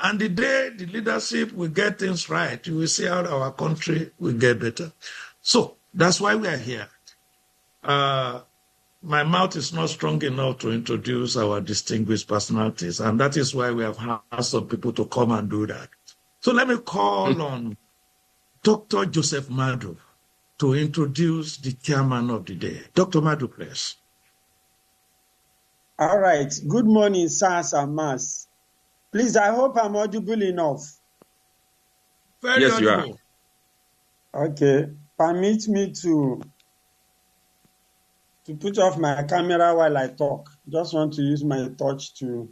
And the day the leadership will get things right, you will see how our country will get better. So that's why we are here. My mouth is not strong enough to introduce our distinguished personalities, and that is why we have asked some people to come and do that. So let me call on Dr. Joseph Madu to introduce the chairman of the day. Dr. Madu, please. All right. Good morning, sirs and mass. Please, I hope I'm audible enough. Very yes, audible. you are. Okay. Permit me to put off my camera while I talk. Just want to use my touch to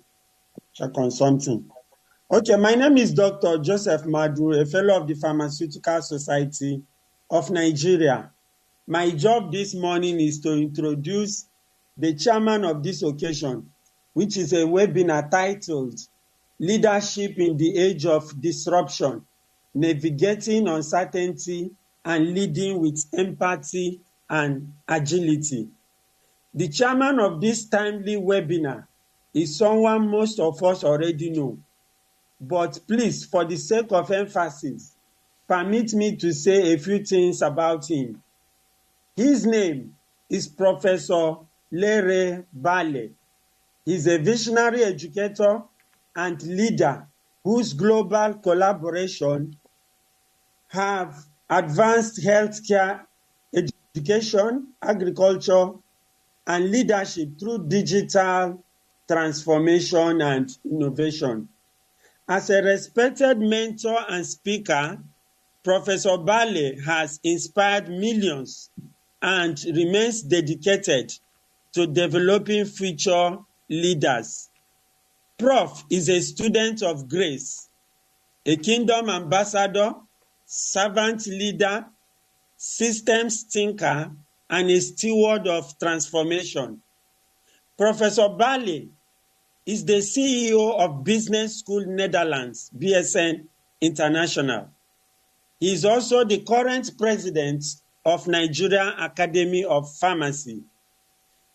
check on something. Okay, my name is Dr. Joseph Madu, a fellow of the Pharmaceutical Society of Nigeria. My job this morning is to introduce the chairman of this occasion, which is a webinar titled Leadership in the Age of Disruption, Navigating Uncertainty and Leading with Empathy and Agility. The chairman of this timely webinar is someone most of us already know. But please, for the sake of emphasis, permit me to say a few things about him. His name is Professor Lere Bale. He's a visionary educator and leader whose global collaboration have advanced healthcare, education, agriculture, and leadership through digital transformation and innovation. As a respected mentor and speaker, Professor Bale has inspired millions and remains dedicated to developing future leaders. Prof is a student of grace, a kingdom ambassador, servant leader, systems thinker, and a steward of transformation. Professor Bale is the CEO of Business School Netherlands, BSN International. He is also the current president of Nigeria Academy of Pharmacy.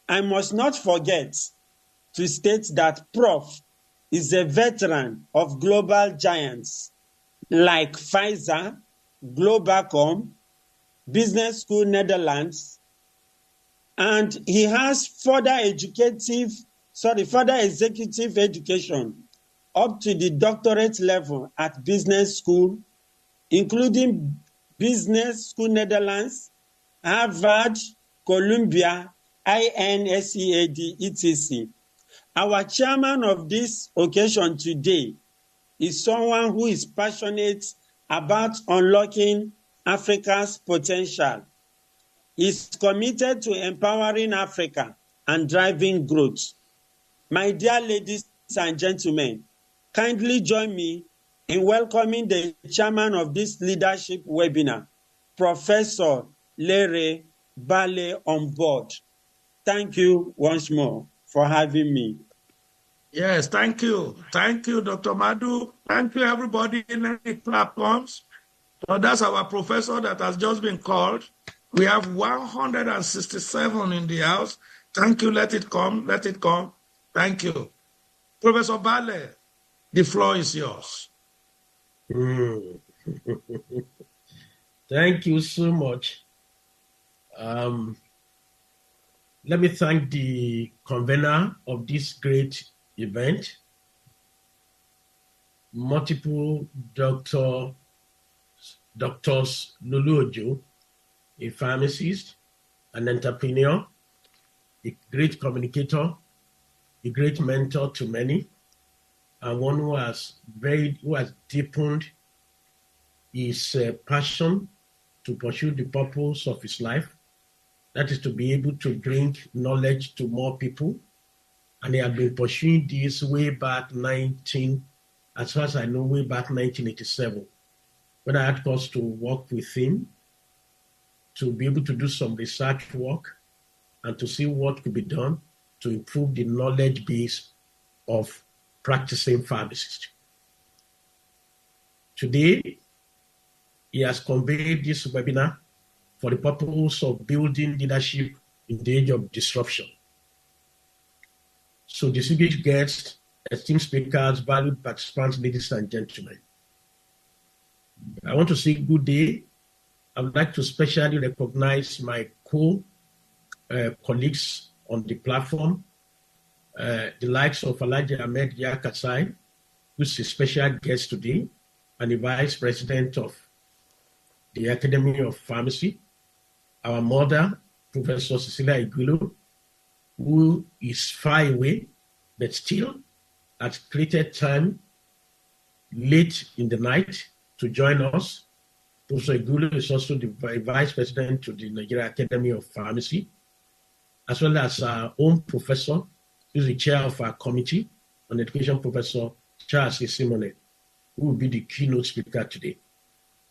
I must not forget to state that Prof is a veteran of global giants like Pfizer, Globacom, Business School Netherlands, and he has further executive education up to the doctorate level at Business School, including Business School Netherlands, Harvard, Columbia, INSEAD, etc. Our chairman of this occasion today is someone who is passionate about unlocking Africa's potential. He is committed to empowering Africa and driving growth. My dear ladies and gentlemen, kindly join me in welcoming the chairman of this leadership webinar, Professor Lere Bale, on board. Thank you once more for having me. Yes, thank you. Thank you, Dr. Madu. Thank you, everybody in the platforms. So that's our professor that has just been called. We have 167 in the house. Thank you. Let it come. Let it come. Thank you. Professor Bale, the floor is yours. Thank you so much. Let me thank the convener of this great event, multiple doctors Lulu Ojo, a pharmacist, an entrepreneur, a great communicator, a great mentor to many, and one who has deepened his passion to pursue the purpose of his life, that is to be able to bring knowledge to more people. And he had been pursuing this way back as far as I know, way back 1987, when I had cause to work with him to be able to do some research work and to see what could be done to improve the knowledge base of practicing pharmacists. Today, he has convened this webinar for the purpose of building leadership in the age of disruption. So distinguished guests, esteemed speakers, valued participants, ladies and gentlemen. I want to say good day. I would like to specially recognize my colleagues on the platform, the likes of Alhaji Ahmed Yakasai, who's a special guest today, and the Vice President of the Academy of Pharmacy, our mother, Professor Cecilia Iguilo, who is far away, but still has created time late in the night to join us. Professor Iguilo is also the Vice President to the Nigeria Academy of Pharmacy, as well as our own professor, who is the chair of our committee on education, Professor Charles Simone, who will be the keynote speaker today.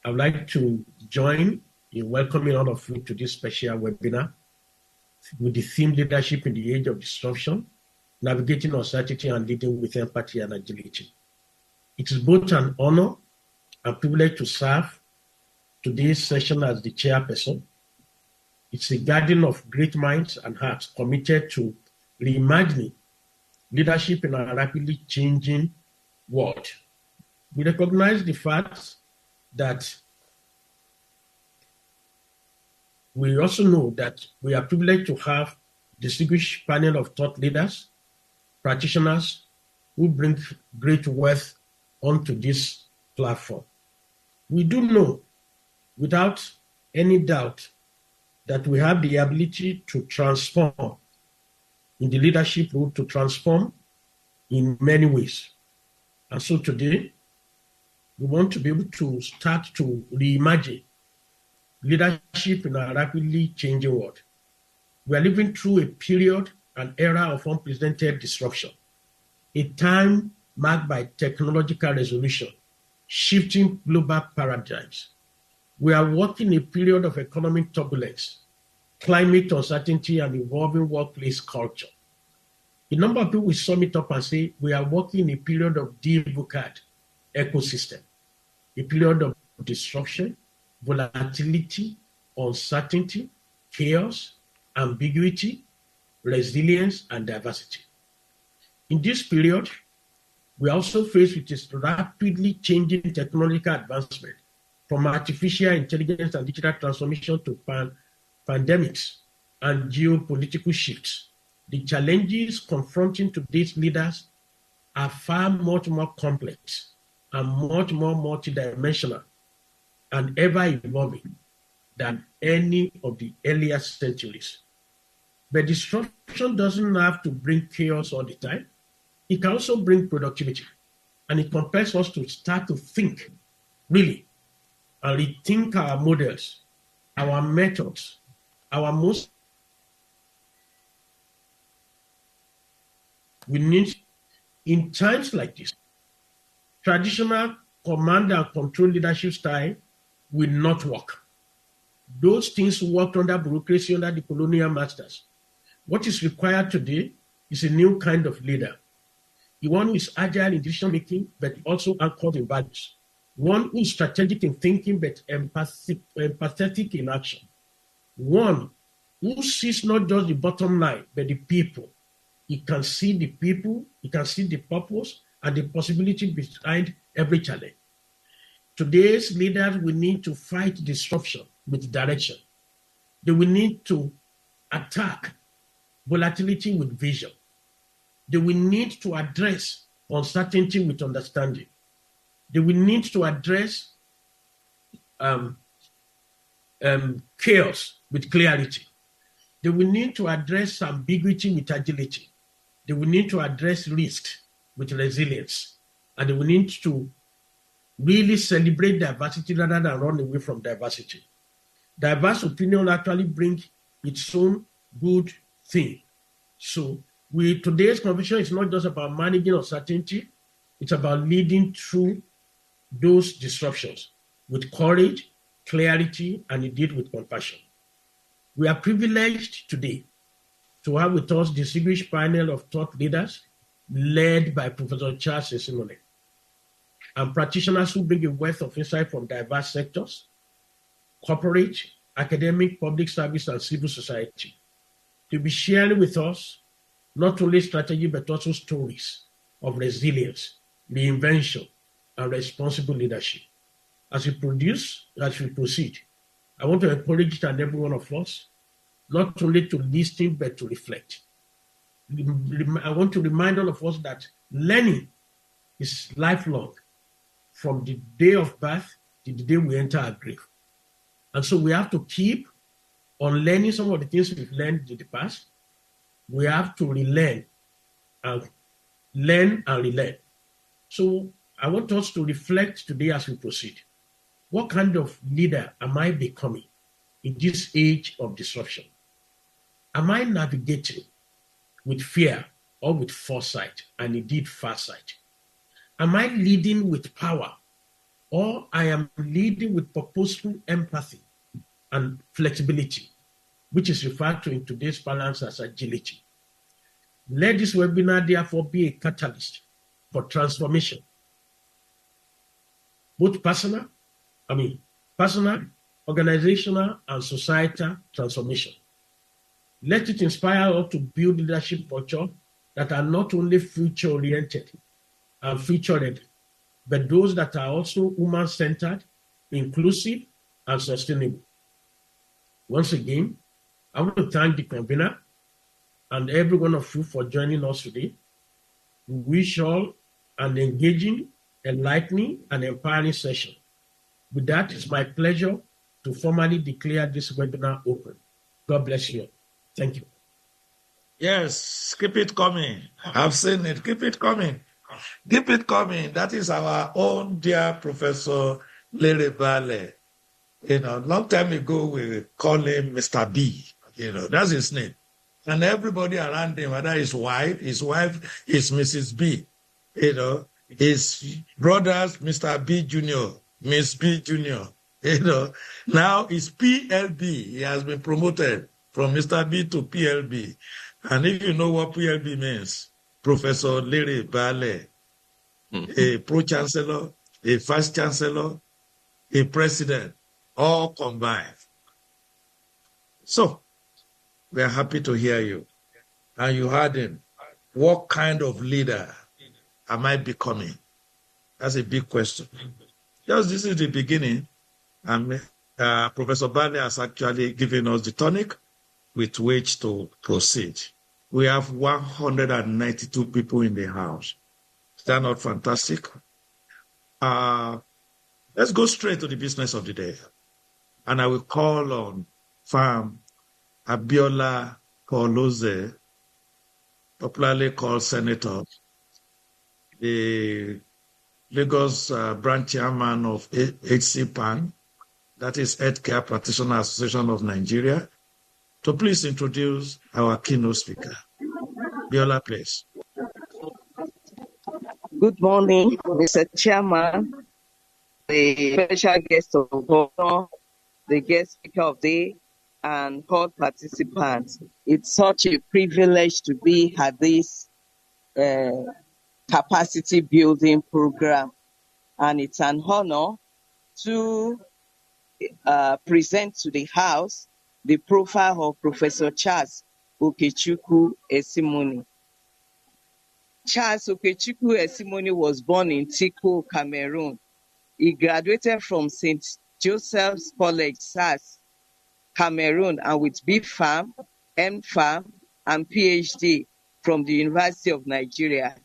I would like to join in welcoming all of you to this special webinar with the theme Leadership in the Age of Disruption, Navigating Uncertainty and Leading with Empathy and Agility. It is both an honor and privilege to serve today's session as the chairperson. It's a garden of great minds and hearts committed to reimagining leadership in a rapidly changing world. We recognize the fact that we also know that we are privileged to have distinguished panel of thought leaders, practitioners who bring great wealth onto this platform. We do know, without any doubt, that we have the ability to transform in the leadership role, to transform in many ways. And so today, we want to be able to start to reimagine leadership in a rapidly changing world. We are living through a period, an era of unprecedented disruption, a time marked by technological resolution, shifting global paradigms. We are walking a period of economic turbulence, climate uncertainty, and evolving workplace culture. A number of people will sum it up and say we are walking a period of devocad ecosystem, a period of disruption, volatility, uncertainty, chaos, ambiguity, resilience, and diversity. In this period, we are also faced with this rapidly changing technological advancement, from artificial intelligence and digital transformation to pandemics and geopolitical shifts. The challenges confronting today's leaders are far much more complex and much more multidimensional and ever-evolving than any of the earlier centuries. But disruption doesn't have to bring chaos all the time. It can also bring productivity. And it compels us to start to think, really, and rethink our models, our methods, our most. We need, in times like this, traditional command and control leadership style will not work. Those things worked under bureaucracy, under the colonial masters. What is required today is a new kind of leader. The one who is agile in decision making, but also anchored in values. One who is strategic in thinking, but empathetic in action. One who sees not just the bottom line, but the people. He can see the people, he can see the purpose and the possibility behind every challenge. Today's leaders will need to fight disruption with direction. They will need to attack volatility with vision. They will need to address uncertainty with understanding. They will need to address chaos with clarity. They will need to address ambiguity with agility. They will need to address risk with resilience. And they will need to really celebrate diversity rather than run away from diversity. Diverse opinion actually brings its own good thing. So today's conversation is not just about managing uncertainty, it's about leading through those disruptions with courage, clarity, and indeed with compassion. We are privileged today to have with us a distinguished panel of thought leaders led by Professor Charles Simone, and practitioners who bring a wealth of insight from diverse sectors, corporate, academic, public service, and civil society, to be sharing with us not only strategy, but also stories of resilience, reinvention, and responsible leadership. As we proceed, I want to encourage each and every one of us not only to listen, but to reflect. I want to remind all of us that learning is lifelong, from the day of birth to the day we enter our grave. And so we have to keep on learning some of the things we've learned in the past. We have to relearn and learn and relearn. So I want us to reflect today as we proceed. What kind of leader am I becoming in this age of disruption? Am I navigating with fear or with foresight and indeed farsight? Am I leading with power, or I am leading with purposeful empathy and flexibility, which is referred to in today's balance as agility? Let this webinar therefore be a catalyst for transformation, both personal, organizational, and societal transformation. Let it inspire us to build leadership culture that are not only future-oriented and future-ready, but those that are also human-centered, inclusive, and sustainable. Once again, I want to thank the convener and every one of you for joining us today. We wish all an engaging, enlightening, and empowering session. With that, it's my pleasure to formally declare this webinar open. God bless you. Thank you. Yes, keep it coming. I've seen it. Keep it coming. Keep it coming. That is our own dear Professor Larry Bale. Long time ago, we called him Mr. B. That's his name. And everybody around him, whether his wife is Mrs. B. His brothers, Mr. B Jr., Miss B Jr. Now it's PLB. He has been promoted from Mr. B to PLB. And if you know what PLB means, Professor Larry Bale, a pro-chancellor, a vice-chancellor, a president, all combined. So, we are happy to hear you. And you heard him. What kind of leader am I becoming? That's a big question. Just this is the beginning. And Professor Bale has actually given us the tonic with which to proceed. We have 192 people in the house. Is that not fantastic? Let's go straight to the business of the day. And I will call on Farm Abiola Koloze, popularly called Senator, the Lagos branch chairman of HCPAN, that is Healthcare Practitioner Association of Nigeria, to please introduce our keynote speaker. Biola, please. Good morning, Mr. Chairman, the special guest of honor, the guest speaker of the day, and all participants. It's such a privilege to be at this capacity building program, and it's an honor to present to the House the profile of Professor Charles Okechukwu Esimoni. Charles Okechukwu Esimoni was born in Tiko, Cameroon. He graduated from St. Joseph's College, SAS, Cameroon, and with B.Pharm, M.Pharm, and PhD from the University of Nigeria.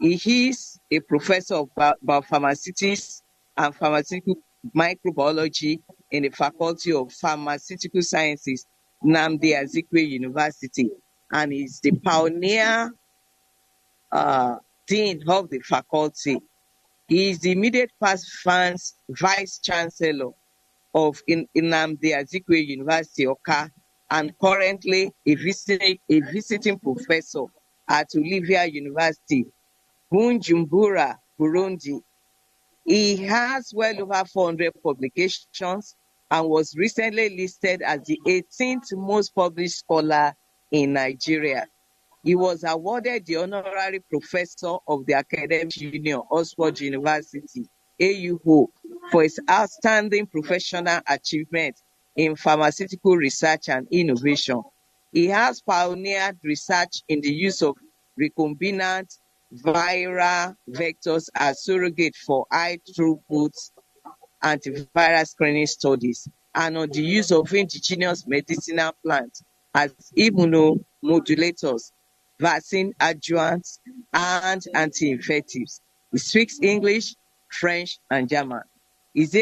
He is a professor of biopharmaceutics and pharmaceutical microbiology in the Faculty of Pharmaceutical Sciences, Nnamdi Azikiwe University, and is the pioneer dean of the faculty. He is the immediate past vice chancellor of Nnamdi Azikiwe University, Oka, and currently a visiting professor at Olivia University, Bujumbura, Burundi. He has well over 400 publications and was recently listed as the 18th most published scholar in Nigeria. He was awarded the honorary professor of the Academic Union, Oxford University, AUO, for his outstanding professional achievement in pharmaceutical research and innovation. He has pioneered research in the use of recombinant viral vectors as surrogate for high throughput antiviral screening studies, and on the use of indigenous medicinal plants as immunomodulators, vaccine adjuvants, and anti-infectives. He speaks English, French, and German. He is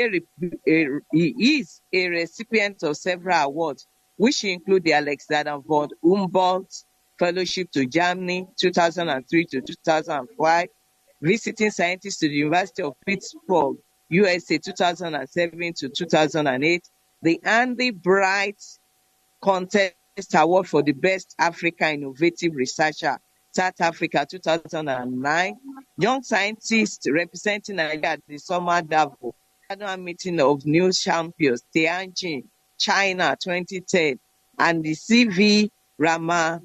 a recipient of several awards, which include the Alexander von Humboldt Fellowship to Germany 2003 to 2005, visiting scientist to the University of Pittsburgh, USA 2007 to 2008, the Andy Bright Contest Award for the Best African Innovative Researcher, South Africa 2009, Young Scientist representing Nigeria at the Summer Davos Annual Meeting of New Champions, Tianjin, China 2010, and the CV Rama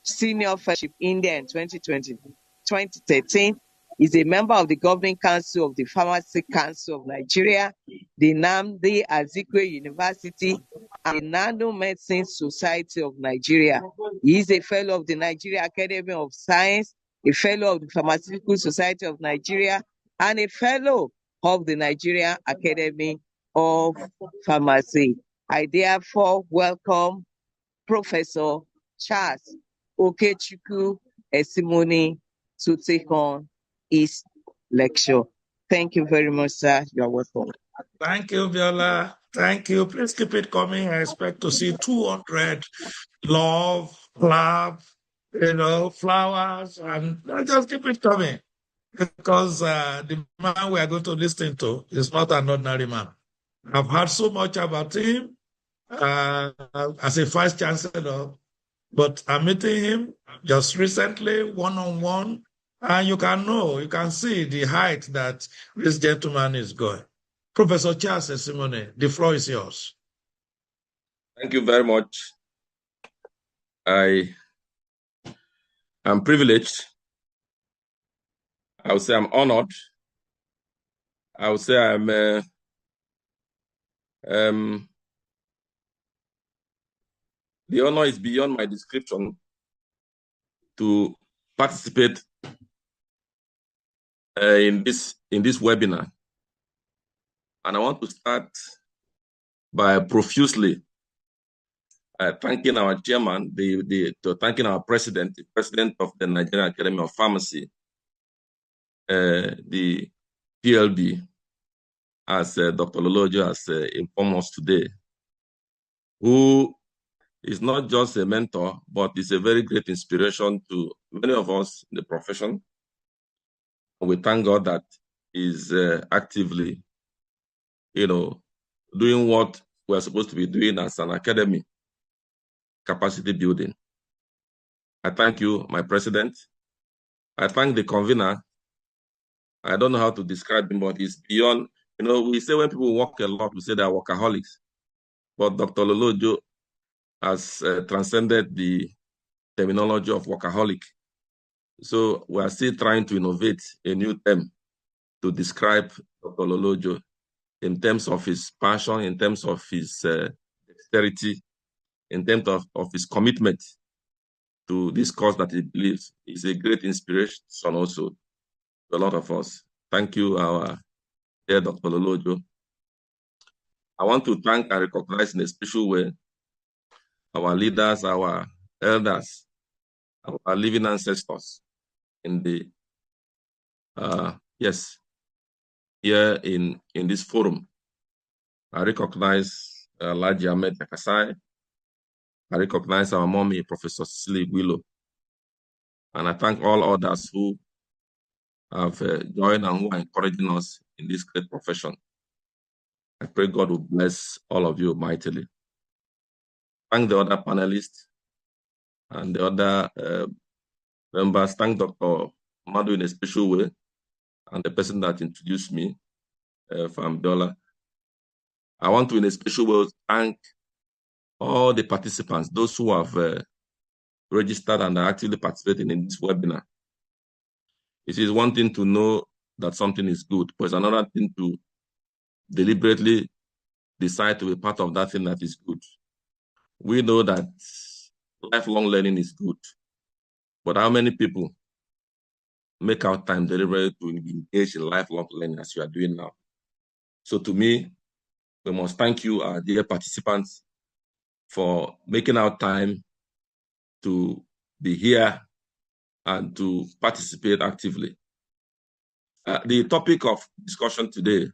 Senior Fellowship India in 2013. Is a member of the Governing Council of the Pharmacy Council of Nigeria, the Nnamdi Azikiwe University, and the Nanomedicine Society of Nigeria. He is a fellow of the Nigeria Academy of Science, a fellow of the Pharmaceutical Society of Nigeria, and a fellow of the Nigeria Academy of Pharmacy. I therefore welcome Professor Charles Okechukwu Esimoni to take on his lecture. Thank you very much, sir. You are welcome. Thank you, Viola. Thank you. Please keep it coming. I expect to see 200 love, clap, flowers, and just keep it coming. Because the man we are going to listen to is not an ordinary man. I've heard so much about him as a vice chancellor, but I'm meeting him just recently, one-on-one, and you can see the height that this gentleman is going. Professor Charles Esimoni, the floor is yours. Thank you very much. I am privileged. I would say I'm honored. I would say I'm the honor is beyond my description to participate in this webinar. And I want to start by profusely thanking our chairman, thanking our president, the president of the Nigerian Academy of Pharmacy, the PLB, as Dr. Lolojo has informed us today, who is not just a mentor, but is a very great inspiration to many of us in the profession. We thank God that he's actively, doing what we're supposed to be doing as an academy, capacity building. I thank you, my president. I thank the convener. I don't know how to describe him, but he's beyond, we say when people work a lot, we say they're workaholics. But Dr. Lolojo has transcended the terminology of workaholic. So we are still trying to innovate a new term to describe Dr. Lolojo in terms of his passion, in terms of his dexterity, in terms of his commitment to this cause that he believes is a great inspiration also to a lot of us. Thank you, our dear Dr. Lolojo. I want to thank and recognize in a special way our leaders, our elders, our living ancestors in the here in this forum. I recognize Laji Ahmed Yakasai. I recognize our mommy, Professor Cecily Willow. And I thank all others who have joined and who are encouraging us in this great profession. I pray God will bless all of you mightily. Thank the other panelists and the other members. Thank Dr. Madu in a special way and the person that introduced me, Famdola. I want to in a special way thank all the participants, those who have registered and are actively participating in this webinar. It is one thing to know that something is good, but it's another thing to deliberately decide to be part of that thing that is good. We know that lifelong learning is good, but how many people make our time deliberate to engage in lifelong learning as you are doing now. So to me, we must thank you, our dear participants, for making our time to be here and to participate actively. The topic of discussion today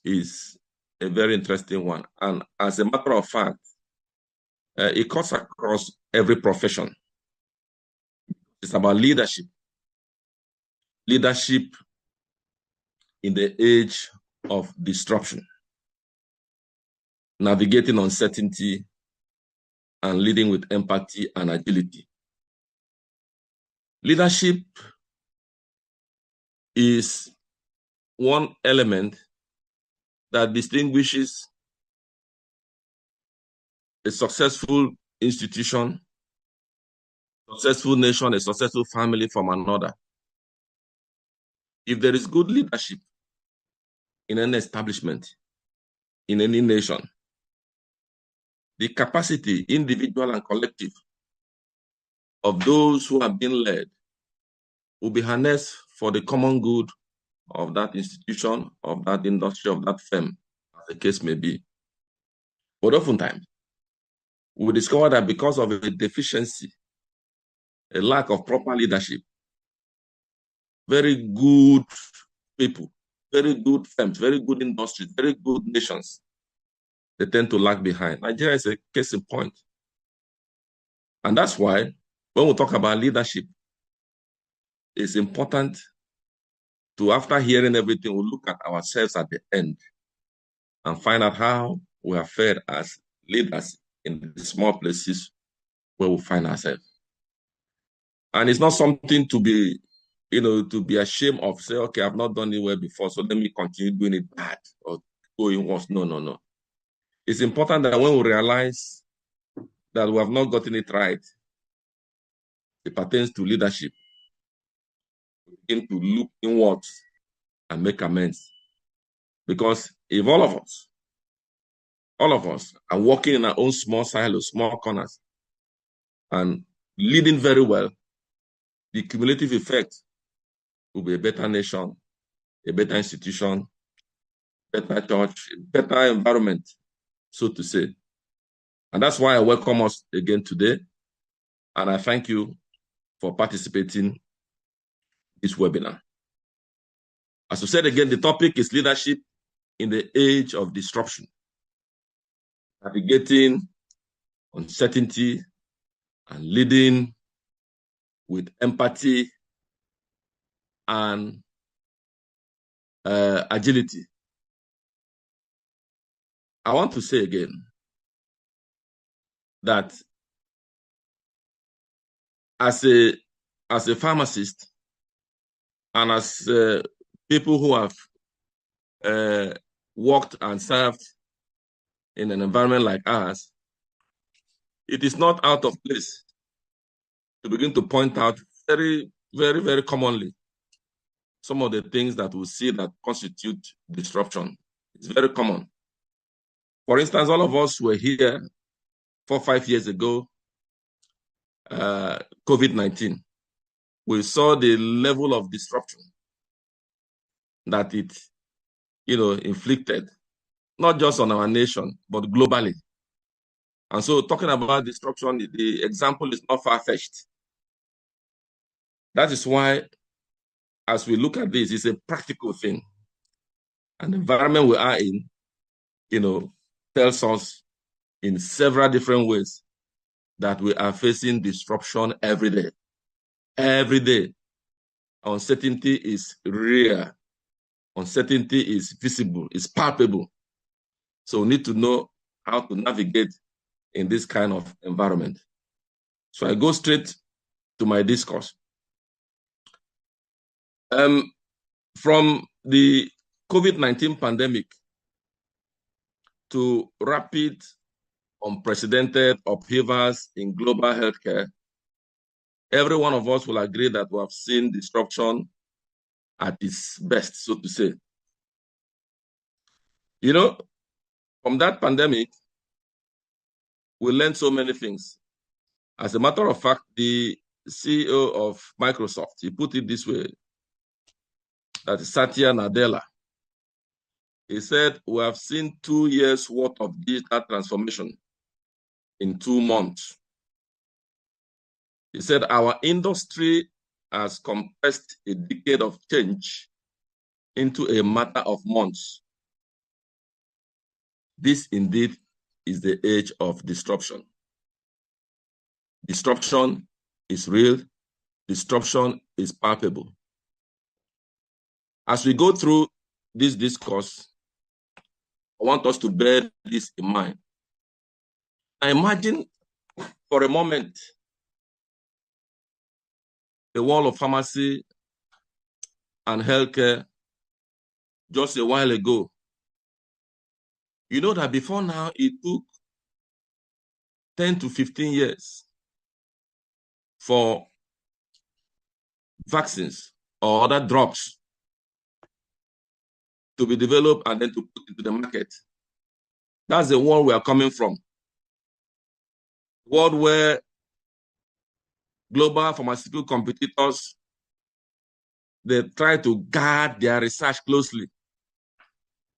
is a very interesting one. And as a matter of fact, it cuts across every profession. It's about leadership. Leadership in the age of disruption, navigating uncertainty and leading with empathy and agility. Leadership is one element that distinguishes a successful institution, successful nation, a successful family from another. If there is good leadership in any establishment, in any nation, the capacity, individual and collective, of those who have been led will be harnessed for the common good of that institution, of that industry, of that firm, as the case may be. But oftentimes, we discover that because of a deficiency, a lack of proper leadership, very good people, very good firms, very good industries, very good nations, they tend to lag behind. Nigeria is a case in point. And that's why when we talk about leadership, it's important to, after hearing everything, we look at ourselves at the end and find out how we are fared as leaders in the small places where we find ourselves. And it's not something to be, to be ashamed of, say, okay, I've not done it well before, so let me continue doing it bad or going worse. No. It's important that when we realize that we have not gotten it right, it pertains to leadership, we begin to look inwards and make amends. Because if all of us are working in our own small silos, small corners, and leading very well, the cumulative effect will be a better nation, a better institution, better church, better environment, so to say. And that's why I welcome us again today. And I thank you for participating in this webinar. As I said again, the topic is leadership in the age of disruption, navigating uncertainty and leading with empathy and agility. I want to say again that as a pharmacist and as people who have worked and served in an environment like ours, it is not out of place to begin to point out very, very, very commonly some of the things that we see that constitute disruption. It's very common. For instance, all of us were here 4 or 5 years ago, COVID-19. We saw the level of disruption that it, inflicted, not just on our nation, but globally. And so talking about disruption, the example is not far-fetched. That is why, as we look at this, it's a practical thing. And the environment we are in, tells us in several different ways that we are facing disruption every day. Every day. Uncertainty is real. Uncertainty is visible, it's palpable. So we need to know how to navigate in this kind of environment. So I go straight to my discourse. From the COVID-19 pandemic to rapid, unprecedented upheavals in global healthcare, every one of us will agree that we have seen disruption at its best, so to say. From that pandemic, we learned so many things. As a matter of fact, the CEO of Microsoft, he put it this way, that is Satya Nadella. He said, we have seen 2 years worth of digital transformation in 2 months. He said, our industry has compressed a decade of change into a matter of months. This indeed is the age of disruption. Disruption is real. Disruption is palpable. As we go through this discourse, I want us to bear this in mind. I imagine for a moment the world of pharmacy and healthcare just a while ago. You know that before now, it took 10 to 15 years for vaccines or other drugs to be developed and then to put into the market. That's the world we are coming from. World where global pharmaceutical competitors, they try to guard their research closely.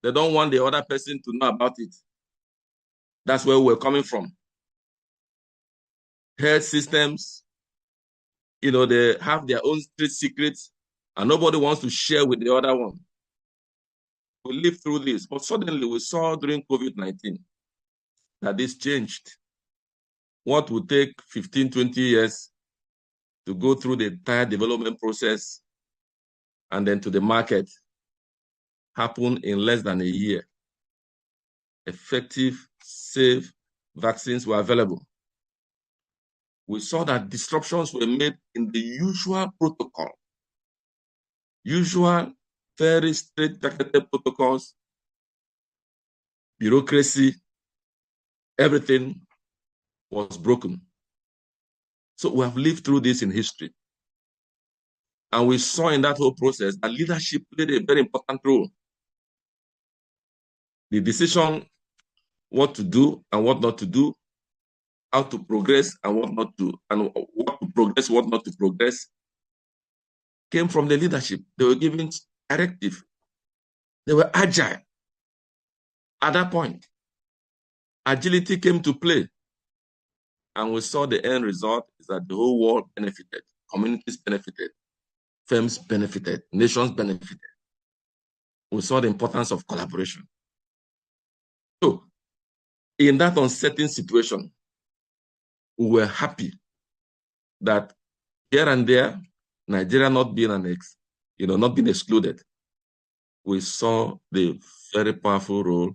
They don't want the other person to know about it. That's where we're coming from. Health systems, you know, they have their own street secrets and nobody wants to share with the other one. We lived through this, but suddenly we saw during COVID-19 that this changed. What would take 15, 20 years to go through the entire development process and then to the market happened in less than a year. Effective, safe vaccines were available. We saw that disruptions were made in the usual protocol. Usual, very straight-jacketed protocols, bureaucracy, everything was broken. So we have lived through this in history. And we saw in that whole process that leadership played a very important role. The decision what to do and what not to do, how to progress and what not to, and what to progress, what not to progress, came from the leadership. They were giving directive. They were agile. At that point, agility came to play. And we saw the end result is that the whole world benefited, communities benefited, firms benefited, nations benefited. We saw the importance of collaboration. So, in that uncertain situation, we were happy that here and there, Nigeria not being not being excluded, we saw the very powerful role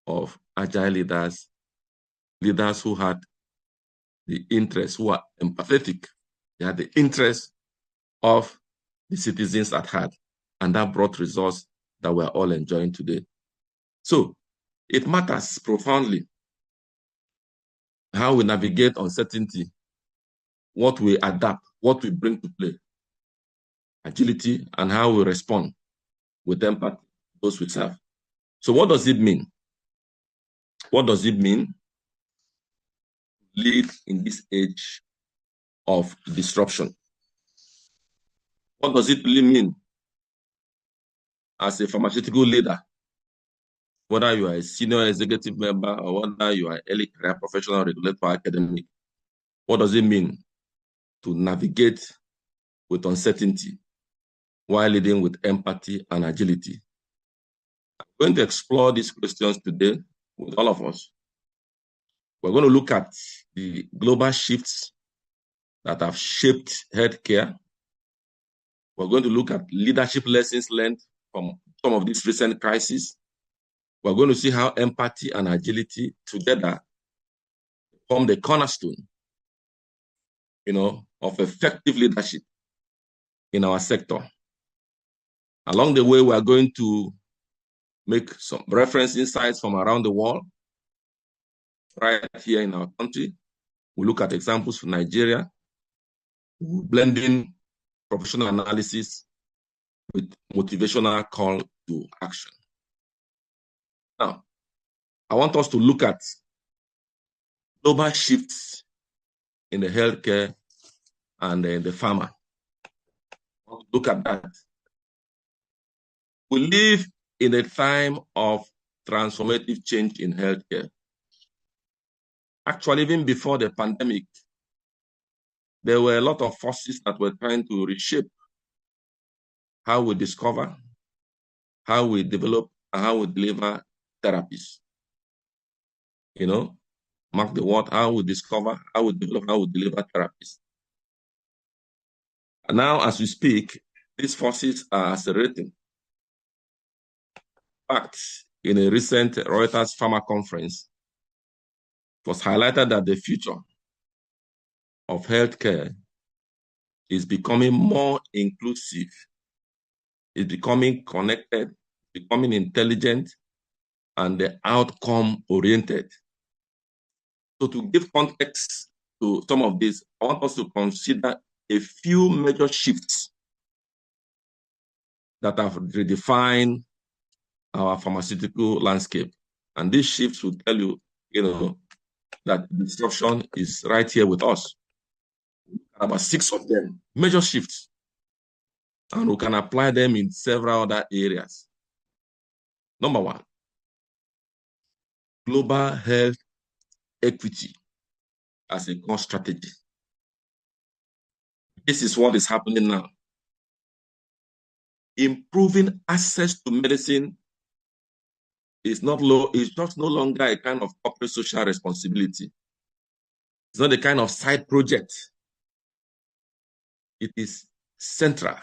of agile leaders, leaders who had the interests, who are empathetic. They had the interests of the citizens at heart, and that brought results that we're all enjoying today. So it matters profoundly how we navigate uncertainty, what we adapt, what we bring to play, agility, and how we respond with empathy, those we serve. So what does it mean? What does it mean to lead in this age of disruption? What does it really mean as a pharmaceutical leader, whether you are a senior executive member or whether you are an early career professional, regulator, academic? What does it mean to navigate with uncertainty while leading with empathy and agility? I'm going to explore these questions today with all of us. We're going to look at the global shifts that have shaped healthcare. We're going to look at leadership lessons learned from some of these recent crises. We're going to see how empathy and agility together form the cornerstone, of effective leadership in our sector. Along the way, we are going to make some reference insights from around the world, right here in our country. We look at examples from Nigeria, blending professional analysis with motivational call to action. Now, I want us to look at global shifts in the healthcare and the pharma. Look at that. We live in a time of transformative change in healthcare. Actually, even before the pandemic, there were a lot of forces that were trying to reshape how we discover, how we develop, and how we deliver therapies. You know, mark the word, how we discover, how we develop, how we deliver therapies. And now, as we speak, these forces are accelerating. In fact, in a recent Reuters Pharma conference, it was highlighted that the future of healthcare is becoming more inclusive, is becoming connected, becoming intelligent, and outcome-oriented. So to give context to some of this, I want us to consider a few major shifts that have redefined our pharmaceutical landscape. And these shifts will tell you, that disruption is right here with us. About 6 of them, major shifts. And we can apply them in several other areas. Number 1, global health equity as a core strategy. This is what is happening now. Improving access to medicine is just no longer a kind of corporate social responsibility. It's not a kind of side project. It is central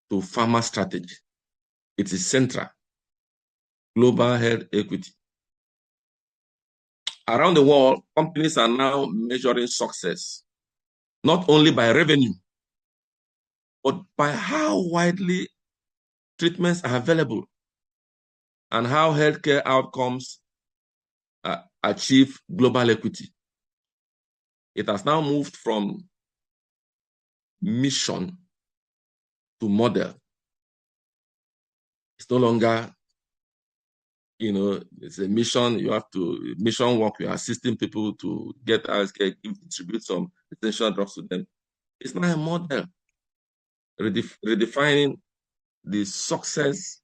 to pharma strategy. It is central. Global health equity. Around the world, companies are now measuring success, not only by revenue, but by how widely treatments are available and how healthcare outcomes achieve global equity. It has now moved from mission to model. It's no longer, it's a mission. You have to, mission work, you're assisting people to get healthcare, distribute some essential drugs to them. It's now a model, redefining the success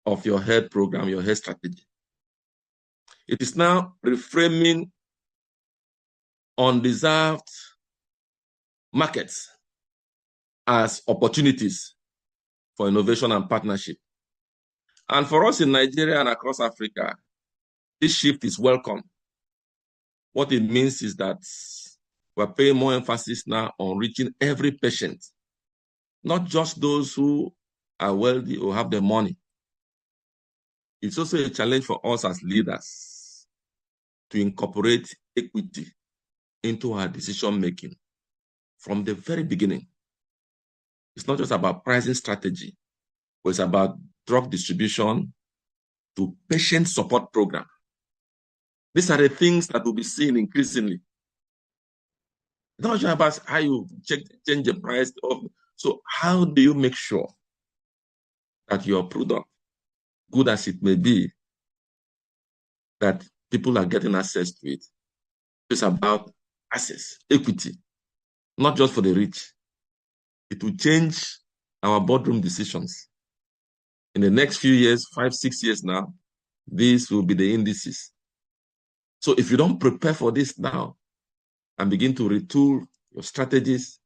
of your health program, your health strategy. It is now reframing undeserved markets as opportunities for innovation and partnership. And for us in Nigeria and across Africa, this shift is welcome. What it means is that we're paying more emphasis now on reaching every patient, not just those who are wealthy or have the money. It's also a challenge for us as leaders to incorporate equity into our decision-making from the very beginning. It's not just about pricing strategy, but it's about drug distribution to patient support program. These are the things that will be seen increasingly. It's not just about how you change the price. So how do you make sure that your product, good as it may be, that people are getting access to it? It's about access, equity, not just for the rich. It will change our boardroom decisions. In the next few years, 5, 6 years now, these will be the indices. So if you don't prepare for this now and begin to retool your strategies,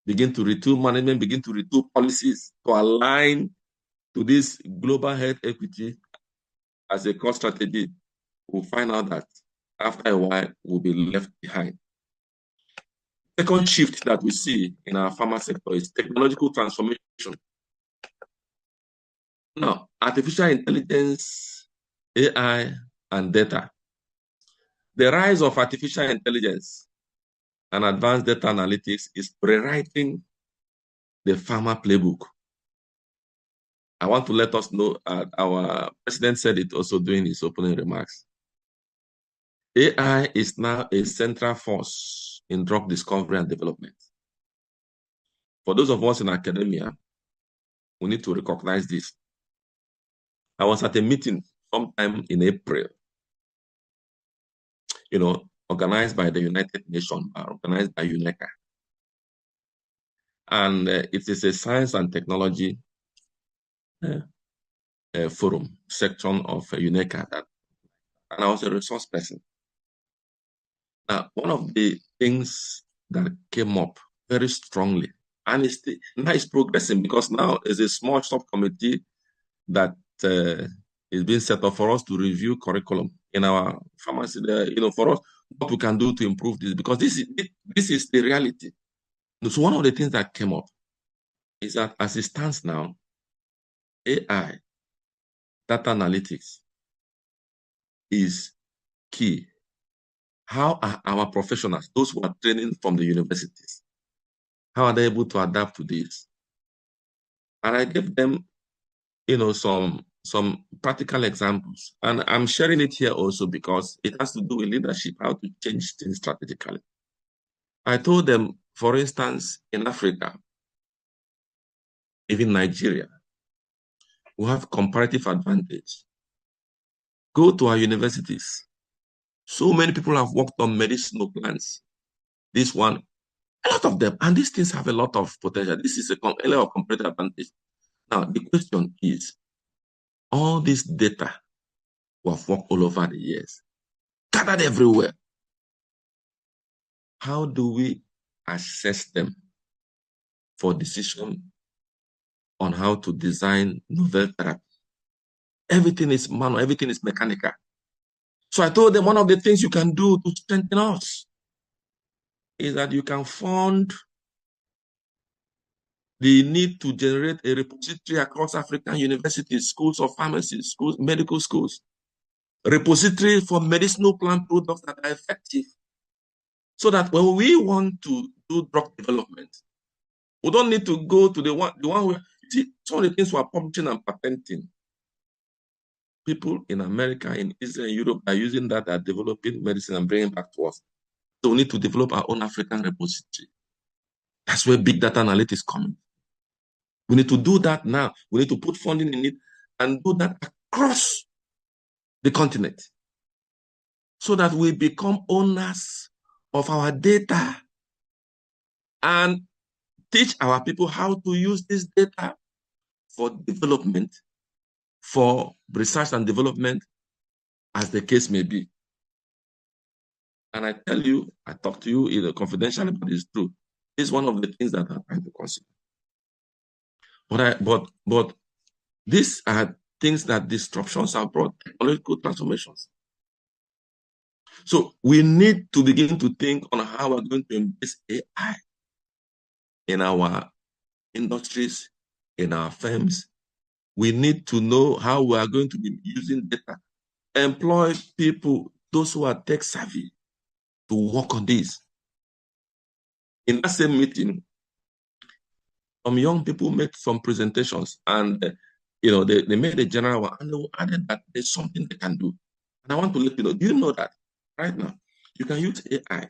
begin to retool management, begin to retool policies to align to this global health equity as a core strategy, we'll find out that after a while, we'll be left behind. Second shift that we see in our pharma sector is technological transformation. Now, artificial intelligence, AI, and data. The rise of artificial intelligence and advanced data analytics is rewriting the pharma playbook. I want to let us know, our president said it also during his opening remarks. AI is now a central force in drug discovery and development. For those of us in academia, we need to recognize this. I was at a meeting sometime in April, organized by the United Nations, organized by UNECA. And it is a science and technology forum section of UNECA, and I was a resource person. Now, one of the things that came up very strongly, and now it's progressing, because now there's a small subcommittee that is being set up for us to review curriculum in our pharmacy. For us, what we can do to improve this, because this is the reality. So one of the things that came up is that as it stands now, AI, data analytics, is key. How are our professionals, those who are training from the universities, how are they able to adapt to this? And I gave them, some practical examples. And I'm sharing it here also because it has to do with leadership, how to change things strategically. I told them, for instance, in Africa, even Nigeria, we have comparative advantage. Go to our universities. So many people have worked on medicinal plants. This one, a lot of them, and these things have a lot of potential. This is a area of comparative advantage. Now, the question is, all this data we have worked all over the years, gathered everywhere, how do we assess them for decision on how to design novel therapy? Everything is manual, everything is mechanical. So I told them one of the things you can do to strengthen us is that you can fund the need to generate a repository across African universities, schools of pharmacy, schools, medical schools, repository for medicinal plant products that are effective. So that when we want to do drug development, we don't need to go to the one where, see, some of the things we are publishing and patenting. People in America, in Israel, in Europe are using that, are developing medicine and bringing it back to us. So we need to develop our own African repository. That's where big data analytics coming. We need to do that now. We need to put funding in it and do that across the continent so that we become owners of our data and teach our people how to use this data for development, for research and development, as the case may be. And I tell you, I talk to you confidentially, but it's true. It's one of the things that I'm trying to consider. But these are things that disruptions have brought, technological transformations. So we need to begin to think on how we're going to embrace AI in our industries, in our firms. We need to know how we are going to be using data. Employ people, those who are tech savvy, to work on this. In that same meeting, some young people made some presentations, and they made a general one, and they added that there's something they can do. And I want to let you know, do you know that right now you can use AI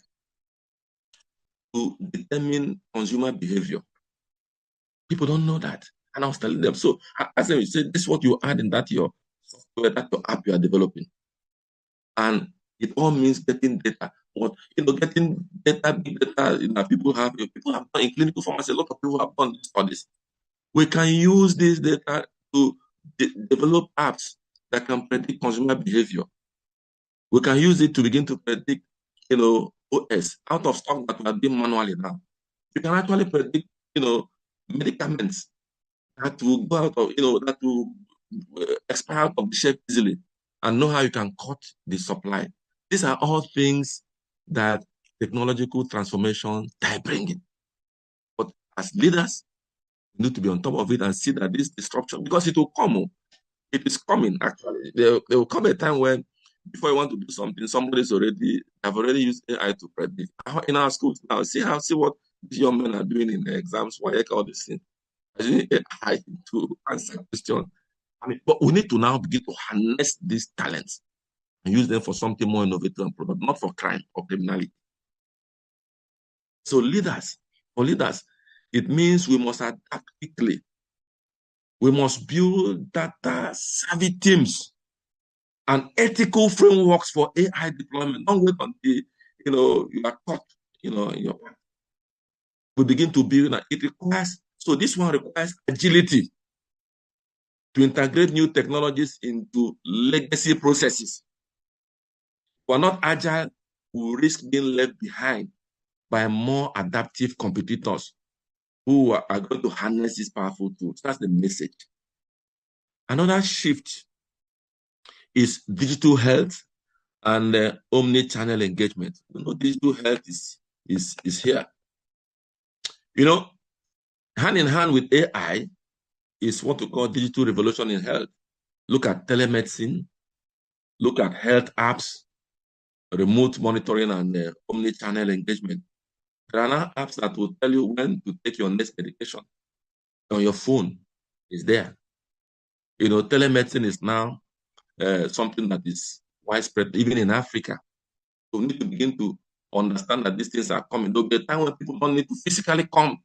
to determine consumer behavior? People don't know that. And I was telling them, so I said, this is what you add in that your software, that your app you are developing. And it all means getting data. But getting data, big data, people have done in clinical pharmacy, a lot of people have done these studies. We can use this data to develop apps that can predict consumer behavior. We can use it to begin to predict, OS, out of stock that we are doing manually now. You can actually predict, medicaments that will go out of, that will expire out of the shelf easily, and know how you can cut the supply. These are all things that technological transformation are bringing. But as leaders, we need to be on top of it and see that this disruption, because it will come. It is coming, actually. There will come a time when, before you want to do something, have already used AI to predict. In our schools now, see what these young men are doing in the exams, why all this thing. Using AI to answer questions. But we need to now begin to harness these talents and use them for something more innovative and product, not for crime or criminality. So for leaders, it means we must adapt quickly. We must build data savvy teams and ethical frameworks for AI deployment. Don't wait until you are caught, in your path. we begin to build. It requires, so this one requires agility to integrate new technologies into legacy processes. If we're not agile, we risk being left behind by more adaptive competitors who are going to harness these powerful tools. That's the message. Another shift is digital health and omni-channel engagement. Digital health is here. Hand in hand with AI is what we call digital revolution in health. Look at telemedicine, look at health apps, remote monitoring, and omni-channel engagement. There are now apps that will tell you when to take your next medication on your phone. Is there. Telemedicine is now something that is widespread, even in Africa. So we need to begin to understand that these things are coming. There'll be a time when people don't need to physically come.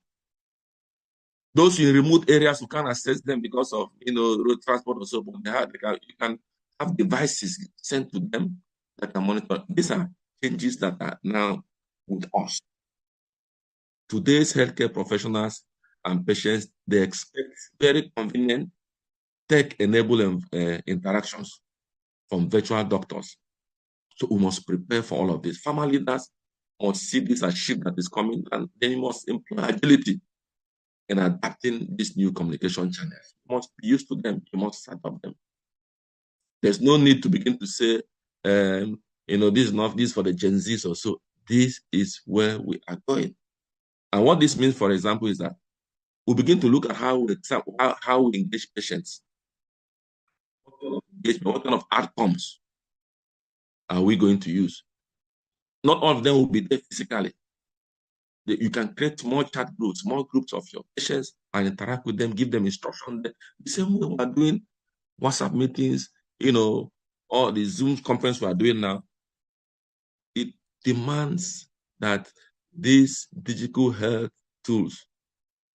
Those in remote areas who can't access them because of road transport or so, but you can have devices sent to them that can monitor. These are changes that are now with us. Today's healthcare professionals and patients, they expect very convenient tech-enabled interactions from virtual doctors. So we must prepare for all of this. Pharma leaders must see this as shift that is coming, and they must employ agility in adapting these new communication channels. You must be used to them. You must set up them. There's no need to begin to say, this is not this for the Gen Zs or so. This is where we are going. And what this means, for example, is that we begin to look at how we engage patients. What kind of outcomes are we going to use? Not all of them will be there physically. You can create small chat groups, small groups of your patients, and interact with them, give them instruction. The same way we are doing WhatsApp meetings, all the Zoom conference we are doing now. It demands that these digital health tools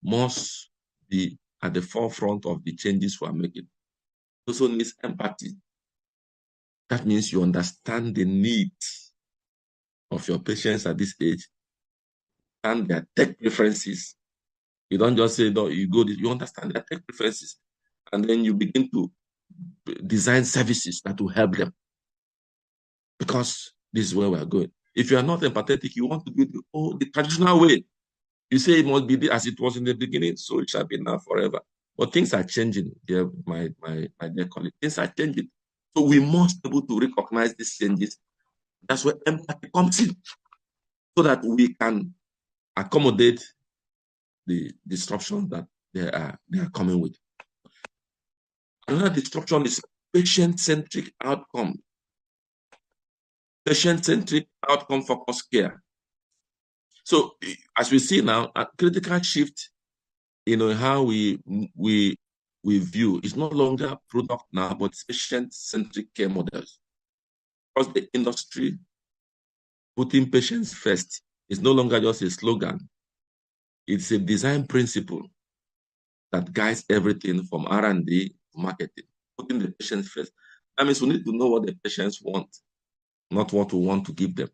must be at the forefront of the changes we are making. It also needs empathy. That means you understand the needs of your patients at this age and their tech preferences. You don't just say, no, you understand their tech preferences, and then you begin to design services that will help them. Because this is where we are going. If you are not empathetic, you want to do the traditional way. You say it must be as it was in the beginning, so it shall be now forever. But things are changing, dear, my dear colleague. Things are changing. So we must be able to recognize these changes. That's where empathy comes in, so that we can accommodate the disruptions that they are coming with. Another disruption is patient-centric outcome. Patient-centric outcome-focused care. So as we see now, a critical shift, how we view is no longer product now, but patient-centric care models. Because the industry putting patients first is no longer just a slogan. It's a design principle that guides everything from R&D to marketing, putting the patients first. That means we need to know what the patients want, not what we want to give them.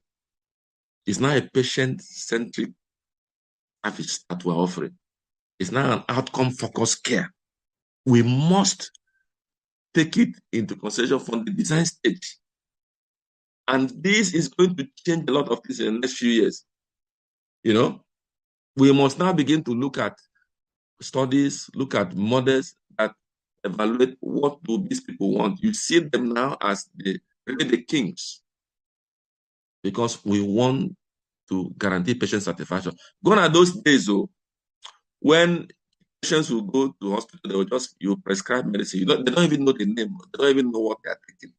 It's not a patient-centric service that we're offering. It's not an outcome-focused care. We must take it into consideration from the design stage. And this is going to change a lot of things in the next few years. We must now begin to look at studies, look at models that evaluate what do these people want. You see them now as really the kings, because we want to guarantee patient satisfaction. Gone are those days, though, when patients will go to hospital, they will you prescribe medicine. They don't even know the name. They don't even know what they are taking.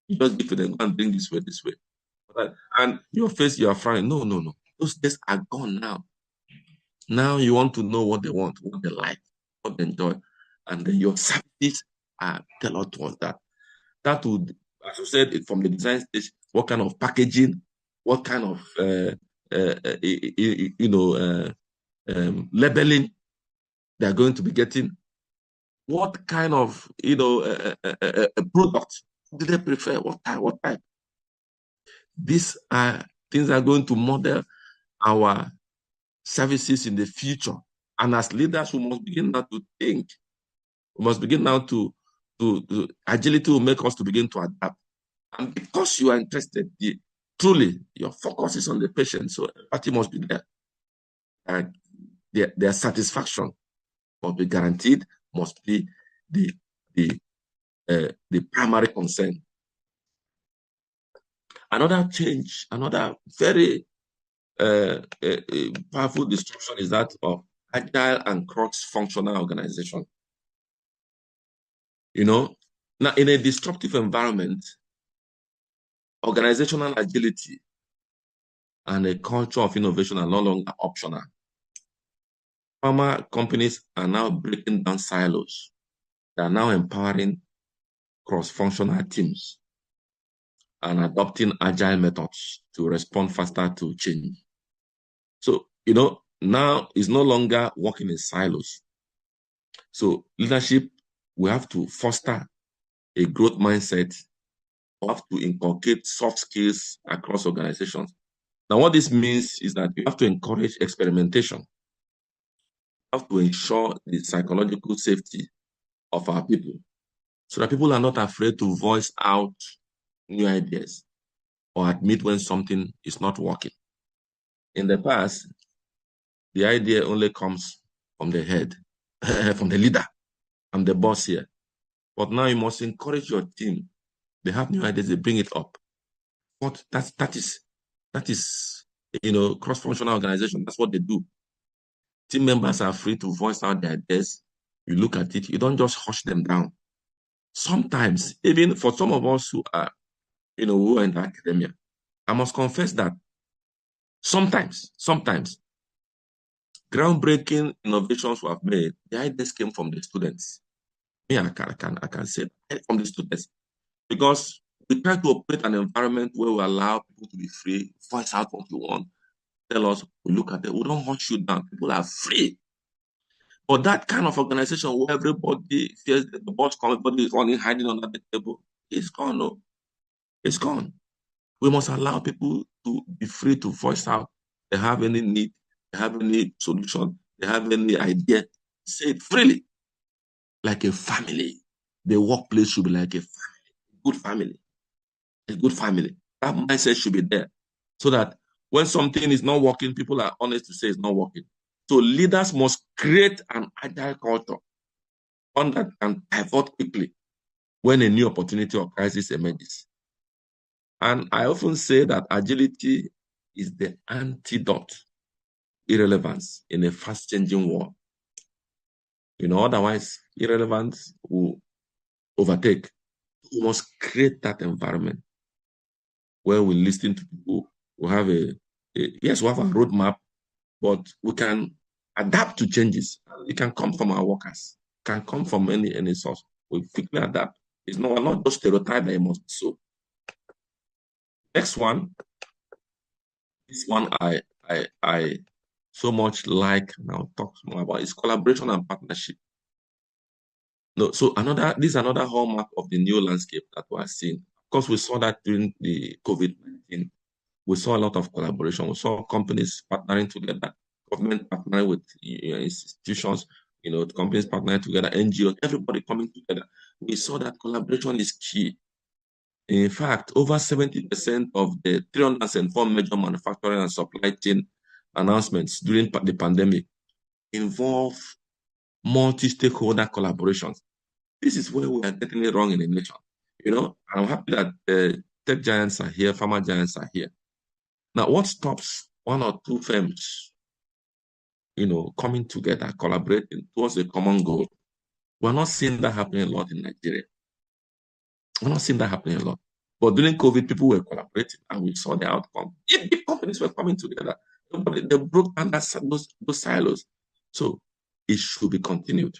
You just give to them, go and bring this way. Right? And your face, you are frowning. No. Those days are gone now. Now you want to know what they want, what they like, what they enjoy. And then your services are tailored towards that. That would, as you said, from the design stage, what kind of packaging, what kind of labeling they're going to be getting, what kind of product do they prefer, what type. These are things that are going to model our services in the future. And as leaders, we must begin now to think. We must begin now to agility will make us to begin to adapt. And because you are interested, truly, your focus is on the patient, so empathy must be there. And their satisfaction must be guaranteed, must be the primary concern. Another change, another very powerful disruption is that of agile and cross-functional organization. You know, now in a disruptive environment, organizational agility and a culture of innovation are no longer optional. Pharma companies are now breaking down silos. They are now empowering cross-functional teams and adopting agile methods to respond faster to change. So, you know, now it's no longer working in silos. So leadership, we have to foster a growth mindset. We have to inculcate soft skills across organizations. Now, what this means is that you have to encourage experimentation. You have to ensure the psychological safety of our people so that people are not afraid to voice out new ideas or admit when something is not working. In the past, the idea only comes from the head, from the leader. I'm the boss here. But now you must encourage your team. They have new ideas, they bring it up. But that is, you know, cross-functional organization. That's what they do. Team members are free to voice out their ideas. You look at it, you don't just hush them down. Sometimes, even for some of us who are, you know, who are in the academia, I must confess that sometimes, groundbreaking innovations we have made, the ideas came from the students. Me, I can say from the students, because we try to operate an environment where we allow people to be free, voice out what you want, tell us, we look at it, we don't hunt you down. People are free. But that kind of organization where everybody feels that the boss comes, everybody is running, hiding under the table, it's gone. No, it's gone. We must allow people to be free to voice out. They have any need, they have any solution, they have any idea, say it freely. Like a family. The workplace should be like a family, a good family. A good family. That mindset should be there. So that when something is not working, people are honest to say it's not working. So leaders must create an agile culture, one that can pivot quickly when a new opportunity or crisis emerges. And I often say that agility is the antidote, irrelevance in a fast-changing world. You know, otherwise, irrelevance will overtake. We must create that environment where we listen to people. We have yes, we have a roadmap, but we can adapt to changes. It can come from our workers. It can come from any source. We quickly adapt. It's not, we're not just stereotype that it must be so. Next one. This one I so much like, and I'll talk more about, is collaboration and partnership. No, so this is another hallmark of the new landscape that we are seeing. Of course, we saw that during the COVID-19. We saw a lot of collaboration. We saw companies partnering together, government partnering with institutions, you know, companies partnering together, NGOs, everybody coming together. We saw that collaboration is key. In fact, over 70% of the 304 major manufacturing and supply chain announcements during the pandemic involve multi-stakeholder collaborations. This is where we are getting it wrong in the nation. You know, I'm happy that tech giants are here, pharma giants are here. Now, what stops one or two firms, you know, coming together, collaborating towards a common goal? We're not seeing that happening a lot in Nigeria. We're not seeing that happening a lot. But during COVID, people were collaborating, and we saw the outcome. Big companies were coming together. They broke down those silos. So it should be continued.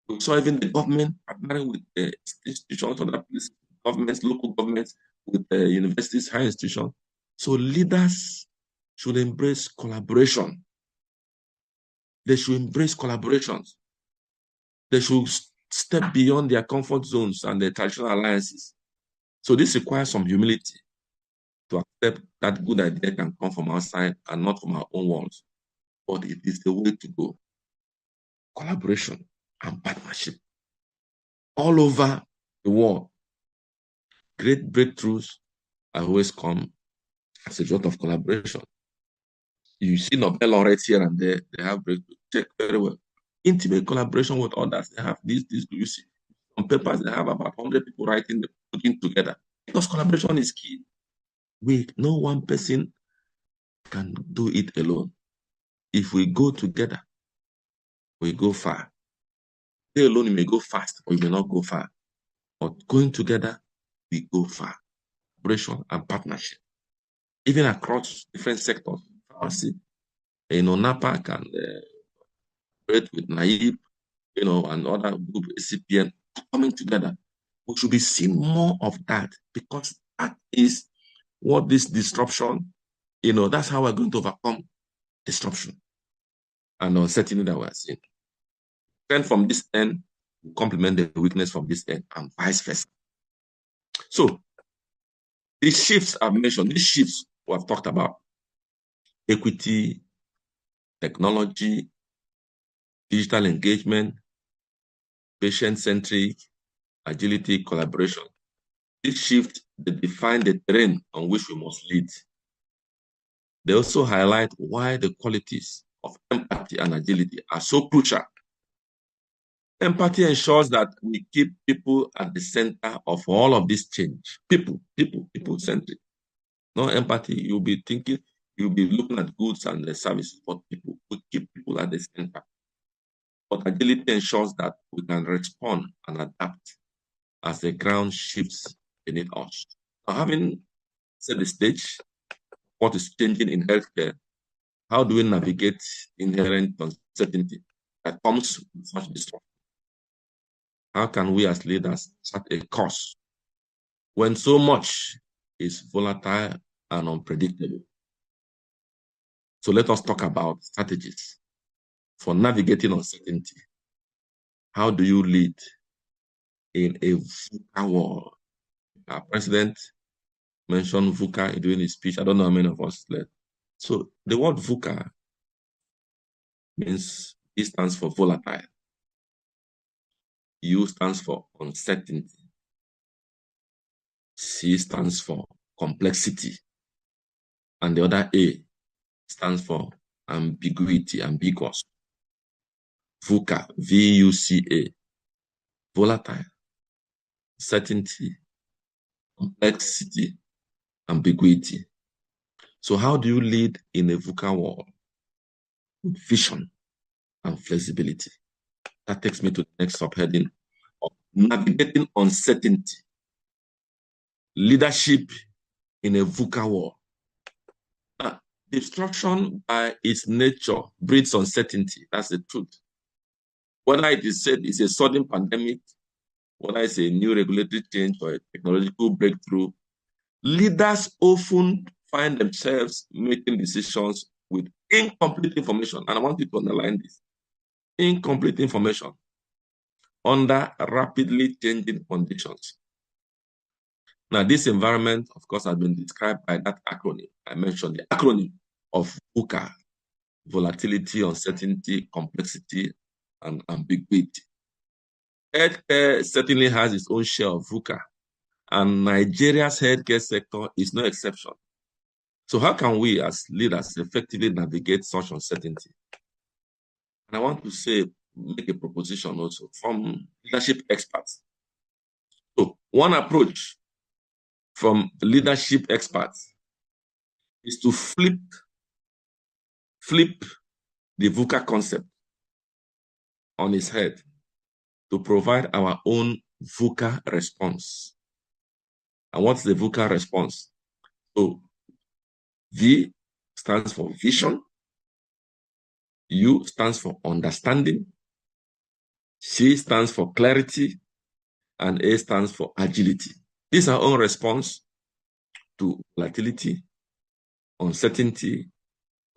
We saw even the government partnering with the institutions, other places, governments, local governments, with the universities, higher institutions. So leaders should embrace collaboration. They should embrace collaborations. They should step beyond their comfort zones and their traditional alliances. So this requires some humility to accept that good idea can come from outside and not from our own walls. but it is the way to go. Collaboration and partnership. All over the world, great breakthroughs have always come as a result of collaboration. You see Nobel laureates here and there, they have breakthroughs. Check very well. Intimate collaboration with others, they have this, you see. On papers, they have about 100 people putting together. Because collaboration is key. No one person can do it alone. If we go together, we go far. Stay alone, you may go fast or you may not go far. But going together, we go far. Collaboration and partnership. Even across different sectors. Pharmacy, NAPA can operate with NAIP, and other group, CPN, coming together. We should be seeing more of that, because that is what this disruption, that's how we're going to overcome disruption and uncertainty that we're seeing. Strength from this end will complement the weakness from this end, and vice versa. So, these shifts I've mentioned, these shifts we have talked about: equity, technology, digital engagement, patient-centric, agility, collaboration. These shifts, they define the terrain on which we must lead. They also highlight why the qualities of empathy and agility are so crucial. Empathy ensures that we keep people at the center of all of this change. People-centric. No empathy, you'll be looking at goods and the services, but people, we keep people at the center. But agility ensures that we can respond and adapt as the ground shifts beneath us. Now, having set the stage, what is changing in healthcare, how do we navigate inherent uncertainty that comes with such disruption? How can we as leaders set a course when so much is volatile and unpredictable? So let us talk about strategies for navigating uncertainty. How do you lead in a VUCA world? Our president mentioned VUCA during his speech. I don't know how many of us led. So the word VUCA means, it stands for volatile. U stands for uncertainty. C stands for complexity. And the other A stands for ambiguity, ambiguous. VUCA, V-U-C-A, volatile, certainty, complexity, ambiguity. So how do you lead in a VUCA world? With vision and flexibility. That takes me to the next subheading of navigating uncertainty. Leadership in a VUCA world. Disruption by its nature breeds uncertainty. That's the truth. Whether it is said it's a sudden pandemic, whether it's a new regulatory change or a technological breakthrough, leaders often find themselves making decisions with incomplete information. And I want you to underline this. Incomplete information under rapidly changing conditions. Now, this environment, of course, has been described by that acronym. I mentioned the acronym of VUCA: volatility, uncertainty, complexity, and ambiguity. Healthcare certainly has its own share of VUCA, and Nigeria's healthcare sector is no exception. So how can we as leaders effectively navigate such uncertainty? And I want to make a proposition also from leadership experts. So one approach from leadership experts is to flip the VUCA concept on its head to provide our own VUCA response. And what's the VUCA response? So V stands for vision, U stands for understanding, C stands for clarity, and A stands for agility. This is our own response to volatility, uncertainty,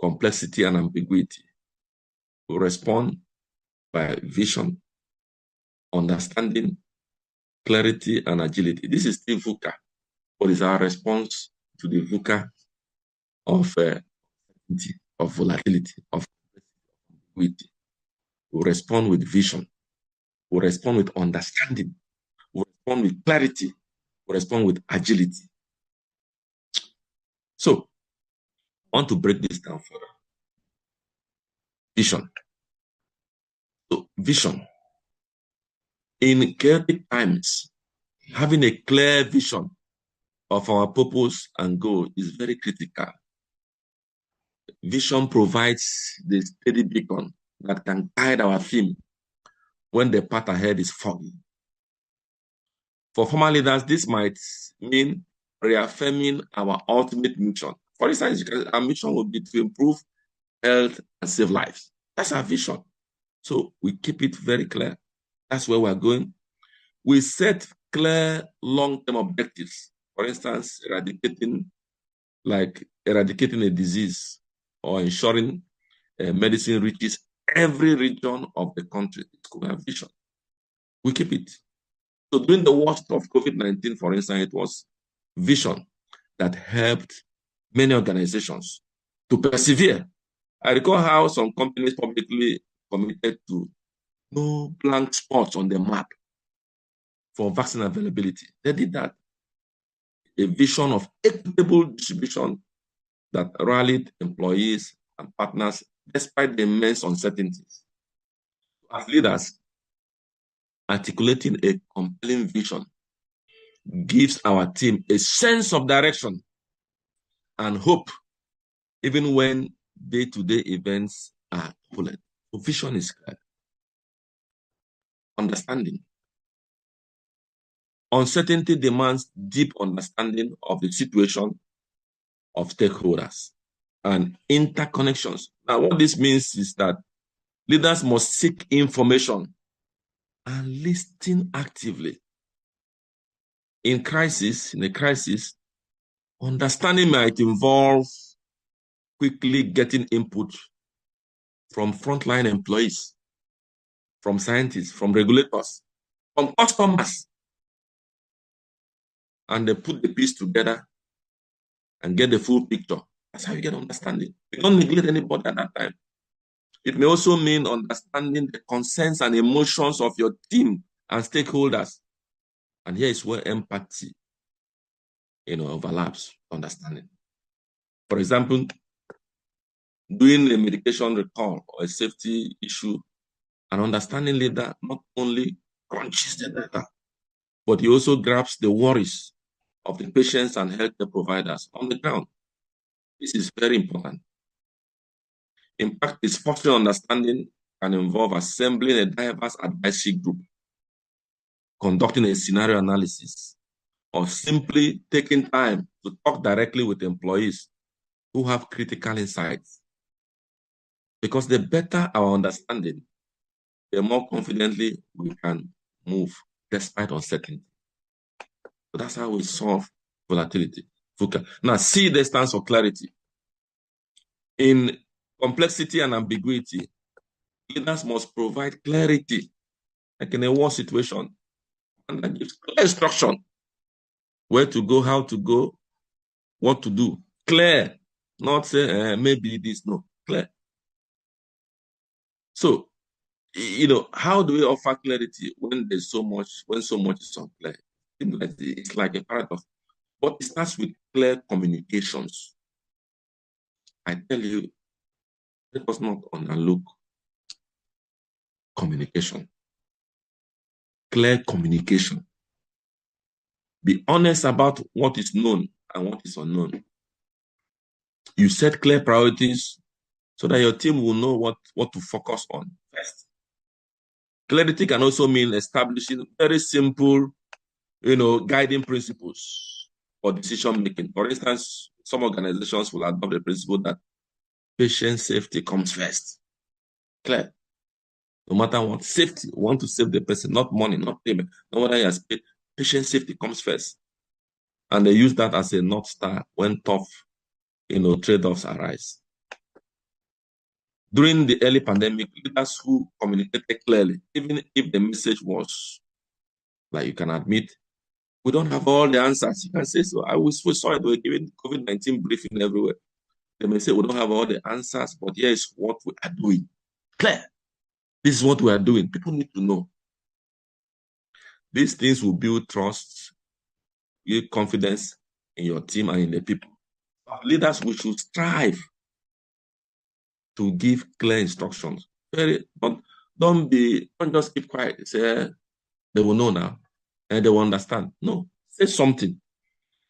complexity, and ambiguity. We respond by vision, understanding, clarity, and agility. This is still VUCA, but it's our response to the VUCA of volatility, of ambiguity. We respond with vision. We respond with understanding. We respond with clarity. We respond with agility. So, I want to break this down further. Vision. So, vision. In chaotic times, having a clear vision of our purpose and goal is very critical. Vision provides the steady beacon that can guide our theme when the path ahead is foggy. For former leaders, this might mean reaffirming our ultimate mission. For instance, our mission would be to improve health and save lives. That's our vision. So we keep it very clear. That's where we're going. We set clear long-term objectives. For instance, eradicating a disease or ensuring medicine reaches every region of the country. It's called a vision. We keep it. So during the worst of COVID-19, for instance, it was vision that helped many organizations to persevere. I recall how some companies publicly committed to no blank spots on the map for vaccine availability. They did that. A vision of equitable distribution that rallied employees and partners despite the immense uncertainties. As leaders, articulating a compelling vision gives our team a sense of direction and hope, even when day-to-day events are turbulent. So vision is clear. Understanding. Uncertainty demands deep understanding of the situation of stakeholders and interconnections. Now, what this means is that leaders must seek information and listen actively. In a crisis, understanding might involve quickly getting input from frontline employees, from scientists, from regulators, from customers, and they put the piece together and get the full picture. That's how you get understanding. You don't neglect anybody at that time. It may also mean understanding the concerns and emotions of your team and stakeholders. And here is where empathy, overlaps understanding. For example, doing a medication recall or a safety issue, an understanding leader not only crunches the data, but he also grabs the worries of the patients and healthcare providers on the ground. This is very important. In practice, fostering understanding can involve assembling a diverse advisory group, conducting a scenario analysis, or simply taking time to talk directly with employees who have critical insights. Because the better our understanding, the more confidently we can move despite uncertainty. So that's how we solve volatility. Now, C, the stands for clarity. In complexity and ambiguity, leaders must provide clarity, like in a war situation, and that gives clear instruction: where to go, how to go, what to do. Clear, not say maybe this, no, clear. So, how do we offer clarity when there's so much is unclear? It's like a paradox. But it starts with clear communications. I tell you, let us not overlook communication. Clear communication. Be honest about what is known and what is unknown. You set clear priorities so that your team will know what to focus on first. Clarity can also mean establishing very simple, guiding principles for decision making. For instance, some organizations will adopt the principle that patient safety comes first. Clear. No matter what, safety, we want to save the person, not money, not payment. No matter he has paid, patient safety comes first. And they use that as a North Star when tough, trade-offs arise. During the early pandemic, leaders who communicated clearly, even if the message was, like you can admit, we don't have all the answers. You can say so. We saw it. We're giving COVID-19 briefing everywhere. They may say we don't have all the answers, but here is what we are doing. clear. This is what we are doing. People need to know. These things will build trust, build confidence in your team and in the people. Leaders, we should strive to give clear instructions. Don't just keep quiet. Say they will know now and they will understand. No, say something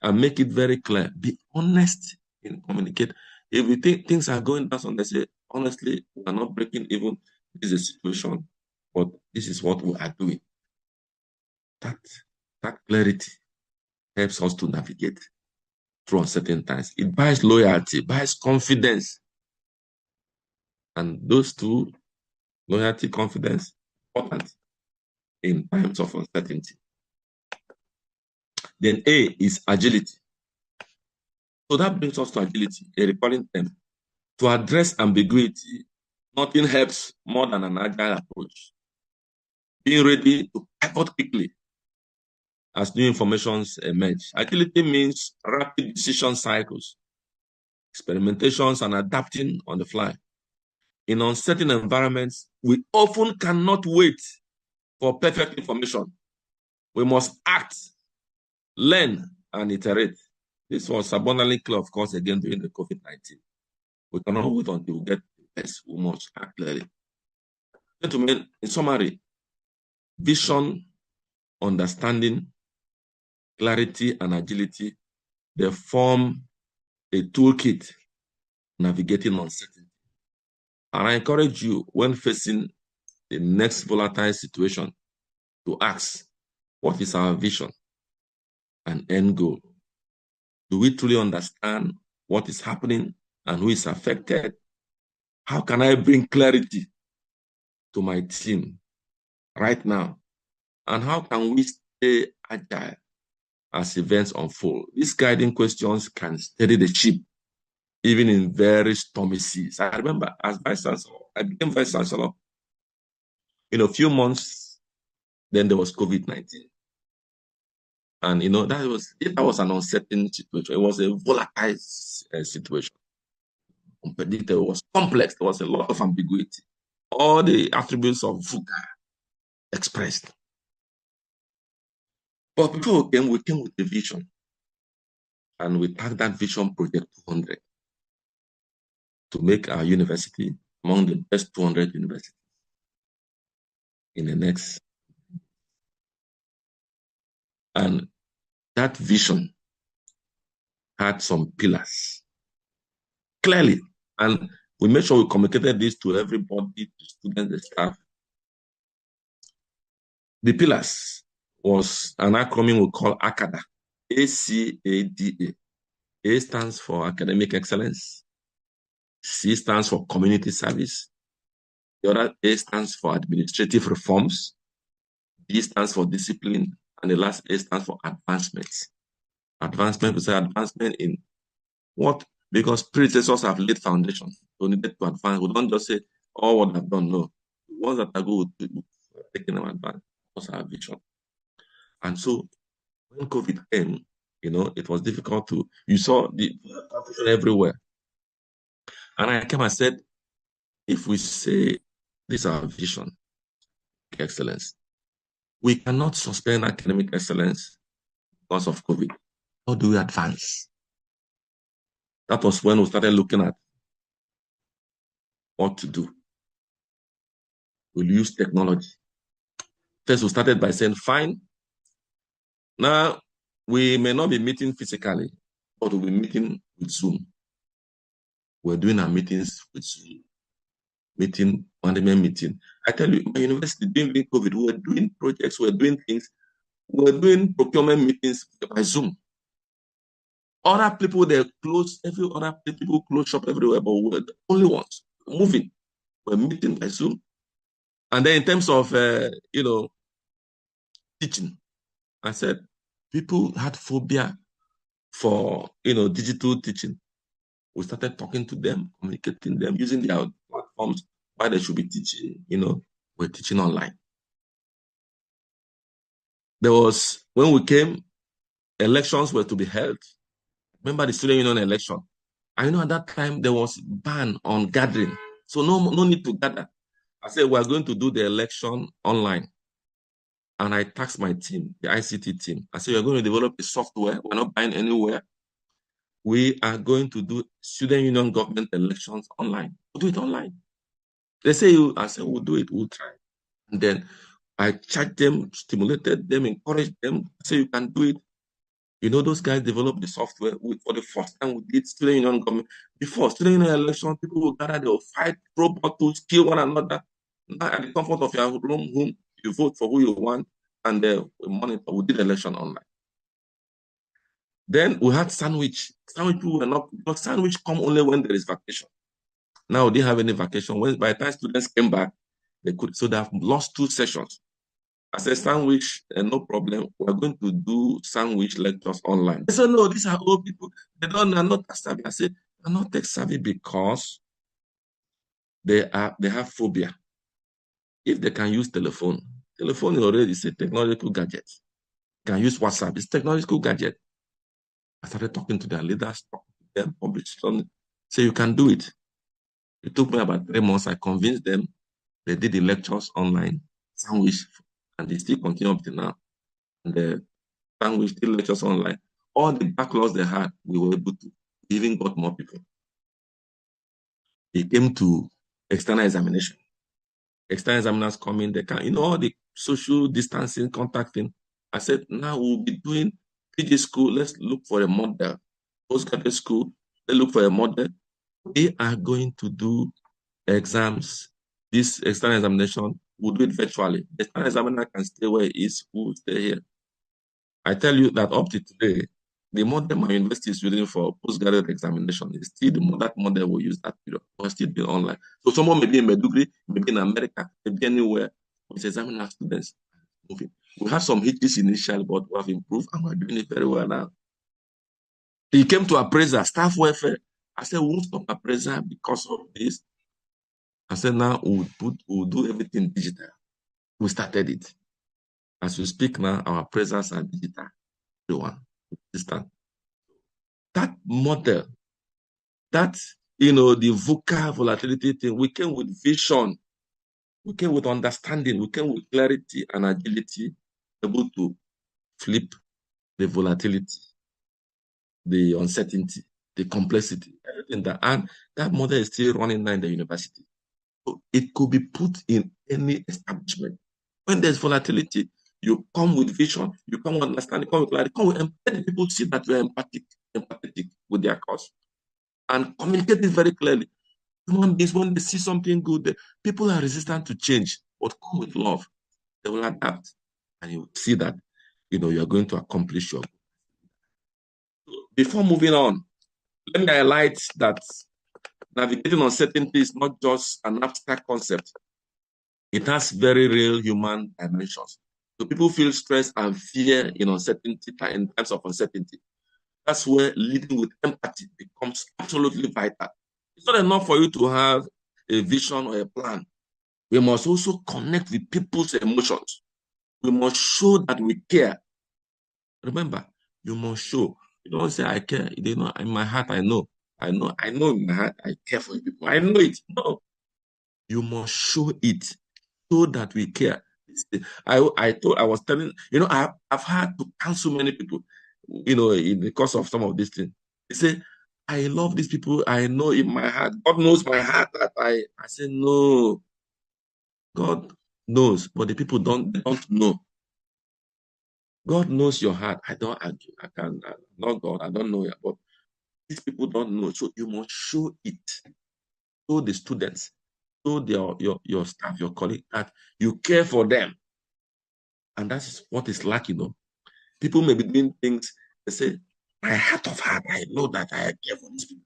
and make it very clear. Be honest in communicate. If you think things are going down, they say, honestly, we are not breaking even. This is a situation, but this is what we are doing. That clarity helps us to navigate through uncertain times. It buys loyalty, buys confidence. And those two, loyalty, confidence, important in times of uncertainty. Then A is agility. So that brings us to agility, a recurring term. To address ambiguity, nothing helps more than an agile approach. Being ready to pivot quickly as new informations emerge. Agility means rapid decision cycles, experimentations, and adapting on the fly. In uncertain environments, we often cannot wait for perfect information. We must act, learn, and iterate. This was abundantly clear, of course, again during the COVID-19. We cannot wait until we get the best. We must act clearly. Gentlemen, in summary, vision, understanding, clarity, and agility, they form a toolkit navigating uncertainty. And I encourage you, when facing the next volatile situation, to ask, what is our vision and end goal? Do we truly understand what is happening and who is affected? How can I bring clarity to my team right now? And how can we stay agile as events unfold? These guiding questions can steady the ship, even in very stormy seas. I remember as Vice Chancellor, I became Vice Chancellor. In a few months, then there was COVID-19. And, that was an uncertain situation. It was a volatile situation. Unpredictable. It was complex. There was a lot of ambiguity. All the attributes of VUCA expressed. But before we came with a vision. And we tagged that vision Project 200 to make our university among the best 200 universities in the next. And that vision had some pillars clearly. And we made sure we communicated this to everybody, to students, the staff. The pillars was an acronym we call ACADA, A-C-A-D-A. A stands for academic excellence. C stands for community service. The other A stands for administrative reforms. D stands for discipline. And the last A stands for advancement. Advancement, we say advancement in what? Because predecessors have laid foundations. So we needed to advance. We don't just say, oh, what I've done. No. The ones that are good, taking them advance. That's our vision. And so when COVID came, it was difficult you saw the competition everywhere. And I came and said, if we say this is our vision, excellence, we cannot suspend academic excellence because of COVID. How do we advance? That was when we started looking at what to do. We'll use technology. First, we started by saying, fine, now we may not be meeting physically, but we'll be meeting with Zoom. We're doing our meetings with Zoom. Management meeting. I tell you, my university during COVID, we were doing projects, we were doing things, we were doing procurement meetings by Zoom. Other people, people close shop everywhere, but we were the only ones moving. We're meeting by Zoom. And then in terms of, teaching, I said, people had phobia for, digital teaching. We started talking to them, communicating them, using their platforms, why they should be teaching, we're teaching online. There was, when we came, elections were to be held. Remember the student union election? And at that time, there was ban on gathering. So no need to gather. I said, we're going to do the election online. And I tasked my team, the ICT team. I said, we're going to develop a software. We're not buying anywhere. We are going to do student union government elections online. We'll do it online. They say, I said, we'll do it, we'll try. And then I charged them, stimulated them, encouraged them. I said, you can do it. You know, those guys developed the software. For the first time, we did student union government. Before student union election, people will gather, they will fight, throw bottles, kill one another. Now, at the comfort of your room, you vote for who you want, and we monitor. We did election online. Then we had sandwich. Sandwich people were not, because sandwich come only when there is vacation. Now we didn't have any vacation. By the time students came back, they could. So they have lost 2 sessions. I said, sandwich, no problem. We're going to do sandwich lectures online. They said, no, these are old people. They are not tech savvy. I said, they're not tech savvy because they have phobia. If they can use telephone already is a technological gadget. Can use WhatsApp, it's a technological gadget. I started talking to their leaders, talking to them, published something. Say, you can do it. It took me about 3 months. I convinced them. They did the lectures online, sandwich, and they still continue up to now. And the sandwich did lectures online. All the backlogs they had, we were able to. We even got more people. It came to external examination. External examiners come in, they can, all the social distancing, contacting. I said, now we'll be doing PG school. Let's look for a model. Postgraduate school, let's look for a model. We are going to do exams. This external examination, we'll do it virtually. The external examiner can stay where he is, we'll stay here. I tell you that up to today, the model my university is using for postgraduate examination is still that model we use that period. We'll still be online. So someone may be in Maiduguri, maybe in America, maybe anywhere, it's examining our students. Moving. We have some hitches initially, but we have improved and we're doing it very well now. He came to appraiser, staff welfare. I said, we won't stop appraiser because of this. I said, now we'll do everything digital. We started it. As we speak now, our appraisers are digital. Everyone, distant. That model, that, the VUCA volatility thing, we came with vision. We came with understanding. We came with clarity and agility, able to flip the volatility, the uncertainty, the complexity, everything that. And that model is still running now in the university. So it could be put in any establishment. When there's volatility, you come with vision, you come with understanding, come with clarity, come with empathy. People see that you're empathetic with their cause. And communicate it very clearly. Human beings, when they see something good, people are resistant to change, but come with love. They will adapt. And you will see that, you are going to accomplish your goal. Before moving on, let me highlight that navigating uncertainty is not just an abstract concept. It has very real human dimensions. So people feel stress and fear in uncertainty, in times of uncertainty. That's where leading with empathy becomes absolutely vital. It's not enough for you to have a vision or a plan. We must also connect with people's emotions. We must show that we care. Remember, you must show. You don't say, I care. In my heart, I know in my heart, I care for people. I know it. No. You must show it so that we care. I was telling, I've had to cancel many people, in the course of some of these things. They say, I love these people. I know in my heart. God knows my heart that I say, no. God knows, but the people don't know. God knows your heart. I don't argue. I'm not God. I don't know it, but these people don't know. So you must show it. Show the students, show your staff, your colleagues that you care for them. And that's what is lacking. People may be doing things, they say, my heart of heart, I know that I care for these people.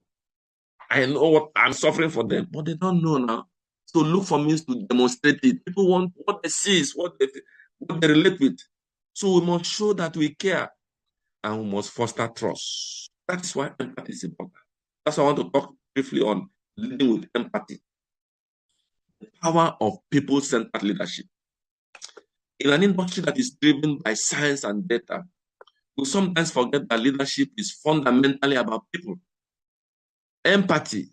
I know what I'm suffering for them, but they don't know now. So look for means to demonstrate it. People want what they see is what they relate with. So we must show that we care and we must foster trust. That's why empathy is important. That's why I want to talk briefly on leading with empathy. The power of people-centered leadership. In an industry that is driven by science and data, we sometimes forget that leadership is fundamentally about people. Empathy,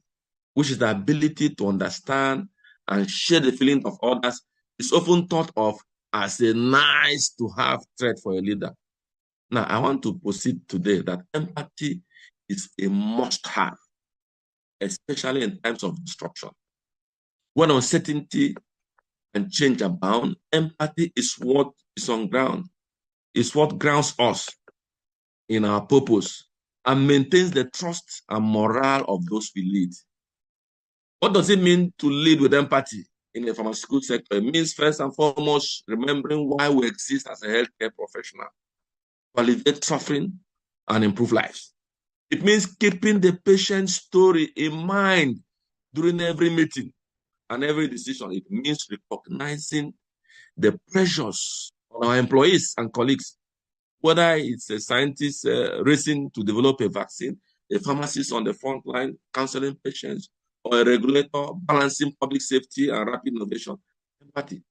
which is the ability to understand and share the feeling of others is often thought of as a nice to have trait for a leader. Now, I want to proceed today that empathy is a must have, especially in times of disruption. When uncertainty and change abound, empathy is what is on ground, is what grounds us in our purpose and maintains the trust and morale of those we lead. What does it mean to lead with empathy in the pharmaceutical sector? It means first and foremost remembering why we exist as a healthcare professional, to alleviate suffering and improve lives. It means keeping the patient's story in mind during every meeting and every decision. It means recognizing the pressures on our employees and colleagues, whether it's a scientist racing to develop a vaccine, a pharmacist on the front line counseling patients, or a regulator balancing public safety and rapid innovation. Empathy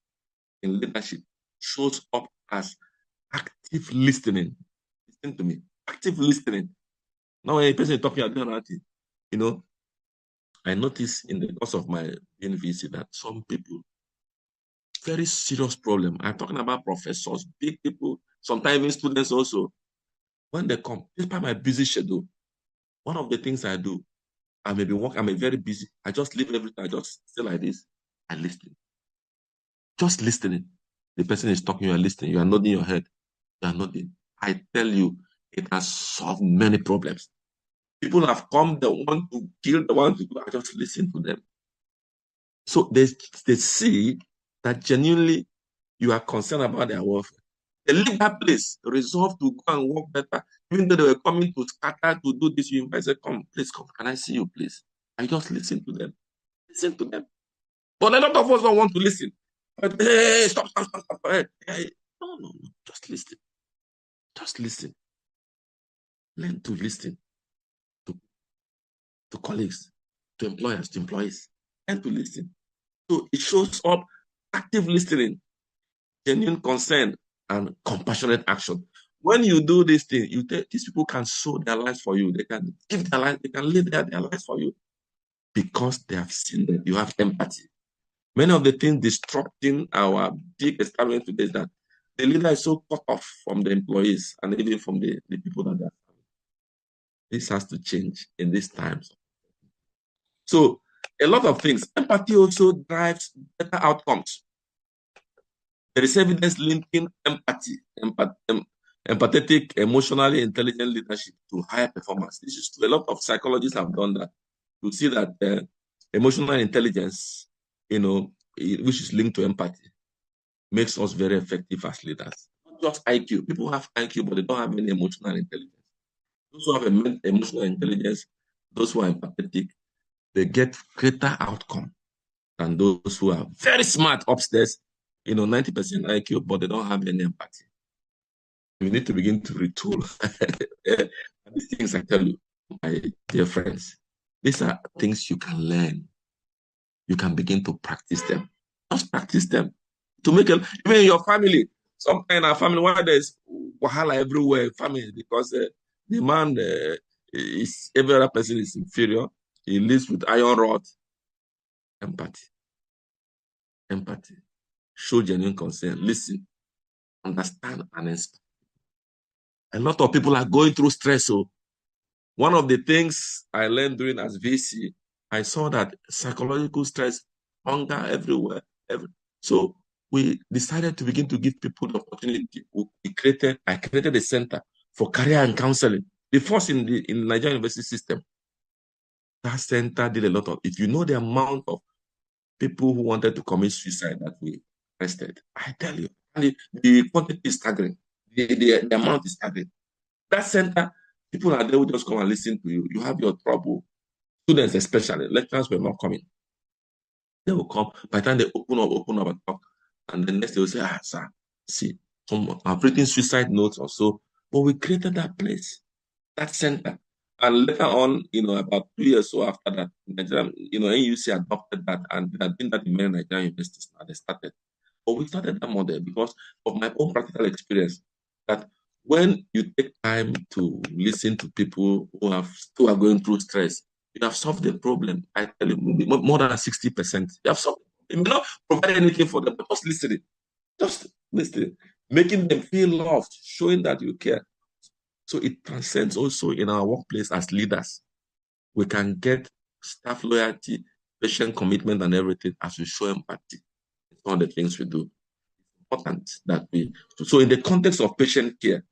in leadership shows up as active listening. Listen to me, active listening. Now, when a person is talking about it, you know, I noticed in the course of my NVC that some people, very serious problem. I'm talking about professors, big people, sometimes even students also. When they come, despite my busy schedule, one of the things I do, I may be working, I'm very busy. I just leave everything. I just stay like this. I listen. Just listening. The person is talking, you are listening. You are nodding your head. You are nodding. I tell you, it has solved many problems. People have come, they want to kill, they want to do. I just listen to them. So they see that genuinely you are concerned about their welfare. They leave that place, resolved to go and work better. Even though they were coming to scatter to do this, you invite them, come, please come. Can I see you, please? I just listen to them. Listen to them. But a lot of us don't want to listen. But, hey, stop. Hey. No. Just listen. Just listen. Learn to listen to colleagues, to employers, to employees. Learn to listen. So it shows up active listening, genuine concern, and compassionate action. When you do this thing, these people can sow their lives for you. They can give their life, they can live their lives for you because they have seen that you have empathy. Many of the things disrupting our big establishment today is that the leader is so cut off from the employees and even from the people that they are. This has to change in these times. So a lot of things. Empathy also drives better outcomes. There is evidence linking empathy, empathetic, emotionally intelligent leadership to higher performance. This is true. A lot of psychologists have done that to see that emotional intelligence, which is linked to empathy, makes us very effective as leaders. Not just IQ. People have IQ, but they don't have any emotional intelligence. Those who have emotional intelligence, those who are empathetic, they get greater outcome than those who are very smart upstairs, 90% IQ, but they don't have any empathy. We need to begin to retool. These things I tell you, my dear friends, these are things you can learn. You can begin to practice them. Just practice them. To make even in your family, sometimes in our family, why there's wahala everywhere, family, because the man is every other person is inferior. He lives with iron rod. Empathy. Show genuine concern. Listen. Understand and inspire. A lot of people are going through stress. So one of the things I learned during as VC, I saw that psychological stress, hunger everywhere. So we decided to begin to give people the opportunity. I created a center for career and counseling. The first in the Nigerian university system. That center did a lot of, if you know the amount of people who wanted to commit suicide that we arrested, I tell you, the quantity is staggering. The amount is staggering. That center, people are there who just come and listen to you. You have your trouble. Students especially, lecturers were not coming. They will come. By the time they open up and talk, and the next they will say, sir, see, I've written suicide notes or so, but we created that place, that center. And later on, about 2 years or so after that, Nigeria, NUC adopted that, and they have been that in many Nigerian universities now. They started. But we started that model because of my own practical experience, that when you take time to listen to people who are going through stress, you have solved the problem. I tell you, more than 60%. You have solved You may not provide anything for them, but just listening. Just listening. Making them feel loved, showing that you care. So it transcends also in our workplace as leaders. We can get staff loyalty, patient commitment, and everything as we show empathy. It's one of the things we do. It's important that we. So in the context of patient care,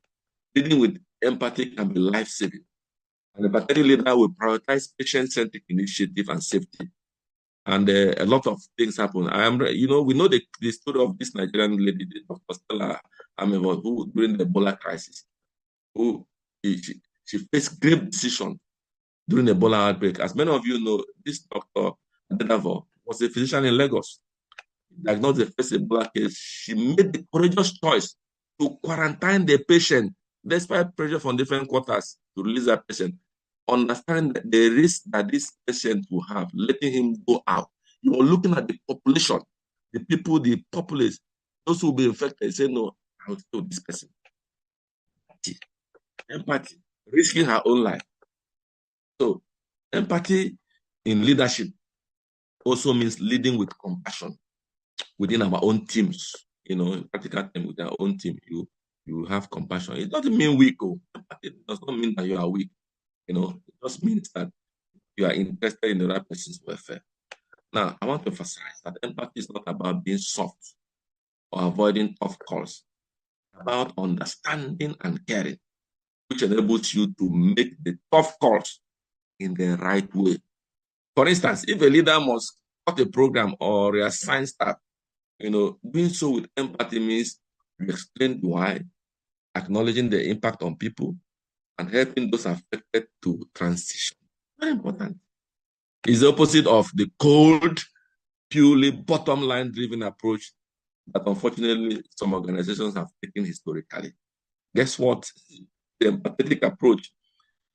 leading with empathy can be life-saving. And the empathetic leader will prioritize patient-centric initiative and safety. And a lot of things happen. We know the story of this Nigerian lady, Dr. Stella Amevon, who during the Ebola crisis, who she faced grave decision during the Ebola outbreak. As many of you know, this Dr. Adedavo was a physician in Lagos. Diagnosed the first Ebola case. She made the courageous choice to quarantine the patient despite pressure from different quarters to release that patient, understanding that the risk that this patient will have, letting him go out. You are looking at the population, the people, the populace, those who will be infected, say, no, I will kill this person. Empathy, risking her own life. So, empathy in leadership also means leading with compassion within our own teams. In practical terms, with our own team, you have compassion. It doesn't mean weak. It does not mean that you are weak. It just means that you are interested in the right person's welfare. Now, I want to emphasize that empathy is not about being soft or avoiding tough calls. It's about understanding and caring, which enables you to make the tough calls in the right way. For instance, if a leader must cut a program or reassign staff, doing so with empathy means you explain why, acknowledging the impact on people, and helping those affected to transition. Very important. It's the opposite of the cold, purely bottom line driven approach that unfortunately some organizations have taken historically. Guess what? The empathetic approach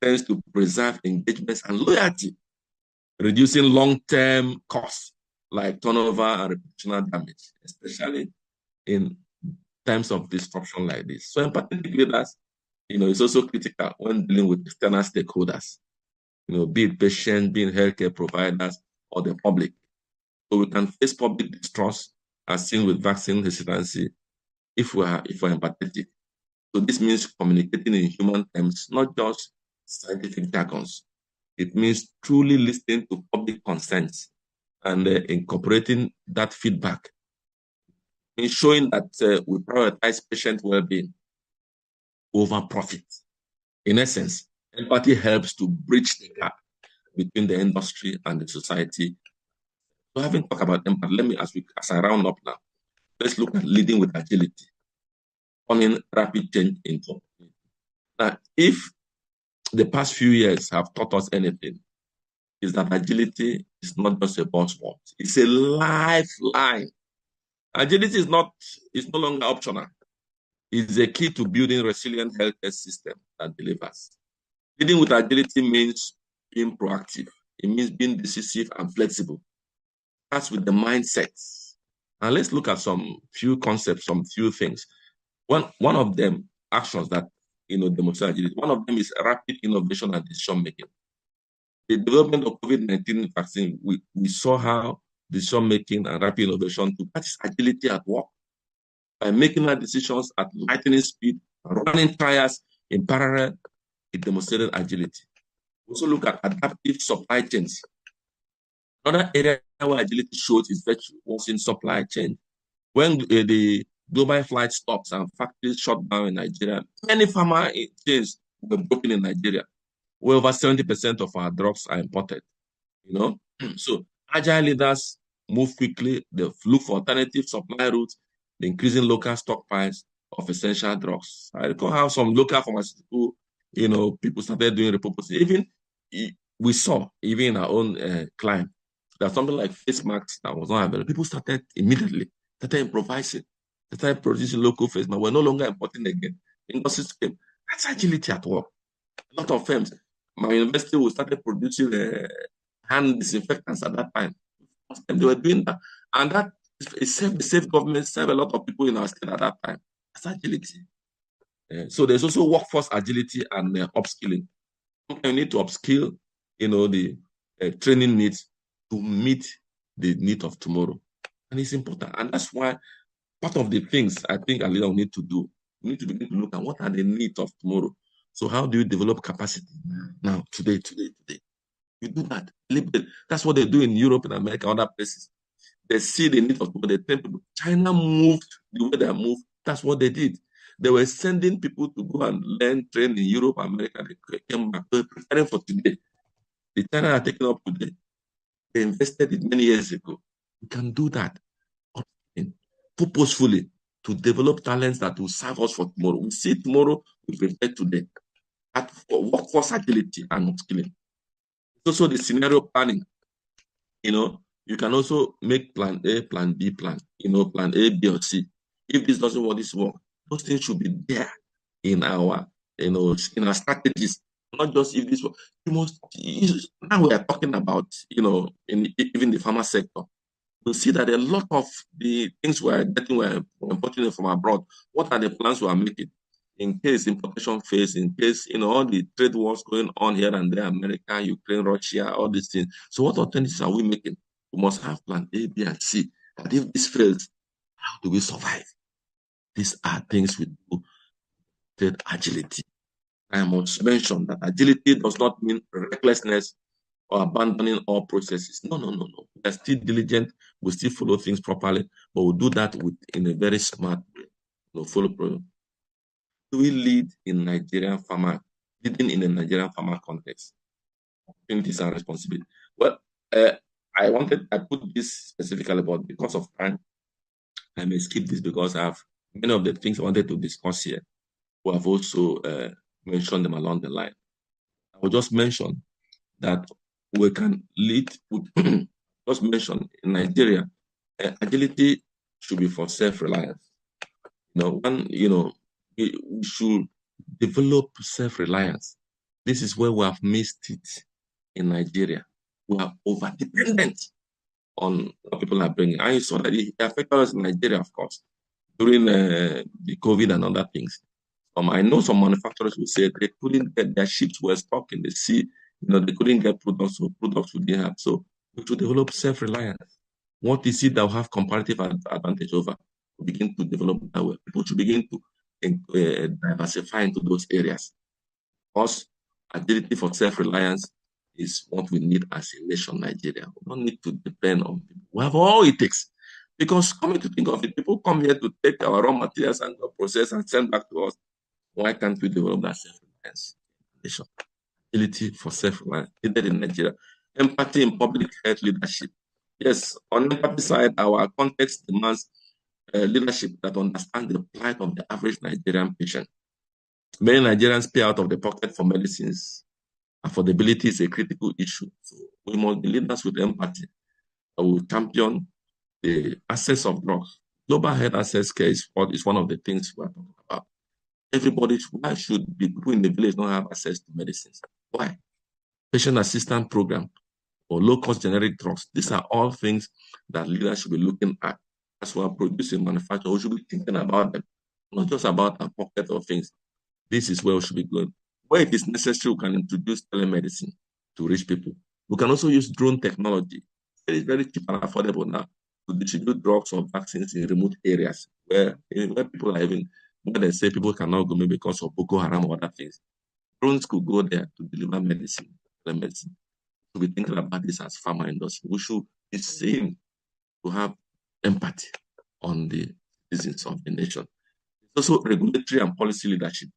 tends to preserve engagements and loyalty, reducing long-term costs like turnover and reputational damage, especially in times of disruption like this. So empathetic leaders, is also critical when dealing with external stakeholders, be it patients, be it healthcare providers, or the public. So we can face public distrust as seen with vaccine hesitancy if we're empathetic. So this means communicating in human terms, not just scientific jargons. It means truly listening to public concerns and incorporating that feedback, ensuring that we prioritize patient well-being over profit. In essence, empathy helps to bridge the gap between the industry and the society. So having talked about empathy, let me, as I round up now, let's look at leading with agility, turning rapid change into. Now, if the past few years have taught us anything, is that agility is not just a buzzword, it's a lifeline. Agility is no longer optional. It's a key to building resilient healthcare system that delivers. Leading with agility means being proactive. It means being decisive and flexible. Starts with the mindset. And let's look at some few concepts, some few things. One of them, actions that demonstrate agility. One of them is rapid innovation and decision making. The development of COVID-19 vaccine, we saw how decision making and rapid innovation that is agility at work. By making our decisions at lightning speed, running trials in parallel, it demonstrated agility. Also look at adaptive supply chains. Another area where agility shows its virtue was in supply chain. When the global flight stops and factories shut down in Nigeria, many pharma chains were broken in Nigeria, where over 70% of our drugs are imported. So agile leaders move quickly, they look for alternative supply routes, increasing local stockpiles of essential drugs. I recall how some local pharmaceutical, people started doing repurposing. We saw, even in our own client, that something like face masks that was not available. People started improvising. They started producing local face masks. We're no longer importing again. Industries came. That's agility at work. A lot of firms. My university we started producing hand disinfectants at that time. They were doing that. And that saved government, saved a lot of people in our state at that time. That's agility. So there's also workforce agility and upskilling. You need to upskill, the training needs to meet the need of tomorrow. And it's important. And that's why part of the things I think a leader will need to do, we need to begin to look at what are the needs of tomorrow. So how do you develop capacity now, today? You do that. That's what they do in Europe and America, other places. They see the need of people. They tell people. China moved the way they moved. That's what they did. They were sending people to go and learn, train in Europe, America. They came back. They were preparing for today. The China are taking up today. They invested it many years ago. We can do that purposefully to develop talents that will serve us for tomorrow. We see tomorrow, we prepare today. At workforce agility and upskilling. Also the scenario planning. You can also make plan A, plan B, plan A, B, or C. If this doesn't work, this work. Those things should be there in our, in our strategies. Not just if this work. Now we are talking about, in even the pharma sector. We see that a lot of the things we're getting, we're importing from abroad. What are the plans we are making? In case importation phase, in case, all the trade wars going on here and there, America, Ukraine, Russia, all these things. So what alternatives are we making? We must have plan A, B, and C. But if this fails, how do we survive? These are things we do with agility. I must mention that agility does not mean recklessness or abandoning all processes. No. We are still diligent. We still follow things properly, but we'll do that in a very smart way. Follow program. Do we lead in Nigerian pharma, leading in a Nigerian pharma context? Opportunities and responsibility. Well, I put this specifically, but because of time, I may skip this because I have many of the things I wanted to discuss here. We have also mentioned them along the line. I will just mention that we can lead with, just mention in Nigeria, agility should be for self-reliance. We should develop self-reliance. This is where we have missed it in Nigeria. We are over-dependent on what people are bringing. I saw that it affected us in Nigeria, of course, during the COVID and other things. I know some manufacturers will say they couldn't get their ships were stuck in the sea. They couldn't get products, so products would have. So we should develop self-reliance. What is it that will have comparative advantage over? We begin to develop that way. People should begin to diversify into those areas. Because agility for self-reliance is what we need as a nation, Nigeria. We don't need to depend on people. We have all it takes. Because coming to think of it, people come here to take our raw materials and process and send back to us. Why can't we develop that self-reliance nation? Agility for self-reliance needed in Nigeria. Empathy in public health leadership. Yes, on the empathy side, our context demands leadership that understands the plight of the average Nigerian patient. Many Nigerians pay out of the pocket for medicines. Affordability is a critical issue. So we must be leaders with empathy. I will champion the access of drugs. Global health access care is one of the things we are talking about. Why should people in the village not have access to medicines? Why? Patient assistance program or low-cost generic drugs. These are all things that leaders should be looking at. As we are producing manufacturing, we should be thinking about them, not just about our pocket of things. This is where we should be going. Where it is necessary, we can introduce telemedicine to reach people. We can also use drone technology. It is very cheap and affordable now to distribute drugs or vaccines in remote areas where people are even, where they say people cannot go maybe because of Boko Haram or other things. Drones could go there to deliver medicine, telemedicine. So we thinking about this as pharma industry. We should be seen to have empathy on the citizens of the nation. It's also regulatory and policy leadership.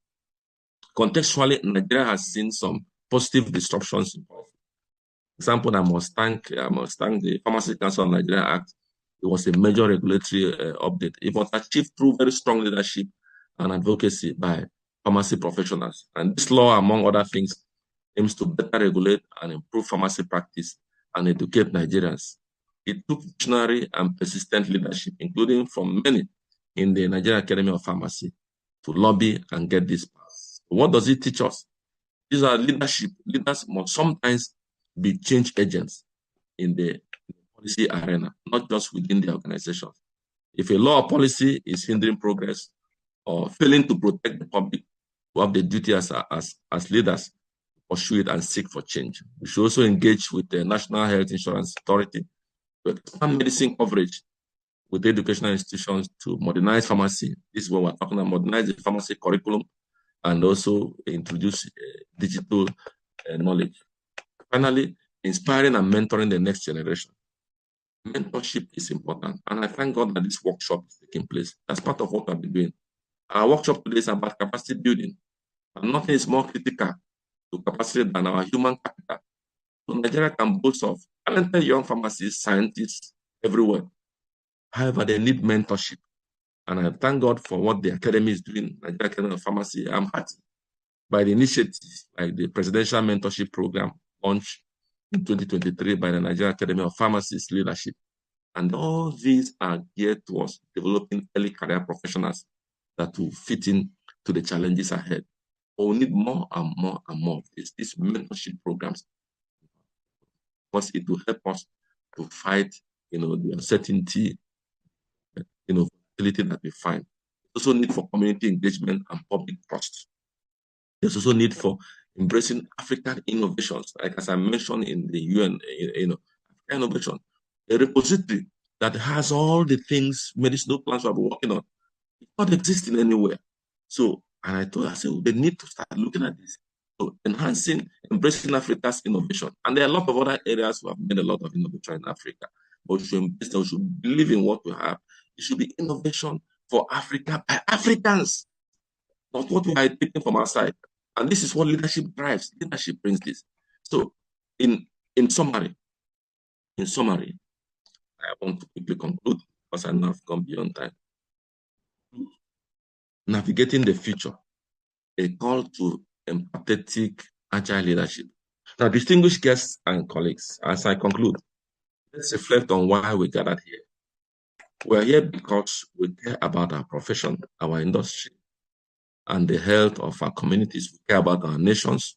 Contextually, Nigeria has seen some positive disruptions involved. For example, I must thank the Pharmacy Council of Nigeria Act. It was a major regulatory update. It was achieved through very strong leadership and advocacy by pharmacy professionals. And this law, among other things, aims to better regulate and improve pharmacy practice and educate Nigerians. It took visionary and persistent leadership, including from many in the Nigerian Academy of Pharmacy, to lobby and get this passed. What does it teach us? These are leadership. Leaders must sometimes be change agents in the policy arena, not just within the organization. If a law or policy is hindering progress or failing to protect the public, we have the duty as leaders to pursue it and seek for change. We should also engage with the National Health Insurance Authority to expand medicine coverage with educational institutions to modernize pharmacy. This is what we're talking about, modernize the pharmacy curriculum and also introduce digital knowledge. Finally, inspiring and mentoring the next generation. Mentorship is important, and I thank God that this workshop is taking place. That's part of what I've been doing. Our workshop today is about capacity building, and nothing is more critical to capacity than our human capital. So Nigeria can boast of talented young pharmacists, scientists everywhere. However, they need mentorship, and I thank God for what the academy is doing, Nigeria Academy of Pharmacy. I'm happy by the initiatives like the Presidential Mentorship Program launched in 2023 by the Nigeria Academy of Pharmacists leadership. And all these are geared towards developing early career professionals that will fit in to the challenges ahead. But we need more and more and more of these mentorship programs, because it will help us to fight, the uncertainty, volatility that we find. There's also need for community engagement and public trust. There's also need for embracing African innovations, like as I mentioned in the UN, African innovation, a repository that has all the things, medicinal plants we have been working on. It's not existing anywhere. So, and I said, they need to start looking at this. So, embracing Africa's innovation. And there are a lot of other areas who have made a lot of innovation in Africa. But we should believe in what we have. It should be innovation for Africa by Africans, not what we are taking from outside. And this is what leadership drives. Leadership brings this. So, in summary, I want to quickly conclude because I know I've gone beyond time. Navigating the future, a call to empathetic, agile leadership. Now, distinguished guests and colleagues, as I conclude, let's reflect on why we gathered here. We're here because we care about our profession, our industry, and the health of our communities. We care about our nations.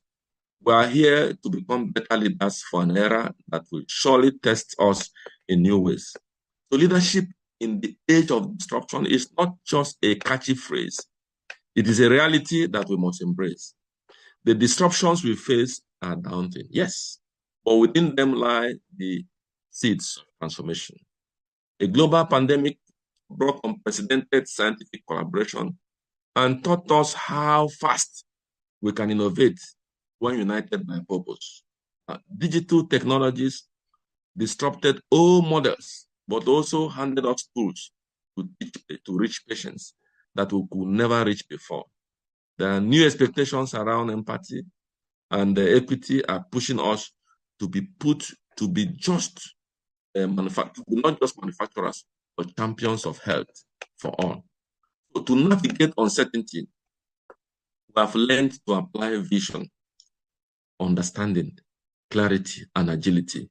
We are here to become better leaders for an era that will surely test us in new ways. So leadership in the age of disruption is not just a catchy phrase. It is a reality that we must embrace. The disruptions we face are daunting, yes, but within them lie the seeds of transformation. A global pandemic brought unprecedented scientific collaboration and taught us how fast we can innovate when united by purpose. Digital technologies disrupted old models, but also handed us tools to reach patients that we could never reach before. There are new expectations around empathy, and equity are pushing us to be just not just manufacturers, but champions of health for all. So to navigate uncertainty, we have learned to apply vision, understanding, clarity, and agility,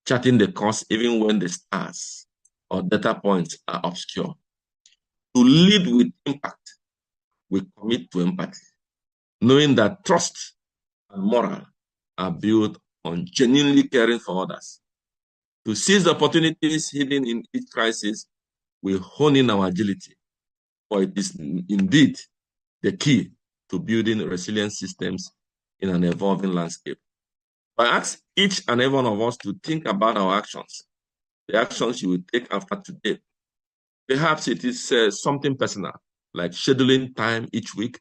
charting the course even when the stars or data points are obscure. To lead with impact, we commit to empathy, knowing that trust and moral are built on genuinely caring for others. To seize the opportunities hidden in each crisis, we hone in our agility, for it is indeed the key to building resilient systems in an evolving landscape. I ask each and every one of us to think about our actions, the actions you will take after today. Perhaps it is something personal, like scheduling time each week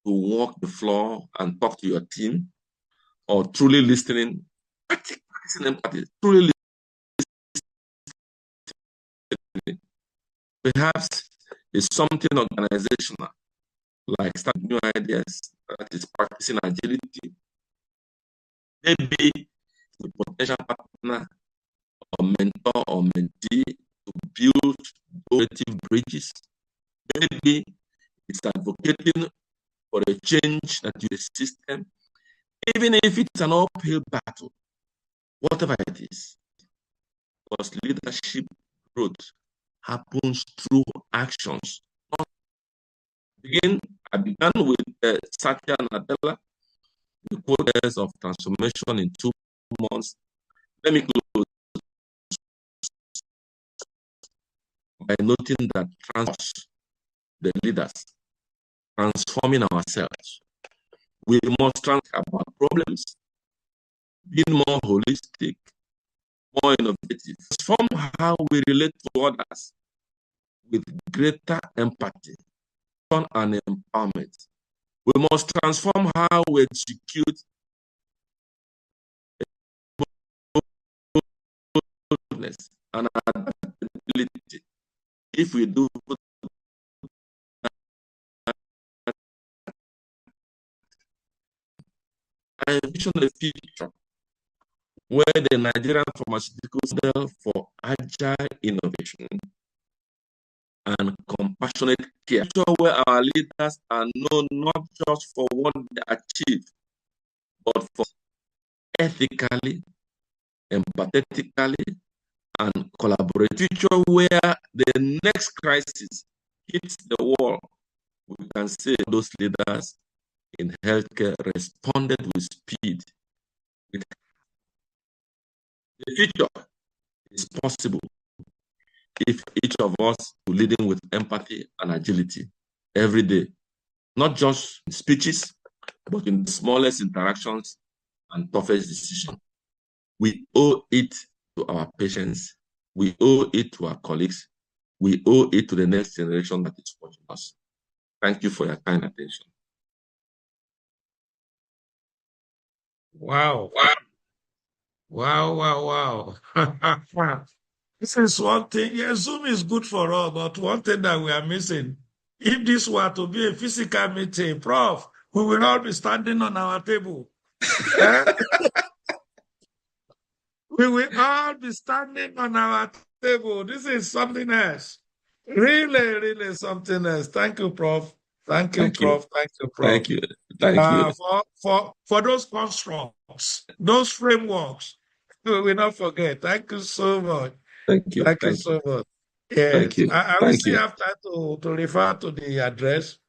to walk the floor and talk to your team, or truly listening, practicing empathy, truly listening. Perhaps it's something organizational, like starting new ideas, that is practicing agility. Maybe the potential partner or mentor or mentee to build creative bridges. Maybe it's advocating for a change that you system, even if it's an uphill battle, whatever it is. Because leadership growth happens through actions. I began with Satya Nadella, the progress of transformation in 2 months. Let me close by noting that the leaders, transforming ourselves. We must think about problems, being more holistic, more innovative, transform how we relate to others, with greater empathy and empowerment. We must transform how we execute boldness and adaptability. If we do, I envision a future where the Nigerian pharmaceuticals model for agile innovation and compassionate care, where our leaders are known not just for what they achieve, but for ethically, empathetically, and collaborative, future where the next crisis hits the wall, we can say those leaders in healthcare responded with speed. The future is possible if each of us will lead in with empathy and agility every day, not just in speeches, but in the smallest interactions and toughest decisions. We owe it to our patients. We owe it to our colleagues. We owe it to the next generation that is watching us. Thank you for your kind attention. Wow. Wow. This is one thing. Yeah, Zoom is good for all, but one thing that we are missing, if this were to be a physical meeting, Prof, we will all be standing on our table. We will all be standing on our table. This is something else. Really something else. Thank you, Prof. Thank you, Prof. Thank you. For those constructs, those frameworks, we will not forget. Thank you so much. Thank you. Thank you so much. Yes. Thank you. I will still have time to refer to the address,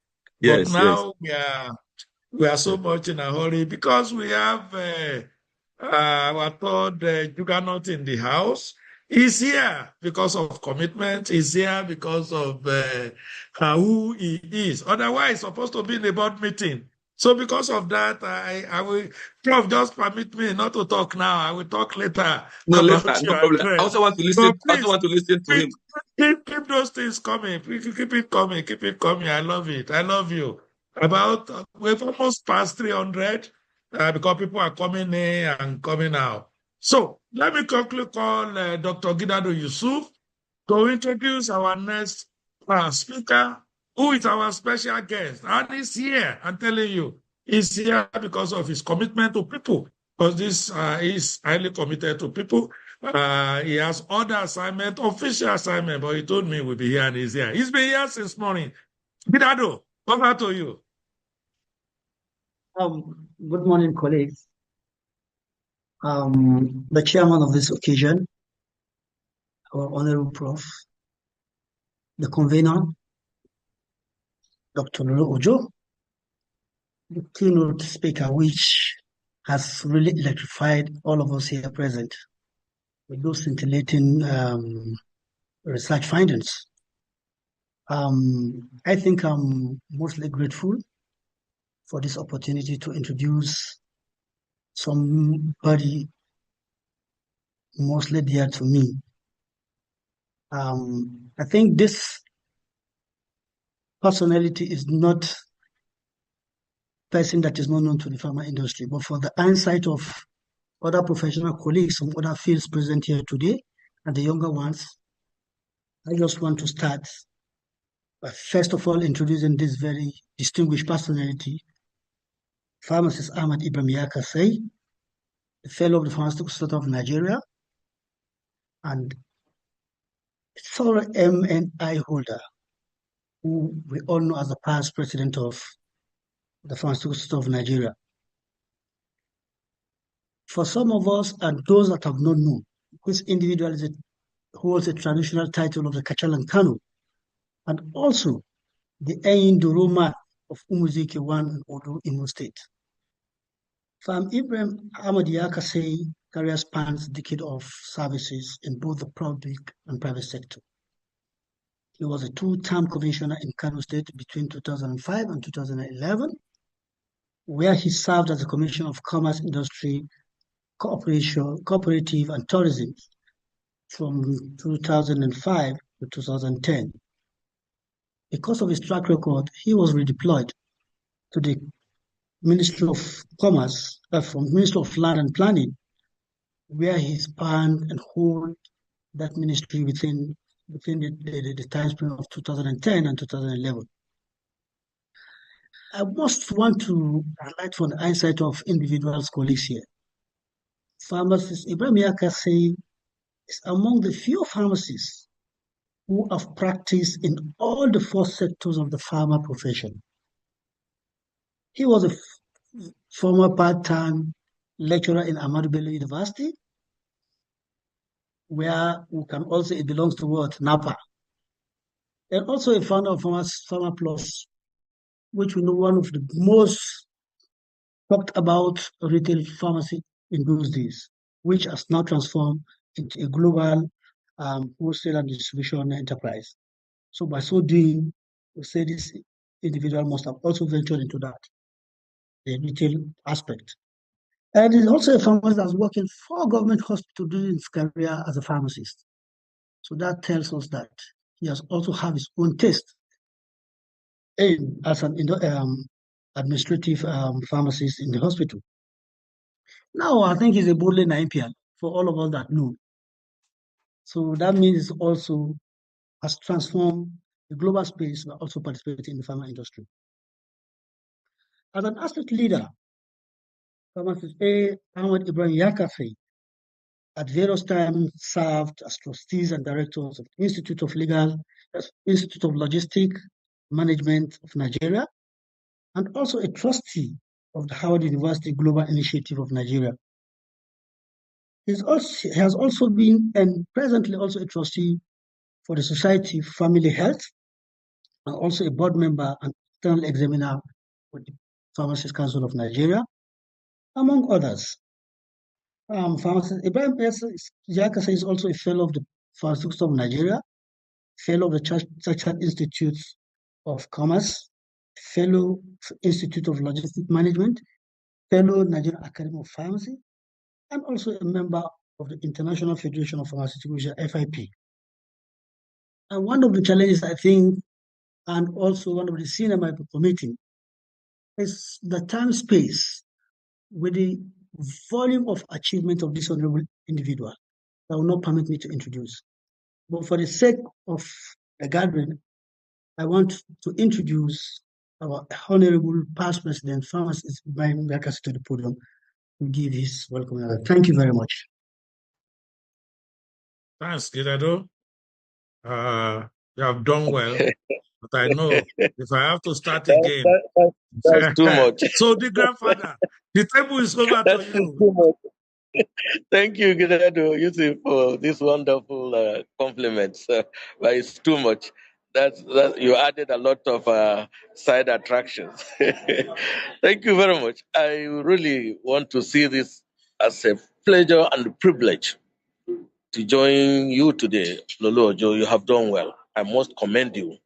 but Yes. now we are so much in a hurry because we have our third juggernaut in the house. He's here because of commitment. He's here because of who he is. Otherwise, it's supposed to be in a board meeting. So because of that, I will, Prof, just permit me not to talk now. I will talk later. No problem. I also want to listen. So please, I also want to listen to him. Keep those things coming. Keep it coming. I love it. I love you. We've almost passed 300 because people are coming in and coming out. So let me quickly call Dr. Gidado Yusuf to introduce our next speaker, who is our special guest. And he's here, I'm telling you. He's here because of his commitment to people. Because this is highly committed to people. He has other assignment, official assignment, but he told me we'll be here and he's here. He's been here since morning. Gidado, over to you. Good morning, colleagues. The chairman of this occasion, our honorable Prof, the convener, Dr. Lulu Ojo, the keynote speaker, which has really electrified all of us here present with those scintillating research findings. I think I'm mostly grateful for this opportunity to introduce somebody mostly dear to me. I think this personality is not a person that is not known to the pharma industry, but for the insight of other professional colleagues from other fields present here today and the younger ones, I just want to start by first of all introducing this very distinguished personality, Pharmacist Ahmad Ibrahim Yakasey, a fellow of the Pharmaceutical Society of Nigeria, and thorough MNI holder, who we all know as the past president of the Pharmaceutical Society of Nigeria. For some of us and those that have not known, this individual holds a traditional title of the Kachalan Kano, and also the Ayin Duruma of Umuzike 1 and Odo Imo State. Farm Ibrahim Ahmad Yakasey career spans a decade of services in both the public and private sector. He was a two-term commissioner in Kano State between 2005 and 2011, where he served as a Commissioner of Commerce, Industry, Cooperative and Tourism from 2005 to 2010. because of his track record, he was redeployed to the Ministry of Commerce, from Ministry of Land and Planning, where he spanned and hold that ministry within the time span of 2010 and 2011. I must want to highlight from the eyesight of individuals, colleagues here. Pharmacist Ibrahim Yakase is among the few pharmacists who have practiced in all the four sectors of the pharma profession. He was a former part-time lecturer in Ahmadu Bello University, where we can also, it belongs to what? NAPA. And also a founder of Pharma Plus, which we know one of the most talked about retail pharmacy in those days, which has now transformed into a global wholesale and distribution enterprise. So by so doing, we say this individual must have also ventured into that, the retail aspect. And he's also a pharmacist that's working for government hospital during his career as a pharmacist. So that tells us that he has also have his own taste as an administrative pharmacist in the hospital. Now, I think he's a Bodleian IPL for all of us that know. So that means also has transformed the global space, but also participating in the pharma industry. As an asset leader, pharmacist Ahmed Ibrahim Yakase at various times served as trustees and directors of the Institute of Logistic Management of Nigeria, and also a trustee of the Howard University Global Initiative of Nigeria. He has also been and presently also a trustee for the Society of Family Health, and also a board member and external examiner for the Pharmacist Council of Nigeria, among others. Pharmacist Ibrahim Yakase is also a fellow of the Pharmaceuticals of Nigeria, fellow of the Chartered Institute of Commerce, fellow Institute of Logistic Management, fellow Nigerian Academy of Pharmacy, and also a member of the International Federation of Pharmaceuticals, FIP. And one of the challenges, I think, and also one of the senior might be committing, is the time space with the volume of achievement of this honorable individual that will not permit me to introduce. But for the sake of the gathering, I want to introduce our honorable past president, Pharmacist Ibrahim Yakase, to the podium to give his welcome. Thank you very much. Thanks, Gidado. You have done well, but I know if I have to start again, that's too much. So the grandfather, the table is over to you. Too much. Thank you, Gidado, Yusuf, for this wonderful compliments. But it's too much. That you added a lot of side attractions. Thank you very much. I really want to see this as a pleasure and privilege to join you today, Lolo Ojo. You have done well. I must commend you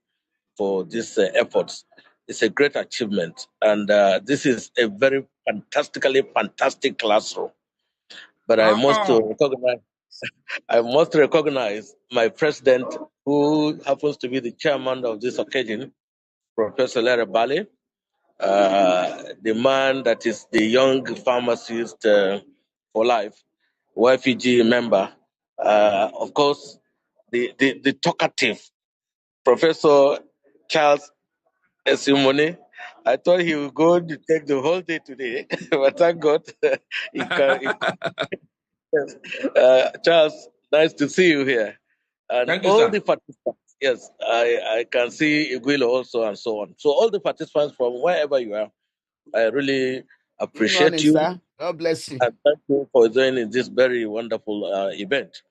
for these efforts. It's a great achievement, and this is a very fantastic classroom. But I must recognize my president, who happens to be the chairman of this occasion, Professor Larry Bale, the man that is the young pharmacist for life, YFG member. Of course, the talkative Professor Charles Esimone. I thought he would go to take the whole day today, but thank God he can. Charles, nice to see you here. And Thank you, all sir. the participants, yes, I can see Iguilo also and so on. So all the participants from wherever you are, I really appreciate morning, you. sir. God bless you. And thank you for joining this very wonderful event.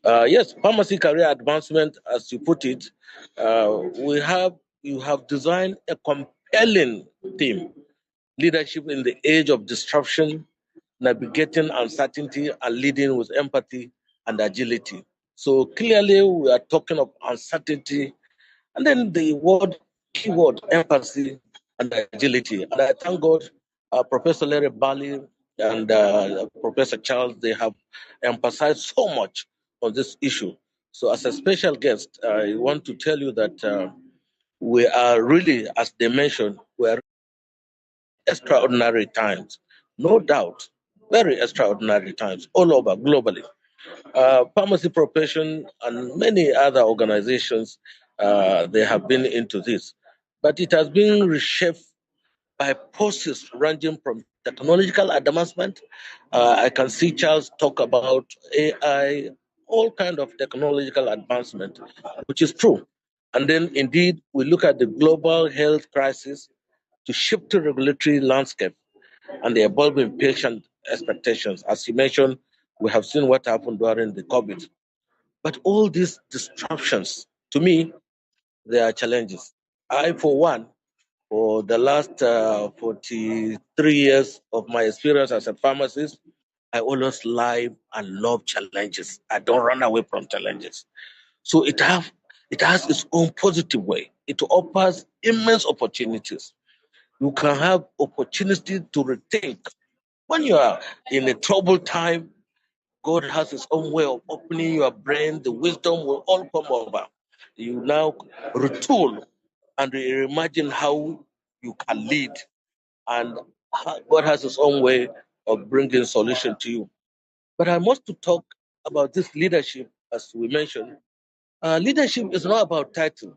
Yes, pharmacy career advancement, as you put it, you have designed a compelling theme: leadership in the age of disruption, navigating uncertainty, and leading with empathy and agility. So clearly, we are talking of uncertainty, and then the keyword, empathy and agility. And I thank God, Professor Larry Bali and Professor Charles, they have emphasized so much on this issue. So as a special guest, I want to tell you that We are really, as they mentioned, we are extraordinary times, no doubt, very extraordinary times all over globally. Pharmacy profession and many other organizations, they have been into this, but it has been reshaped by forces ranging from technological advancement. I can see Charles talk about AI, all kind of technological advancement, which is true. And then indeed, we look at the global health crisis to shift the regulatory landscape and the evolving patient expectations. As you mentioned, we have seen what happened during the COVID. But all these disruptions, to me, they are challenges. I, for one, for the last 43 years of my experience as a pharmacist, I always live and love challenges. I don't run away from challenges. So it has its own positive way. It offers immense opportunities. You can have opportunity to rethink. When you are in a troubled time, God has his own way of opening your brain. The wisdom will all come over. You now retool and reimagine how you can lead. And God has his own way of bringing solution to you. But I must to talk about this leadership, as we mentioned. Leadership is not about title,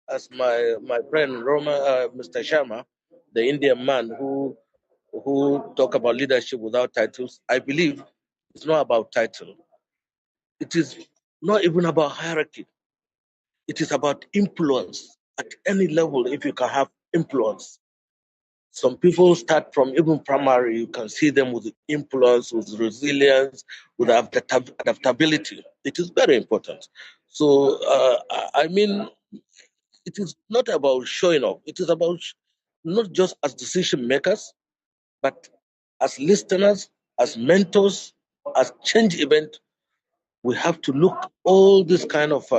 as my friend Mr. Sharma, the Indian man who talk about leadership without titles. I believe it's not about title. It is not even about hierarchy. It is about influence at any level. If you can have influence, some people start from even primary. You can see them with influence, with resilience, with adaptability. It is very important. So I mean, it is not about showing off. It is about not just as decision makers, but as listeners, as mentors, as change event. We have to look all this kind of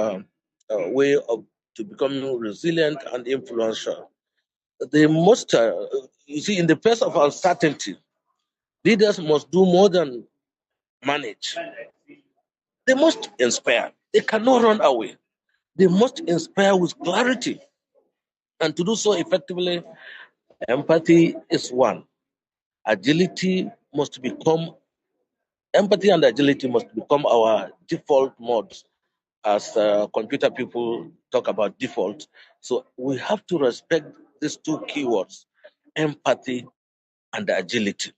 way of to become resilient and influential. They must, you see, in the face of uncertainty, leaders must do more than manage. They must inspire. They cannot run away. They must inspire with clarity. And to do so effectively, empathy is one. Agility must become, empathy and agility must become our default modes as computer people talk about default. So we have to respect these two keywords, empathy and agility.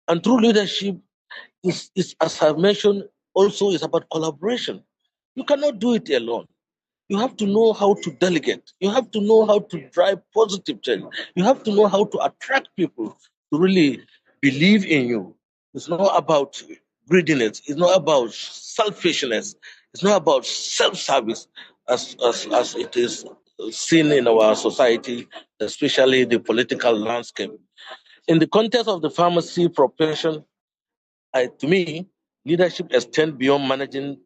And true leadership is, as I've mentioned, also is about collaboration. You cannot do it alone. You have to know how to delegate. You have to know how to drive positive change. You have to know how to attract people to really believe in you. It's not about greediness. It's not about selfishness. It's not about self-service as it is seen in our society, especially the political landscape. In the context of the pharmacy profession, to me, leadership extends beyond managing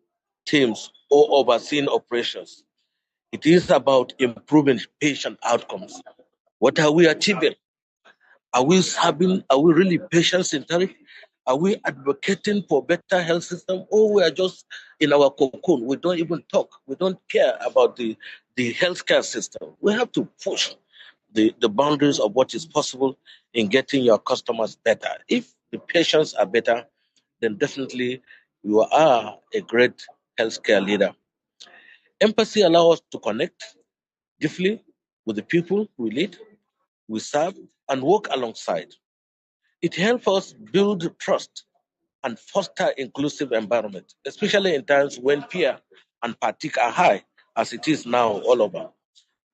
teams or overseeing operations. It is about improving patient outcomes. What are we achieving? Are we really patient centric? Are we advocating for better health system, or we are just in our cocoon? We don't even talk. We don't care about the healthcare system. We have to push the boundaries of what is possible in getting your customers better. If the patients are better, then definitely you are a great healthcare leader. Empathy allows us to connect deeply with the people we lead, we serve, and work alongside. It helps us build trust and foster inclusive environment, especially in times when fear and fatigue are high, as it is now all over.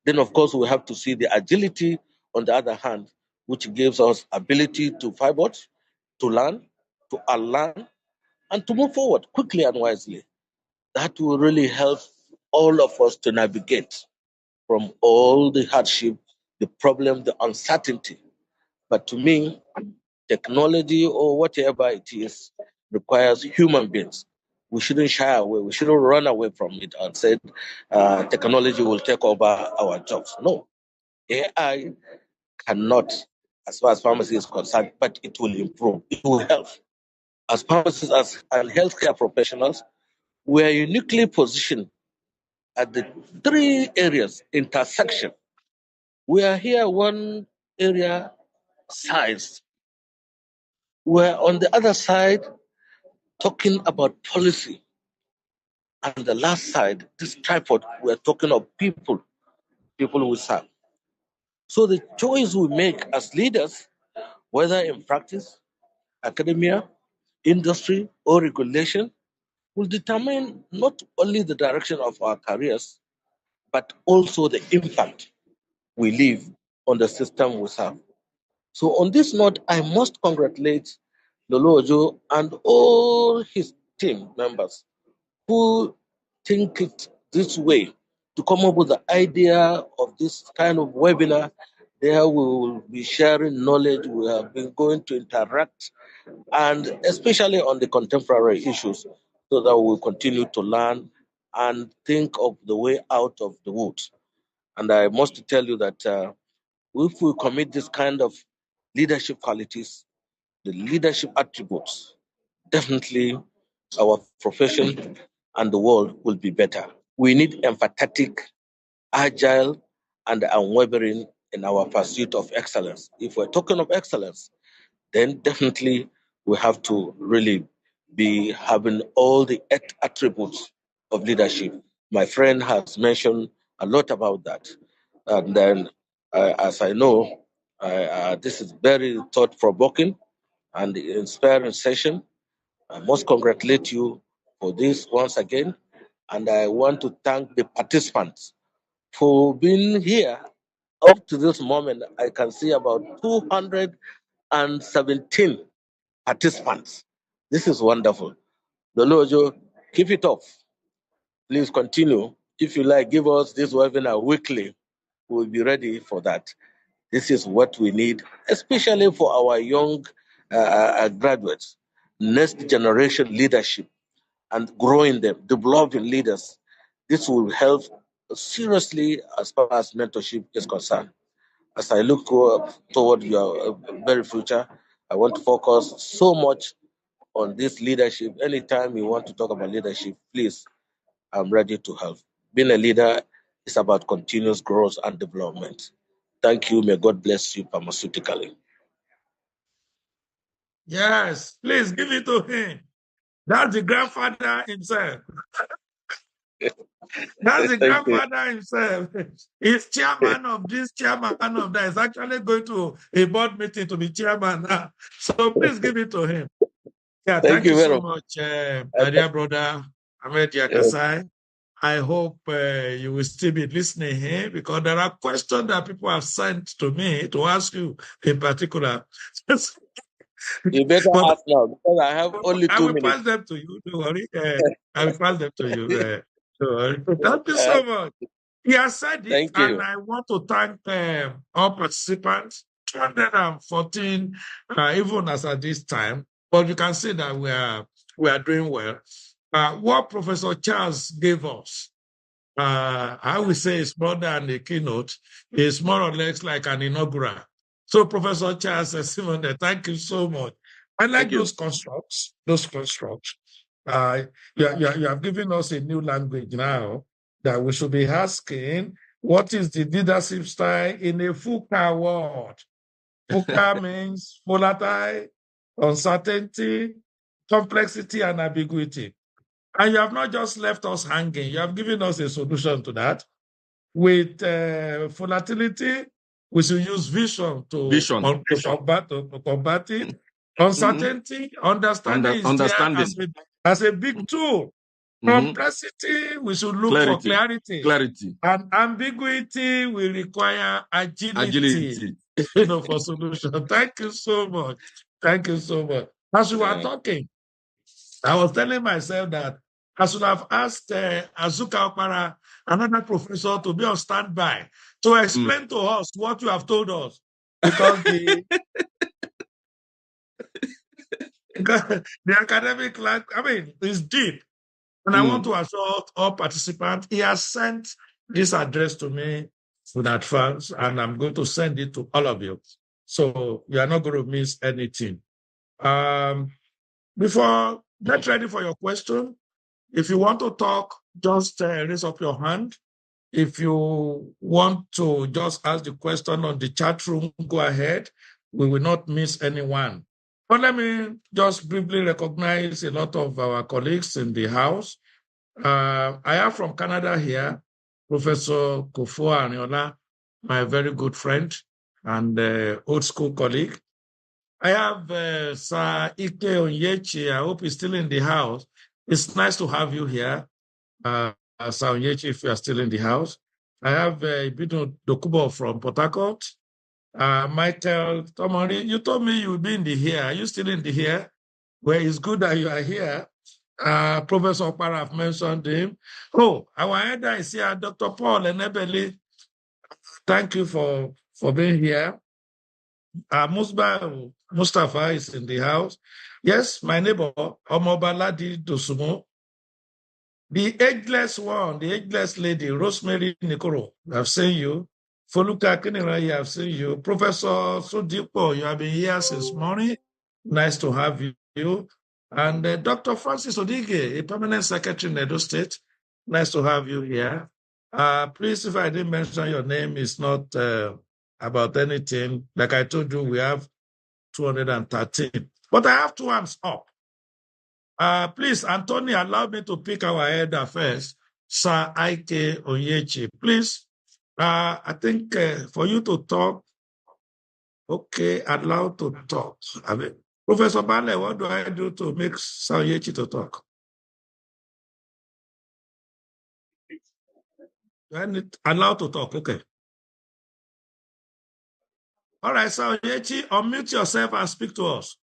Then, of course, we have to see the agility on the other hand, which gives us ability to pivot, to learn, to unlearn, and to move forward quickly and wisely. That will really help all of us to navigate from all the hardship, the problem, the uncertainty. But to me, technology or whatever it is requires human beings. We shouldn't shy away. We shouldn't run away from it and say technology will take over our jobs. No, AI cannot, as far as pharmacy is concerned, but it will improve. It will help. As pharmacists and healthcare professionals, we are uniquely positioned at the three areas intersection We are here one area size. We're on the other side talking about policy. And the last side, this tripod, we're talking of people we serve. So the choice we make as leaders, whether in practice, academia, industry, or regulation, will determine not only the direction of our careers, but also the impact we leave on the system we serve. So on this note, I must congratulate Lolo Ojo and all his team members who think it this way to come up with the idea of this kind of webinar. There we will be sharing knowledge, we have been going to interact, and especially on the contemporary issues, so that we'll continue to learn and think of the way out of the woods. And I must tell you that if we commit this kind of leadership qualities, the leadership attributes, definitely our profession and the world will be better. We need empathetic, agile, and unwavering in our pursuit of excellence. If we're talking of excellence, then definitely we have to really be having all the attributes of leadership. My friend has mentioned a lot about that. And then, as I know, this is very thought provoking and inspiring session. I must congratulate you for this once again. And I want to thank the participants for being here. Up to this moment, I can see about 217 participants. This is wonderful. Dolojo, keep it up. Please continue. If you like, give us this webinar weekly. We'll be ready for that. This is what we need, especially for our young graduates. Next generation leadership and growing them, developing leaders. This will help seriously as far as mentorship is concerned. As I look toward your very future, I want to focus so much on this leadership. Anytime you want to talk about leadership, please, I'm ready to help. Being a leader is about continuous growth and development. Thank you. May God bless you pharmaceutically. Yes, please give it to him. That's the grandfather himself. That's the Thank you. grandfather himself. He's chairman of this, chairman of that. He's actually going to a board meeting to be chairman now. So please give it to him. Yeah, Thank thank you you very so much. much, my dear brother Ahmed Yakasai. I hope you will still be listening here because there are questions that people have sent to me to ask you in particular. You better But ask now because I have only I 2 will minutes. pass them to you. Don't worry. I will pass them to you. Don't worry. Thank you so much. He has said it, Thank and you. I want to thank all participants, 214, even as at this time. But you can see that we are doing well. What Professor Charles gave us, I would say it's more than a keynote. It's more or less like an inaugural. So, Professor Charles Simon, thank you so much. I like Thank you. those constructs. You have given us a new language now that we should be asking, what is the leadership style in a FUCA world? FUCA means volatile, uncertainty, complexity, and ambiguity. And you have not just left us hanging, you have given us a solution to that. With volatility, we should use vision to combat it. Uncertainty, understanding is there as a big tool. Complexity, we should look for clarity. And ambiguity will require agility. For solution. Thank you so much. Thank you so much. As we were talking, I was telling myself that I should have asked Azuka Okpara, another professor, to be on standby to explain to us what you have told us. Because the academic life, is deep. And I want to assure all participants, he has sent this address to me in advance, and I'm going to send it to all of you. So you are not going to miss anything. Before, get ready for your question. If you want to talk, just raise up your hand. If you want to just ask the question on the chat room, go ahead. We will not miss anyone. But let me just briefly recognize a lot of our colleagues in the house. I have from Canada here, Professor Kofo Aniola, my very good friend and old school colleague. I have Sir Ike Onyechi. I hope he's still in the house. It's nice to have you here, Sir Onyechi, if you are still in the house. I have Ibino Dokubo from Port Harcourt. Michael Tomori, you told me you would be in the here. Are you still in the here? Well, it's good that you are here. Professor Okpara, I've mentioned him. Oh, our elder is here, Dr. Paul Enebeli. Thank you for being here. Mustafa is in the house. Yes, my neighbor, Omobaladi Dosumo. The ageless one, the ageless lady, Rosemary Nikoro, I've seen you. Foluka Kinira, I've seen you. Professor Sudipo, you have been here since morning. Nice to have you. And Dr. Francis Odige, a permanent secretary in Edo State. Nice to have you here. Please, if I didn't mention your name, it's not about anything. Like I told you, we have 213. But I have two hands up. Please, Anthony, allow me to pick our elder first, Sir Ike Onyechi. Please, I think for you to talk, okay, allowed to talk. I mean, Professor Bale, what do I do to make Sir Onyechi to talk? Do I need allowed to talk? Okay. All right, Sir Onyechi, unmute yourself and speak to us.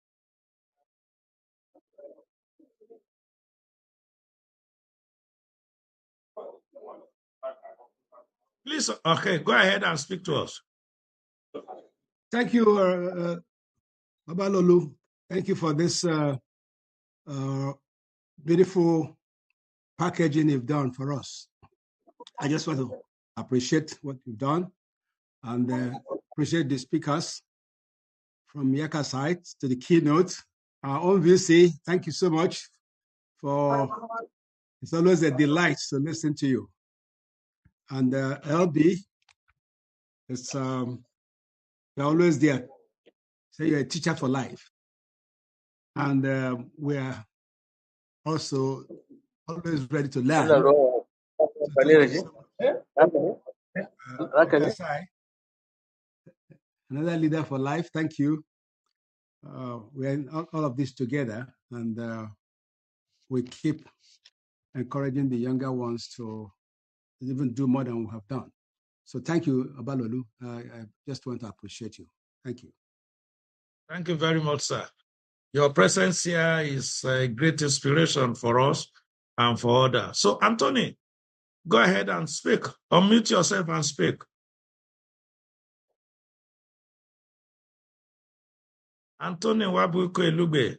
Please, okay, go ahead and speak to us. Thank you, Babalolu. Thank you for this beautiful packaging you've done for us. I just want to appreciate what you've done and appreciate the speakers from Yaka side to the keynote. Our own VC, thank you so much it's always a delight to listen to you. And LB, it's you're always there. So you're a teacher for life. And we're also always ready to learn. So another leader for life, thank you. We're in all of this together, and we keep encouraging the younger ones to even do more than we have done. So thank you, Abalolu. I just want to appreciate you. Thank you. Thank you very much, sir. Your presence here is a great inspiration for us and for others. So, Anthony, go ahead and speak. Unmute yourself and speak. Anthony Wabuko Elugbe.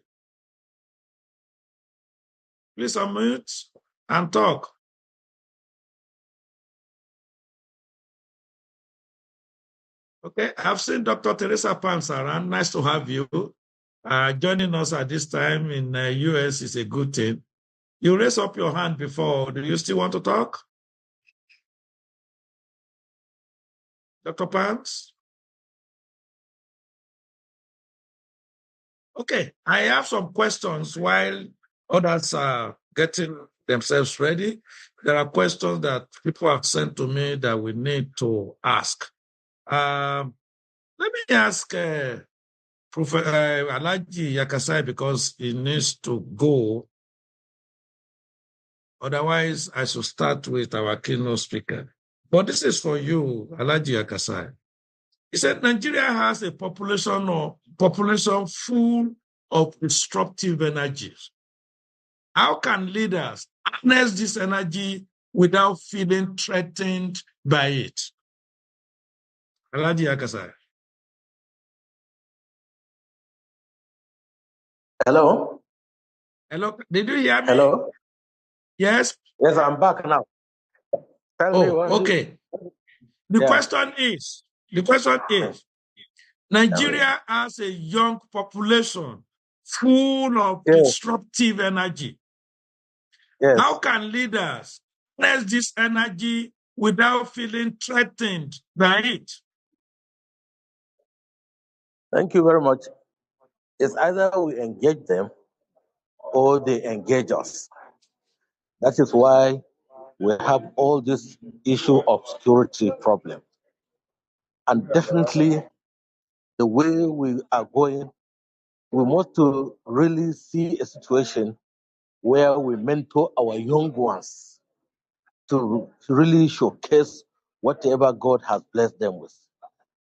Please unmute and talk. Okay, I've seen Dr. Teresa Pans around. Nice to have you. Joining us at this time in the US is a good thing. You raise up your hand before. Do you still want to talk? Dr. Pans? Okay, I have some questions while others are getting themselves ready. There are questions that people have sent to me that we need to ask. Let me ask Professor Alaji Yakasai because he needs to go. Otherwise, I should start with our keynote speaker. But this is for you, Alaji Yakasai. He said Nigeria has a population full of disruptive energies. How can leaders harness this energy without feeling threatened by it? Alaji Yakasai. Hello? Hello, did you hear me? Hello? Yes? Yes, I'm back now. Tell me what okay. The question is, Nigeria has a young population full of disruptive energy. Yes. How can leaders harness this energy without feeling threatened by it? Thank you very much. It's either we engage them or they engage us. That is why we have all this issue of security problem. And definitely the way we are going, we must to really see a situation where we mentor our young ones to really showcase whatever God has blessed them with.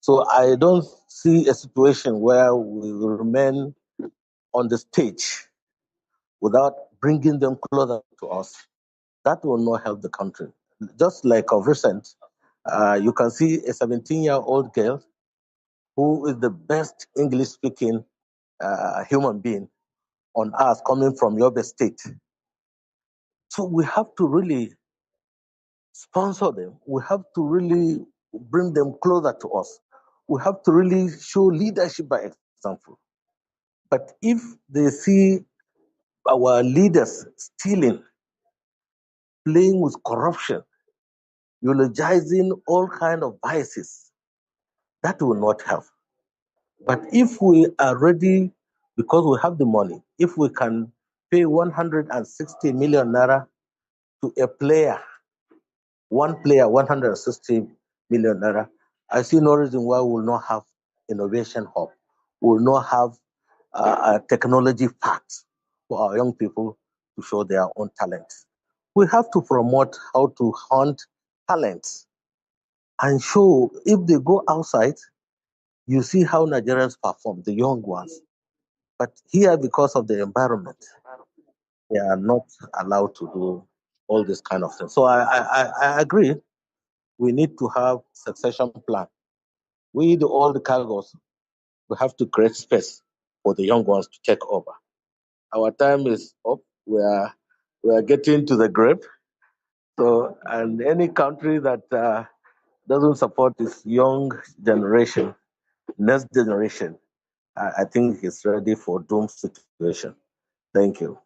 So I don't see a situation where we will remain on the stage without bringing them closer to us. That will not help the country. Just like of recent, you can see a 17-year-old girl who is the best English-speaking human being on earth coming from Yobe State. So we have to really sponsor them. We have to really bring them closer to us. We have to really show leadership by example. But if they see our leaders stealing, playing with corruption, eulogizing all kinds of biases, that will not help. But if we are ready, because we have the money, if we can pay 160 million naira to a player, one player, 160 million naira, I see no reason why we will not have innovation hub. We will not have a technology park for our young people to show their own talents. We have to promote how to hunt talents and show if they go outside, you see how Nigerians perform, the young ones. But here, because of the environment, they are not allowed to do all this kind of things. So I agree. We need to have succession plan. We, all the cargos, we have to create space for the young ones to take over. Our time is up. We are getting to the grave. So, and any country that doesn't support this young generation, next generation, I think is ready for doom situation. Thank you.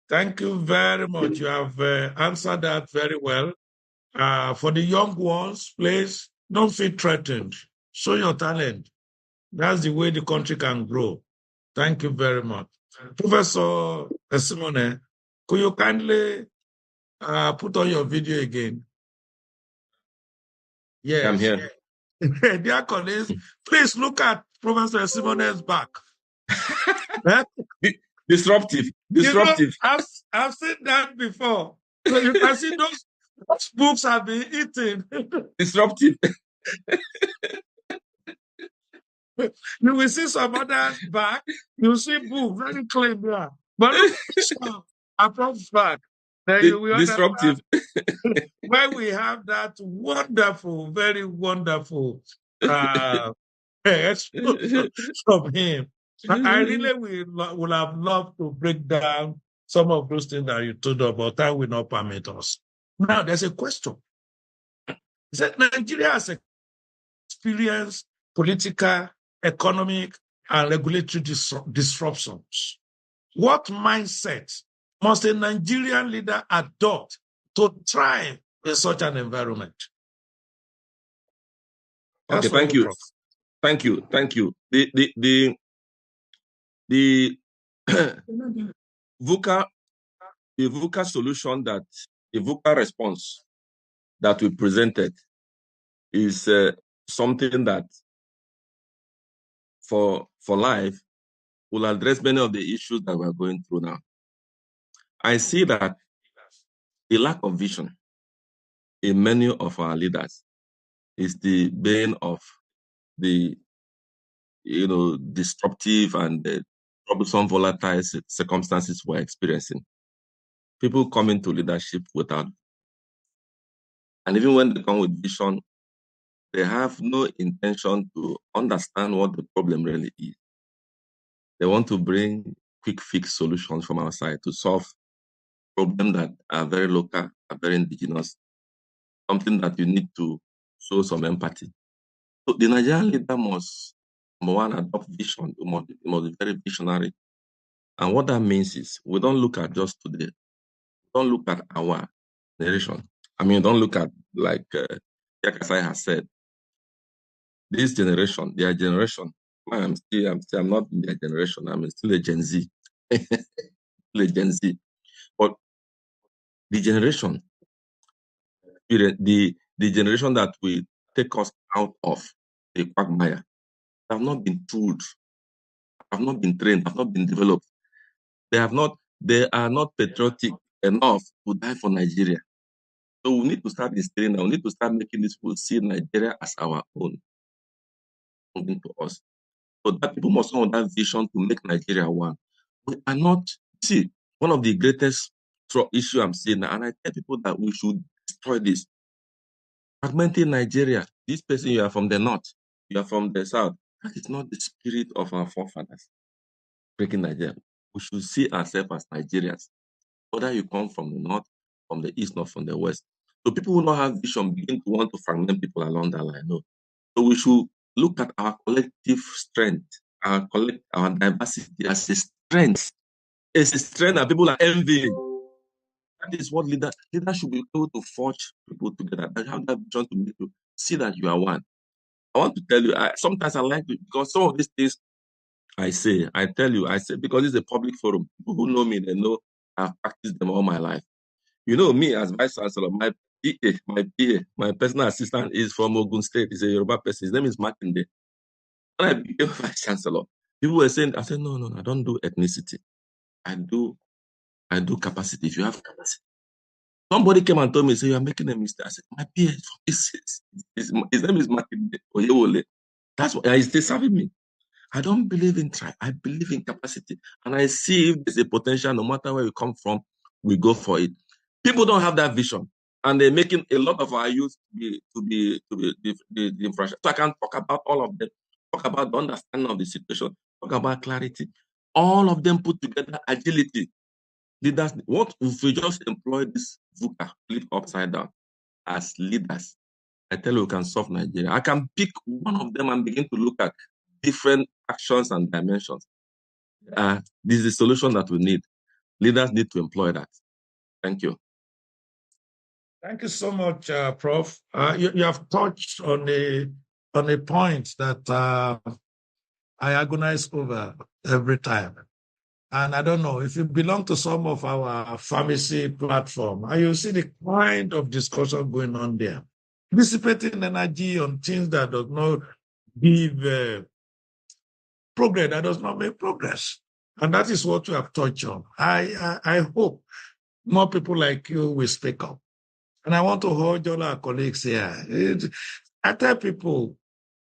Thank you very much. You have answered that very well. For the young ones, please don't feel threatened. Show your talent. That's the way the country can grow. Thank you very much. Professor Simone, could you kindly put on your video again? Yes. I'm here. Dear colleagues, please look at Professor Simone's back. Disruptive. Disruptive. You know, I've seen that before. So you can see those books have been eaten. Disruptive. You will see some others back. You see books very clean there. But look at Aprop's back. Then you will Disruptive. when we have that wonderful, very wonderful from him. I really would have loved to break down some of those things that you told us, but time will not permit us. Now, there's a question. Is that Nigeria has experienced political, economic, and regulatory disruptions? What mindset must a Nigerian leader adopt to thrive in such an environment? Okay, thank you. Thank you. Thank you. The VUCA solution that the VUCA response that we presented is something that for life will address many of the issues that we're going through now. I see that the lack of vision in many of our leaders is the bane of the disruptive and troublesome volatile circumstances we're experiencing. People come into leadership without, and even when they come with vision, they have no intention to understand what the problem really is. They want to bring quick fix solutions from our side to solve problems that are very local, are very indigenous, something that you need to show some empathy. So the Nigerian leader must, number one, adopt vision. It must be very visionary. And what that means is we don't look at just today. don't look at our generation. I mean, don't look at, like Yakasai has said, this generation, their generation. I'm not in their generation. I'm still a Gen Z. Still a Gen Z. But the generation, the generation that will take us out of the quagmire have not been tooled, have not been trained, have not been developed. They are not patriotic enough to die for Nigeria. So we need to start instilling, we need to start making these people see Nigeria as our own, something to us. So that people must have that vision to make Nigeria one. We are not, see, one of the greatest issue I'm seeing now, and I tell people that we should destroy this. Fragmenting Nigeria. This person, you are from the north, you are from the south. That is not the spirit of our forefathers. Breaking Nigeria. We should see ourselves as Nigerians. Whether you come from the north, from the east, or from the west. So people who don't have vision begin to want to fragment people along that line. No. So we should look at our collective strength, our diversity as a strength. It's a strength that people are envying. That is what leaders should be able to forge people together. They have that vision to make you see that you are one. I want to tell you, sometimes I like it because some of these things I say because it's a public forum. People who know me, they know I've practiced them all my life. You know me as Vice Chancellor, my PA, my personal assistant is from Ogun State. He's a Yoruba person. His name is Makinde. When I became Vice Chancellor, people were saying, I said, no, I don't do ethnicity. I do capacity. If you have capacity. Somebody came and told me, say, you are making a mistake. I said, my PA, his name is Makinde Oyewole. That's why he's still serving me. I don't believe in try. I believe in capacity. And I see if there's a potential, no matter where you come from, we go for it. People don't have that vision. And they're making a lot of our youth to be the infrastructure. So I can talk about all of them, talk about the understanding of the situation, talk about clarity. All of them put together agility. Leaders, what if we just employ this VUCA, flip upside down, as leaders? I tell you, we can solve Nigeria. I can pick one of them and begin to look at different actions and dimensions. This is the solution that we need. Leaders need to employ that. Thank you. Thank you so much, Prof. You have touched on a point that I agonize over every time. And I don't know if you belong to some of our pharmacy platform, and you see the kind of discussion going on there, dissipating energy on things that does not give progress, that does not make progress. And that is what you have touched on. I hope more people like you will speak up. And I want to hold all our colleagues here. I tell people,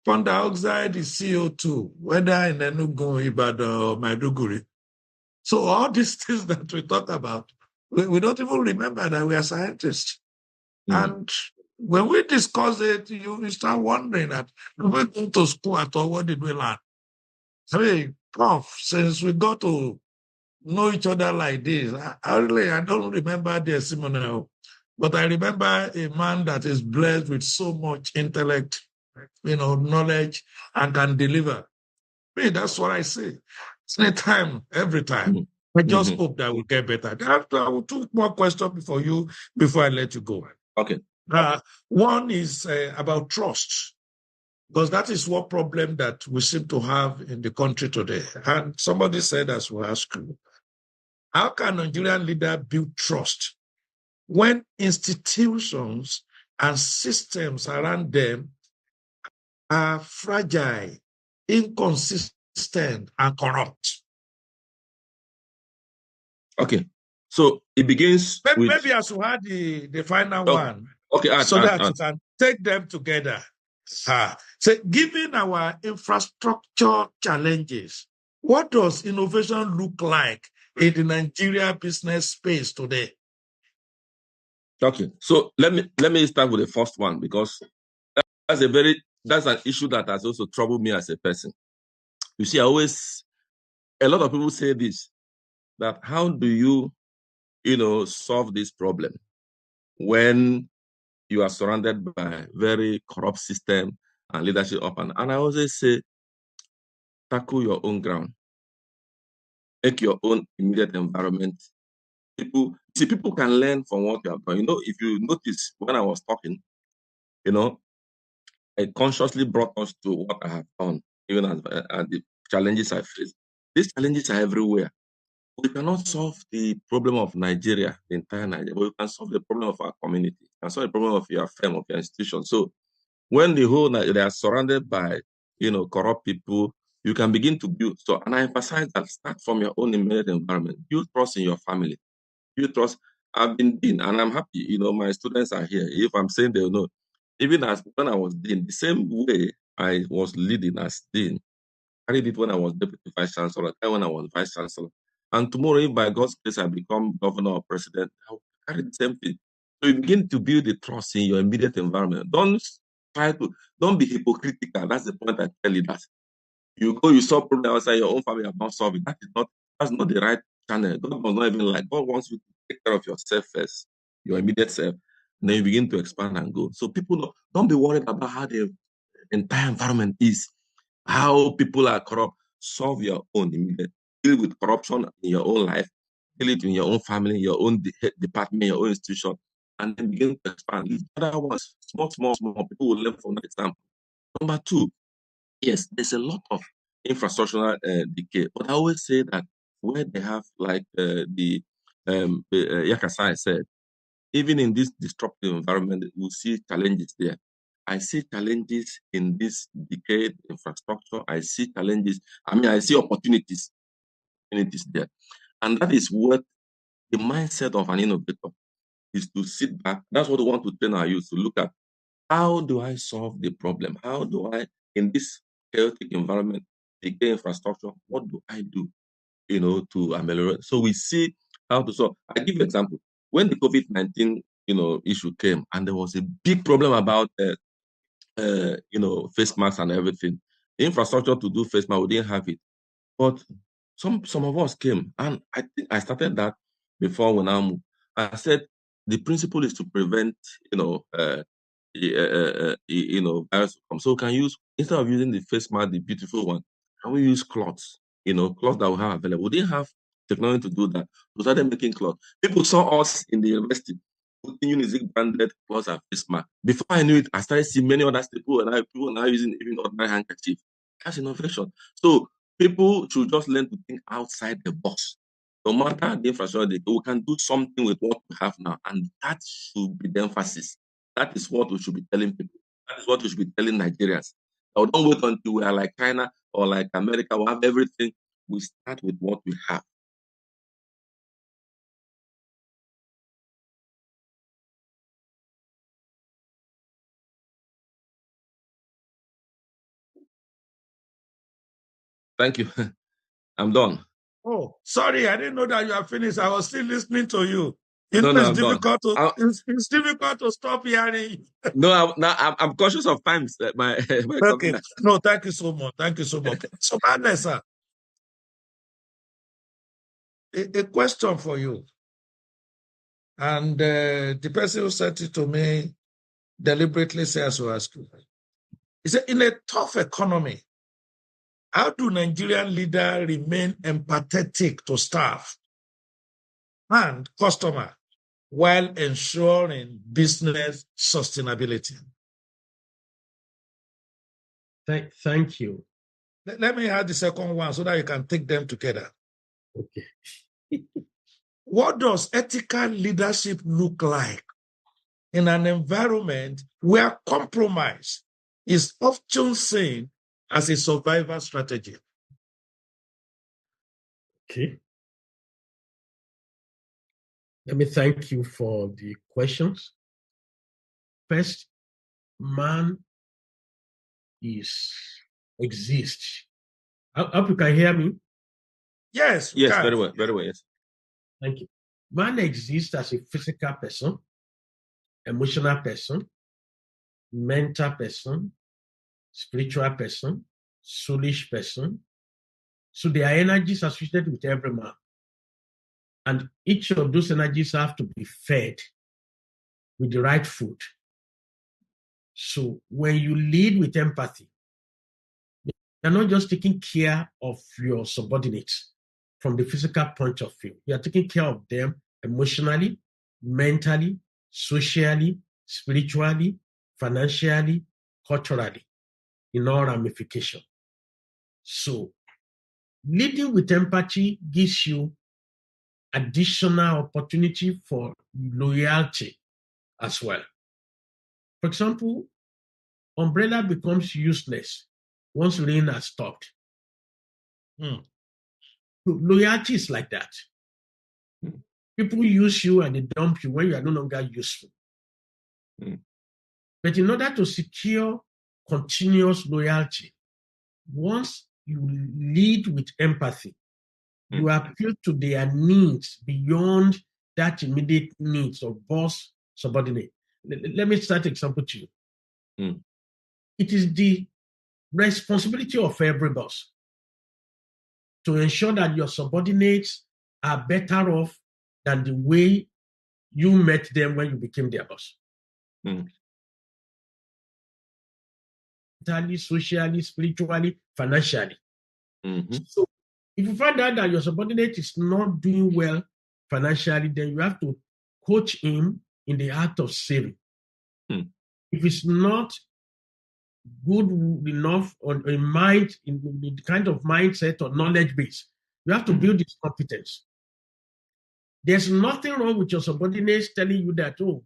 carbon dioxide is CO2, whether in Enugu, Ibadan, or Maiduguri. So all these things that we talk about, we don't even remember that we are scientists. And when we discuss it, you start wondering that when we go to school at all, what did we learn? I mean, Prof, since we got to know each other like this, I don't remember the ceremony, but I remember a man that is blessed with so much intellect, knowledge, and can deliver. I mean, that's what I say. Anytime, every time. I just hope that we'll get better. I will do more questions before I let you go. Okay. One is about trust, because that is one problem that we seem to have in the country today. And somebody said, as we ask you, how can Nigerian leaders build trust when institutions and systems around them are fragile, inconsistent, and corrupt? Okay. So it begins with... Maybe I should add the final one. Okay, that you can take them together. So given our infrastructure challenges, what does innovation look like in the Nigeria business space today? Okay, so let me start with the first one, because that's an issue that has also troubled me as a person. You see, a lot of people say this, that how do you solve this problem when you are surrounded by very corrupt system and leadership up and I always say, tackle your own ground, make your own immediate environment. People, See, people can learn from what you have done. If you notice when I was talking, I consciously brought us to what I have done, even as the challenges I face. These challenges are everywhere. We cannot solve the problem of Nigeria, the entire Nigeria, but we can solve the problem of our community, we can solve the problem of your firm, of your institution. So when they are surrounded by, corrupt people, you can begin to build. So, and I emphasize that start from your own immediate environment. Build trust in your family. Build trust. I've been dean, and I'm happy. My students are here. If I'm saying they'll know, even as when I was dean, the same way I was leading as dean, I did it when I was deputy vice chancellor, and when I was vice chancellor. And tomorrow, if by God's grace I become governor or president, I'll carry the same thing. So you begin to build the trust in your immediate environment. Don't be hypocritical. That's the point I tell you that. You solve problem outside your own family, have not solved it. That's not the right channel. God does not even like. God wants you to take care of yourself first, your immediate self, and then you begin to expand and go. So people don't be worried about how the entire environment is, how people are corrupt. Solve your own immediate. Deal with corruption in your own life. Deal it in your own family, your own department, your own institution, and then begin to expand. These other ones, small, people will learn from that example. Number two, yes, there's a lot of infrastructural decay, but I always say that where they have like Yakasai said, even in this disruptive environment, we see challenges there. I see challenges in this decayed infrastructure. I see challenges. I see opportunities there. And that is what the mindset of an innovator is, to sit back. That's what we want to train our youth to look at. How do I solve the problem? How do I, in this chaotic environment, decay infrastructure, what do I do, to ameliorate? So we see how to solve. I give you an example. When the COVID-19, issue came, and there was a big problem about, face masks and everything. The infrastructure to do face masks, we didn't have it. But some of us came, and I think I started that before we now move. I said the principle is to prevent, virus to come. So we can use, instead of using the face mask, the beautiful one, can we use cloths? Cloths that we have available. We didn't have technology to do that. We started making cloths. People saw us in the university putting Unizik branded cloths and face mask. Before I knew it, I started seeing many other people now using even ordinary handkerchief. That's innovation. So people should just learn to think outside the box. No matter the infrastructure, we can do something with what we have now, and that should be the emphasis. That is what we should be telling people. That is what we should be telling Nigerians. Now, don't wait until we are like China or like America. We have everything. We start with what we have. Thank you. I'm done. Oh, sorry, I didn't know that you are finished. I was still listening to you. No, It's I'm difficult done. it's difficult to stop hearing you. No, I'm conscious of times. My Okay. No, thank you so much. Thank you so much. So, Madness, sir, a question for you. And the person who sent it to me deliberately says to ask you. He said, in a tough economy, how do Nigerian leaders remain empathetic to staff and customer while ensuring business sustainability? Thank you. Let me add the second one so that you can take them together. Okay. What does ethical leadership look like in an environment where compromise is often seen as a survival strategy? Okay. Let me thank you for the questions. First, man exists. I hope you can hear me. Yes, very well, yes. Thank you. Man exists as a physical person, emotional person, mental person, spiritual person, soulish person. So there are energies associated with every man. And each of those energies have to be fed with the right food. So when you lead with empathy, you're not just taking care of your subordinates from the physical point of view. You are taking care of them emotionally, mentally, socially, spiritually, financially, culturally, in all ramifications. So, leading with empathy gives you additional opportunity for loyalty as well. For example, umbrella becomes useless once rain has stopped. Loyalty is like that. People use you and they dump you when you are no longer useful. But in order to secure continuous loyalty, once you lead with empathy, you appeal to their needs beyond that immediate needs of boss subordinate. Let me start example to you. It is the responsibility of every boss to ensure that your subordinates are better off than the way you met them when you became their boss. Mentally, socially, spiritually, financially. So if you find out that your subordinate is not doing well financially, then you have to coach him in the act of saving. If it's not good enough or in mind, in the kind of mindset or knowledge base, you have to build his competence. There's nothing wrong with your subordinates telling you that, oh,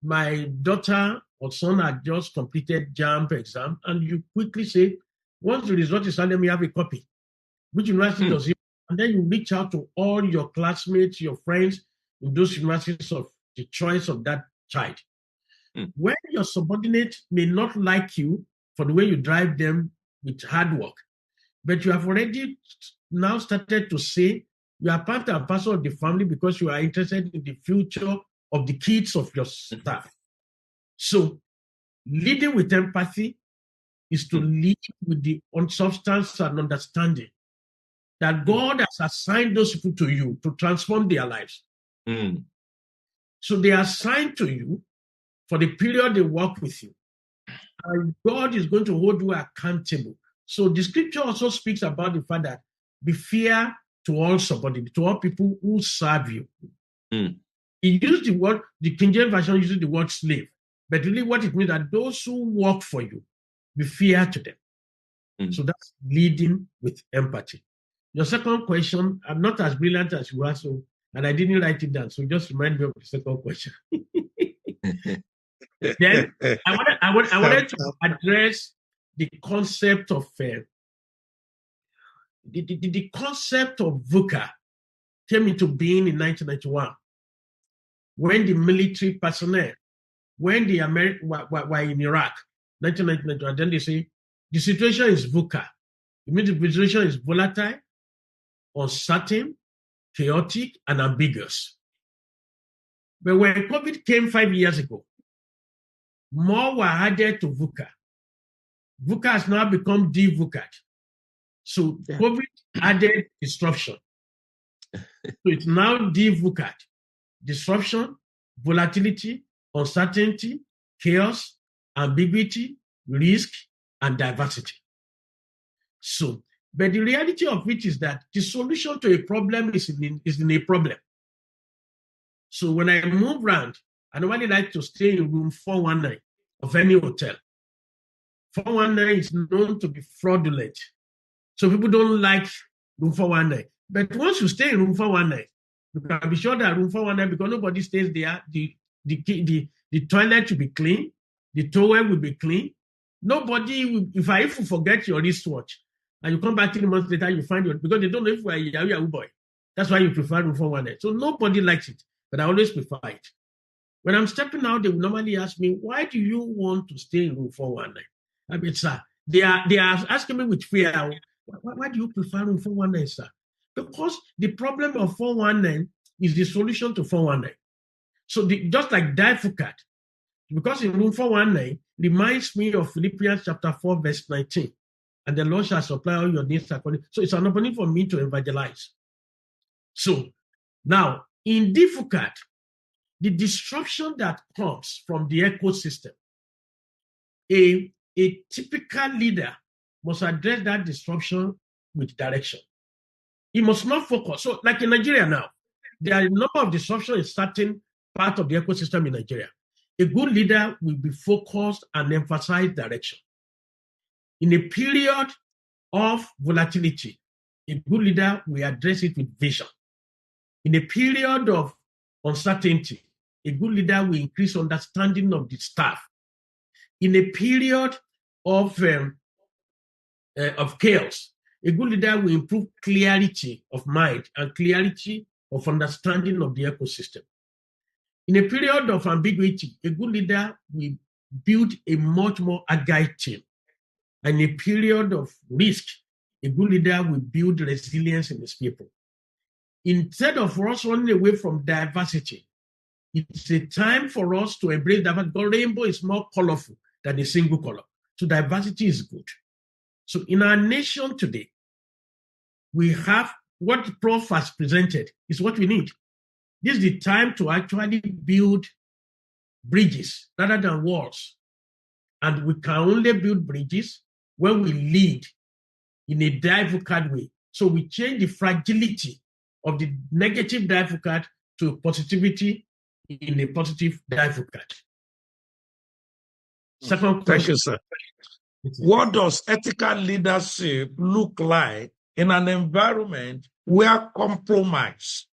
my daughter or son had just completed JAMB exam, and you quickly say, once the result is out, let me have a copy. Which university does it? And then you reach out to all your classmates, your friends in those universities of the choice of that child. When your subordinate may not like you for the way you drive them with hard work, but you have already now started to say you are part and parcel of the family because you are interested in the future of the kids of your staff. So leading with empathy is to lead with the substance and understanding that God has assigned those people to you to transform their lives. So they are assigned to you for the period they work with you. And God is going to hold you accountable. So the scripture also speaks about the fact that be fair to all subordinates, to all people who serve you. He used the word, the King James Version uses the word slave. But really what it means that those who work for you, be fair to them. So that's leading with empathy. Your second question, I'm not as brilliant as you are, so, and I didn't write it down, so just remind me of the second question. Then I wanted to address the concept of the concept of VUCA came into being in 1991 when the military personnel, when the Americans were in Iraq, 1991, then they say the situation is VUCA. It means the situation is volatile, uncertain, chaotic, and ambiguous. But when COVID came 5 years ago, more were added to VUCA. VUCA has now become de-VUCA'd. So COVID added disruption. So it's now de-VUCA'd. Disruption, volatility, uncertainty, chaos, ambiguity, risk, and diversity. So, but the reality of it is that the solution to a problem is in a problem. So when I move around, I normally like to stay in room 419 of any hotel. 419 is known to be fraudulent. So people don't like room 419. But once you stay in room 419, you can be sure that room 419, because nobody stays there, the toilet will be clean, the towel will be clean. Nobody will, if you forget your wristwatch and you come back 3 months later, you find it, because they don't know if you are a Yahoo boy. That's why you prefer room 419. So nobody likes it, but I always prefer it. When I'm stepping out, they will normally ask me, why do you want to stay in room 419? I mean, sir, they are asking me with fear, why do you prefer room 419, sir? Because the problem of 419 is the solution to 419. So just like die-VUCA, because in room 419 reminds me of Philippians chapter 4, verse 19. And the Lord shall supply all your needs according. So it's an opportunity for me to evangelize. So now, in de-VUCA, the disruption that comes from the ecosystem, a typical leader must address that disruption with direction. He must not focus. So like in Nigeria now, there are a number of disruptions in certain part of the ecosystem in Nigeria. A good leader will be focused and emphasize direction. In a period of volatility, a good leader will address it with vision. In a period of uncertainty, a good leader will increase understanding of the staff. In a period of chaos, a good leader will improve clarity of mind and clarity of understanding of the ecosystem. In a period of ambiguity, a good leader will build a much more agile team. And in a period of risk, a good leader will build resilience in his people. Instead of us running away from diversity, it's a time for us to embrace diversity. The rainbow is more colorful than a single color. So diversity is good. So in our nation today, we have what the Prof has presented is what we need. This is the time to actually build bridges rather than walls. And we can only build bridges when we lead in a divocard way. So we change the fragility of the negative divocard to positivity in a positive divocard. Second question. Thank you, sir. What does ethical leadership look like in an environment where compromise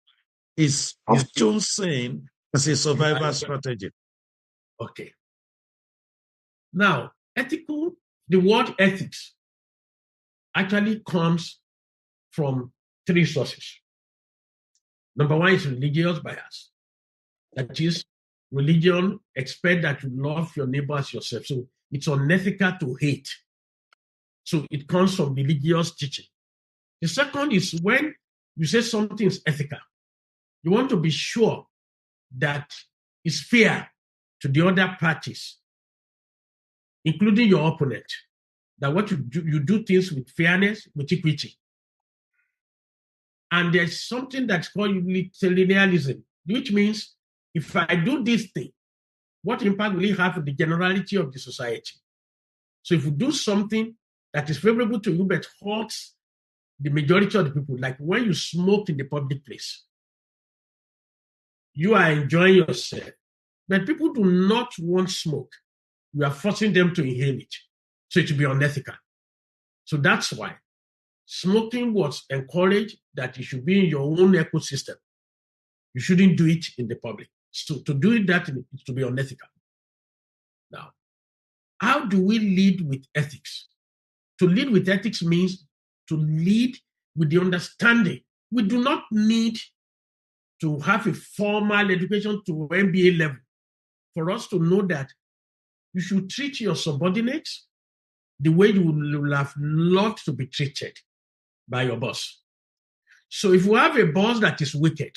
is chosen as a survival strategy? Okay. Now, the word ethics actually comes from three sources. Number one is religious bias. That is, religion expects that you love your neighbor as yourself. So it's unethical to hate. So it comes from religious teaching. The second is when you say something is ethical, you want to be sure that it's fair to the other parties, including your opponent, that what you do things with fairness, with equity. And there's something that's called utilitarianism, which means if I do this thing, what impact will it have on the generality of the society? So if you do something that is favorable to you but hurts the majority of the people, like when you smoke in the public place, you are enjoying yourself, but people do not want smoke. You are forcing them to inhale it. So it will be unethical. So that's why smoking was encouraged that it should be in your own ecosystem. You shouldn't do it in the public. So to do that, it's to be unethical. Now, how do we lead with ethics? To lead with ethics means to lead with the understanding. We do not need to have a formal education to MBA level for us to know that you should treat your subordinates the way you would have loved to be treated by your boss. So if you have a boss that is wicked,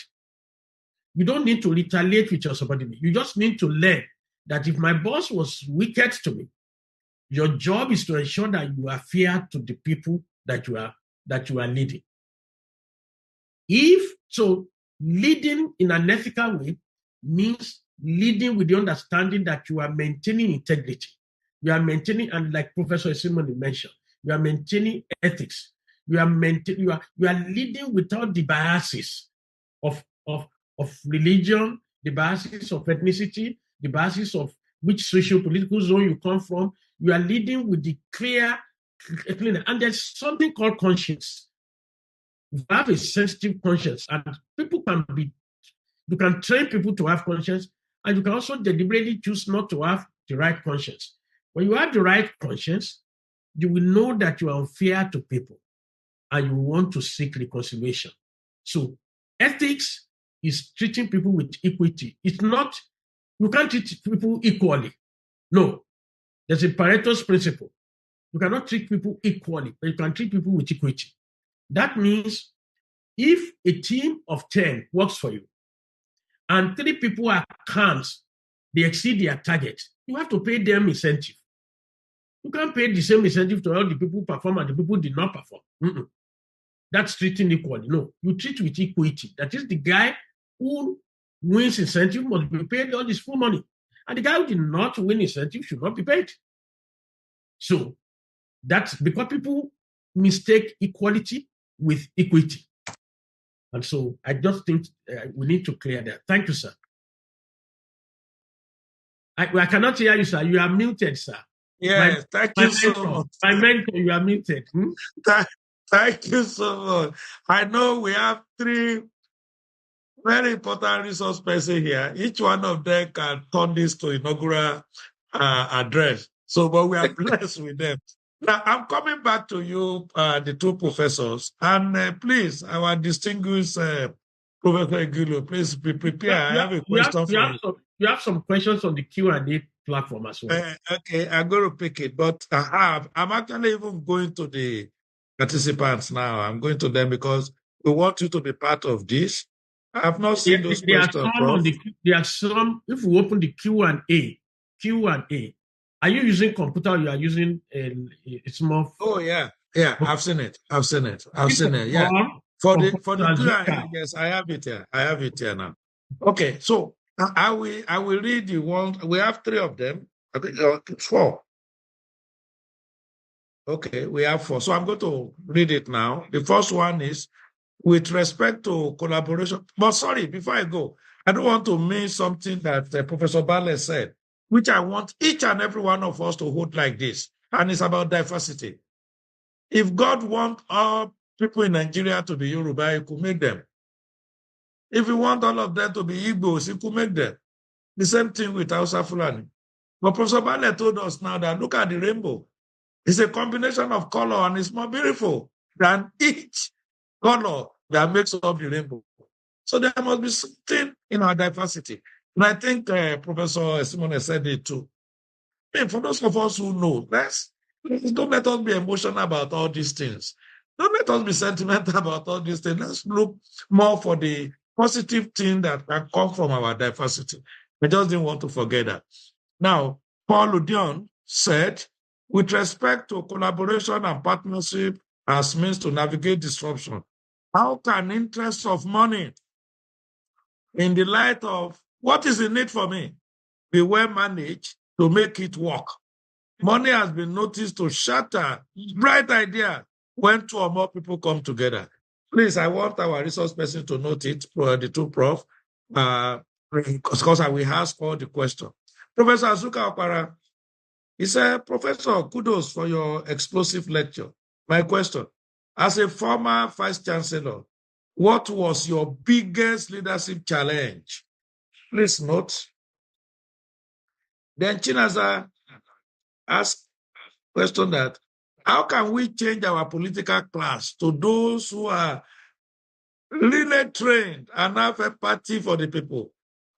you don't need to retaliate with your subordinate. You just need to learn that if my boss was wicked to me, your job is to ensure that you are fair to the people that you are leading. Leading in an ethical way means leading with the understanding that you are maintaining integrity. You are maintaining, and like Professor Simon mentioned, you are maintaining ethics. You are leading without the biases of religion, the biases of ethnicity, the biases of which socio-political zone you come from. You are leading with the clear, and there's something called conscience. You have a sensitive conscience, and you can train people to have conscience, and you can also deliberately choose not to have the right conscience. When you have the right conscience, you will know that you are unfair to people, and you want to seek reconciliation. So ethics is treating people with equity. It's not, you can't treat people equally. No, there's a Pareto's principle. You cannot treat people equally, but you can treat people with equity. That means if a team of 10 works for you and 3 people are calms, they exceed their target, you have to pay them incentive. You can't pay the same incentive to all the people who perform and the people who did not perform. That's treating equally. No, you treat with equity. That is, the guy who wins incentive must be paid all his full money. And the guy who did not win incentive should not be paid. So that's because people mistake equality with equity. And so I just think we need to clear that. Thank you, sir. I cannot hear you, sir. You are muted, sir. Yes, thank you so much. My mentor, you are muted. Thank you so much. I know we have 3 very important resource persons here. Each one of them can turn this to inaugural address. So, but we are blessed with them. Now, I'm coming back to you, the 2 professors, and please, our distinguished Professor Egulo, please be prepared. I have a question for you. You have some questions on the Q&A platform as well. Okay, I'm going to pick it, but I'm actually even going to the participants now. I'm going to them because we want you to be part of this. I have not seen those questions, Prof. There are some, if we open the Q&A, are you using computer or you are using a small? Oh, yeah. Yeah, okay. I've seen it. Yeah. For the Q&A, yes, I have it here now. Okay, so I will read the one. We have 3 of them. I think 4. Okay, we have 4. So I'm going to read it now. The first one is, with respect to collaboration. But sorry, before I go, I don't want to miss something that Professor Bartlett said, which I want each and every one of us to hold like this. And it's about diversity. If God wants all people in Nigeria to be Yoruba, he could make them. If he wants all of them to be Igbos, he could make them. The same thing with Hausa Fulani. But Professor Bartlett told us now that look at the rainbow. It's a combination of color and it's more beautiful than each color that makes up the rainbow. So there must be something in our diversity. And I think Professor Simone said it too. And for those of us who know, don't let us be emotional about all these things. Don't let us be sentimental about all these things. Let's look more for the positive thing that can come from our diversity. I just didn't want to forget that. Now, Paul Udion said, with respect to collaboration and partnership as means to navigate disruption, how can interests of money in the light of what is the need for me be well managed to make it work? Money has been noticed to shatter bright idea when 2 or more people come together. Please, I want our resource person to note it, the 2 prof, because I will ask all the questions. Professor Azuka Okpara, he said, Professor, kudos for your explosive lecture. My question, as a former Vice Chancellor, what was your biggest leadership challenge? Please note. Then Chinaza asked a question that, how can we change our political class to those who are really trained and have empathy for the people?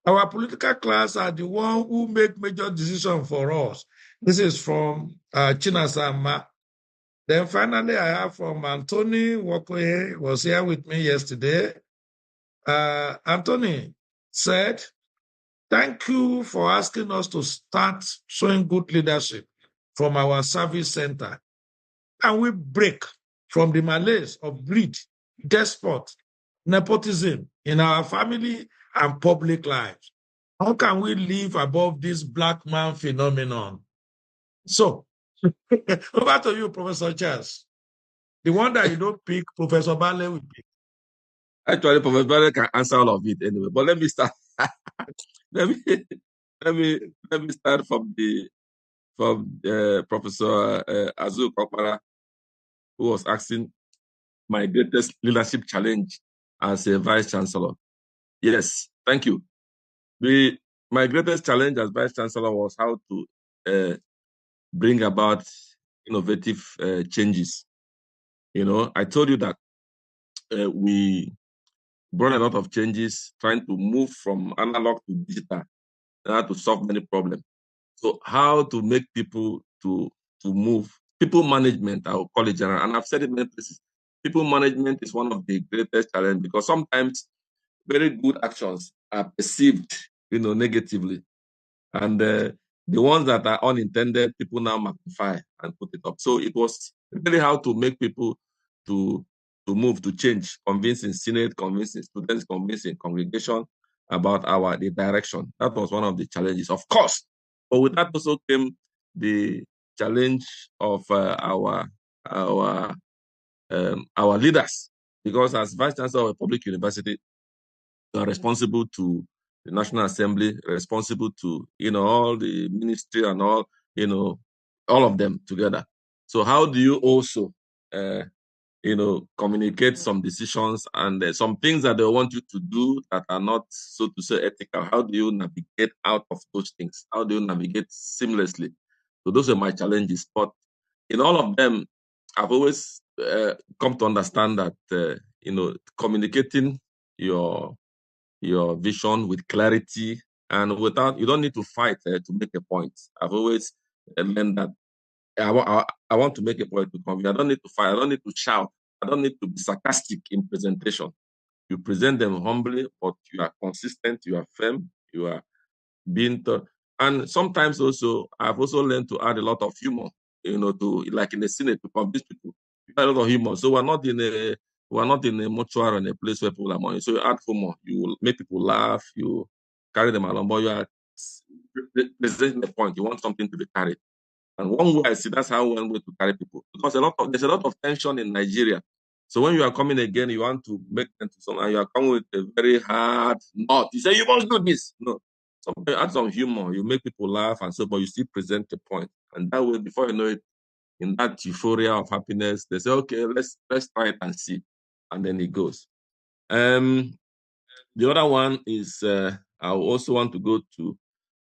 Our political class are the ones who make major decisions for us. This is from Chinaza Ma. Then finally, I have from Anthony Wokoye, was here with me yesterday. Anthony said, thank you for asking us to start showing good leadership from our service center. And we break from the malaise of greed, despot, nepotism in our family and public lives. How can we live above this black man phenomenon? So, over to you, Professor Charles. The one that you don't pick, Professor Bartlett will pick. Actually, Professor Bartlett can answer all of it anyway. But let me start. let me start from Professor Azu Kokpara, who was asking my greatest leadership challenge as a Vice Chancellor. Yes, thank you. My greatest challenge as Vice Chancellor was how to bring about innovative changes. You know, I told you that we brought a lot of changes trying to move from analog to digital to solve many problems. So how to make people to move, people management, I will call it general, and I've said it many places, people management is one of the greatest challenges because sometimes very good actions are perceived, negatively. And the ones that are unintended, people now magnify and put it up. So it was really how to make people to move, to change, convincing Senate, convincing students, convincing congregation about the direction. That was one of the challenges, of course. But with that also came the challenge of our leaders. Because as Vice Chancellor of a public university, you are responsible to the National Assembly, responsible to, all the ministry and all, all of them together. So how do you also, communicate some decisions and some things that they want you to do that are not, so to say, ethical? How do you navigate out of those things? How do you navigate seamlessly? So those are my challenges. But in all of them, I've always come to understand that, communicating your vision with clarity and without, you don't need to fight to make a point. I've always learned that I want to make a point to convey. I don't need to fight. I don't need to shout. I don't need to be sarcastic in presentation. You present them humbly, but you are consistent, you are firm, you are being taught. And sometimes also, I've also learned to add a lot of humor, to, like in the Senate, to convince people. You add a lot of humor. So we're not in a mortuary, in a place where people are money. So you add humor, you will make people laugh, you carry them along, but you are presenting the point. You want something to be carried. And one way I see, that's how one way to carry people. Because there's a lot of tension in Nigeria. So when you are coming again, you want to make them to someone, and you are coming with a very hard knot. You say, you must do this. No. So you add some humor, you make people laugh and so, but you still present the point. And that way, before you know it, in that euphoria of happiness, they say, okay, let's try it and see. And then it goes. The other one is, I also want to go to,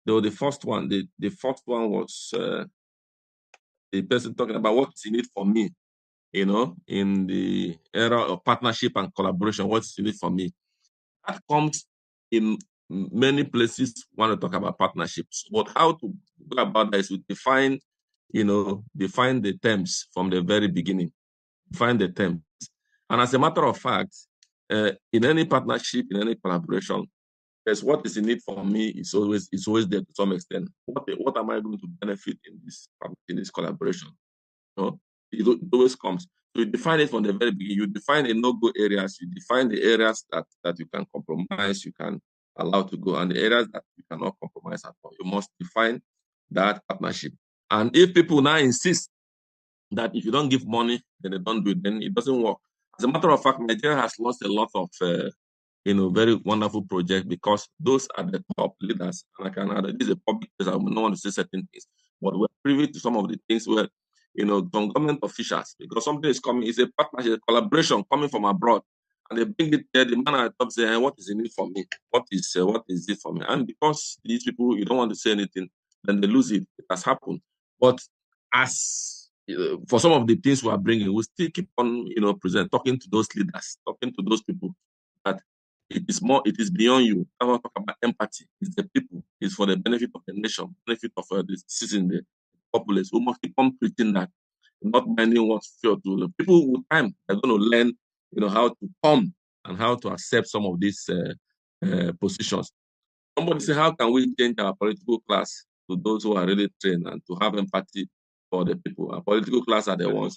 the first one, the first one was the person talking about what's in it for me, in the era of partnership and collaboration, what's in it for me. That comes in many places when we talk about partnerships. But how to go about that is to define the terms from the very beginning. Define the terms. And as a matter of fact, in any partnership, in any collaboration, there's what is in it for me is always there to some extent. What am I going to benefit in this collaboration? It always comes. So you define it from the very beginning. You define the no-go areas. You define the areas that you can compromise, you can allow to go, and the areas that you cannot compromise at all. You must define that partnership. And if people now insist that if you don't give money, then they don't do it, then it doesn't work. As a matter of fact, Nigeria has lost a lot of very wonderful projects because those are the top leaders. And I can add, this is a public place, I will not want to say certain things, but we're privy to some of the things where, some government officials, because something is coming, it's a partnership, a collaboration coming from abroad, and they bring it there, the man at the top say, hey, what is in it for me? What is it for me? And because these people, you don't want to say anything, then they lose it. It has happened. But as for some of the things we are bringing, we still keep on, talking to those leaders, talking to those people that it is beyond you. I want to talk about empathy. It's the people. It's for the benefit of the nation, benefit of the citizen, the populace. We must keep on preaching that, not minding what's fair to the people with time. They're going to learn, how to come and how to accept some of these positions. Somebody say, how can we change our political class to those who are really trained and to have empathy for the people? Our political class are the ones.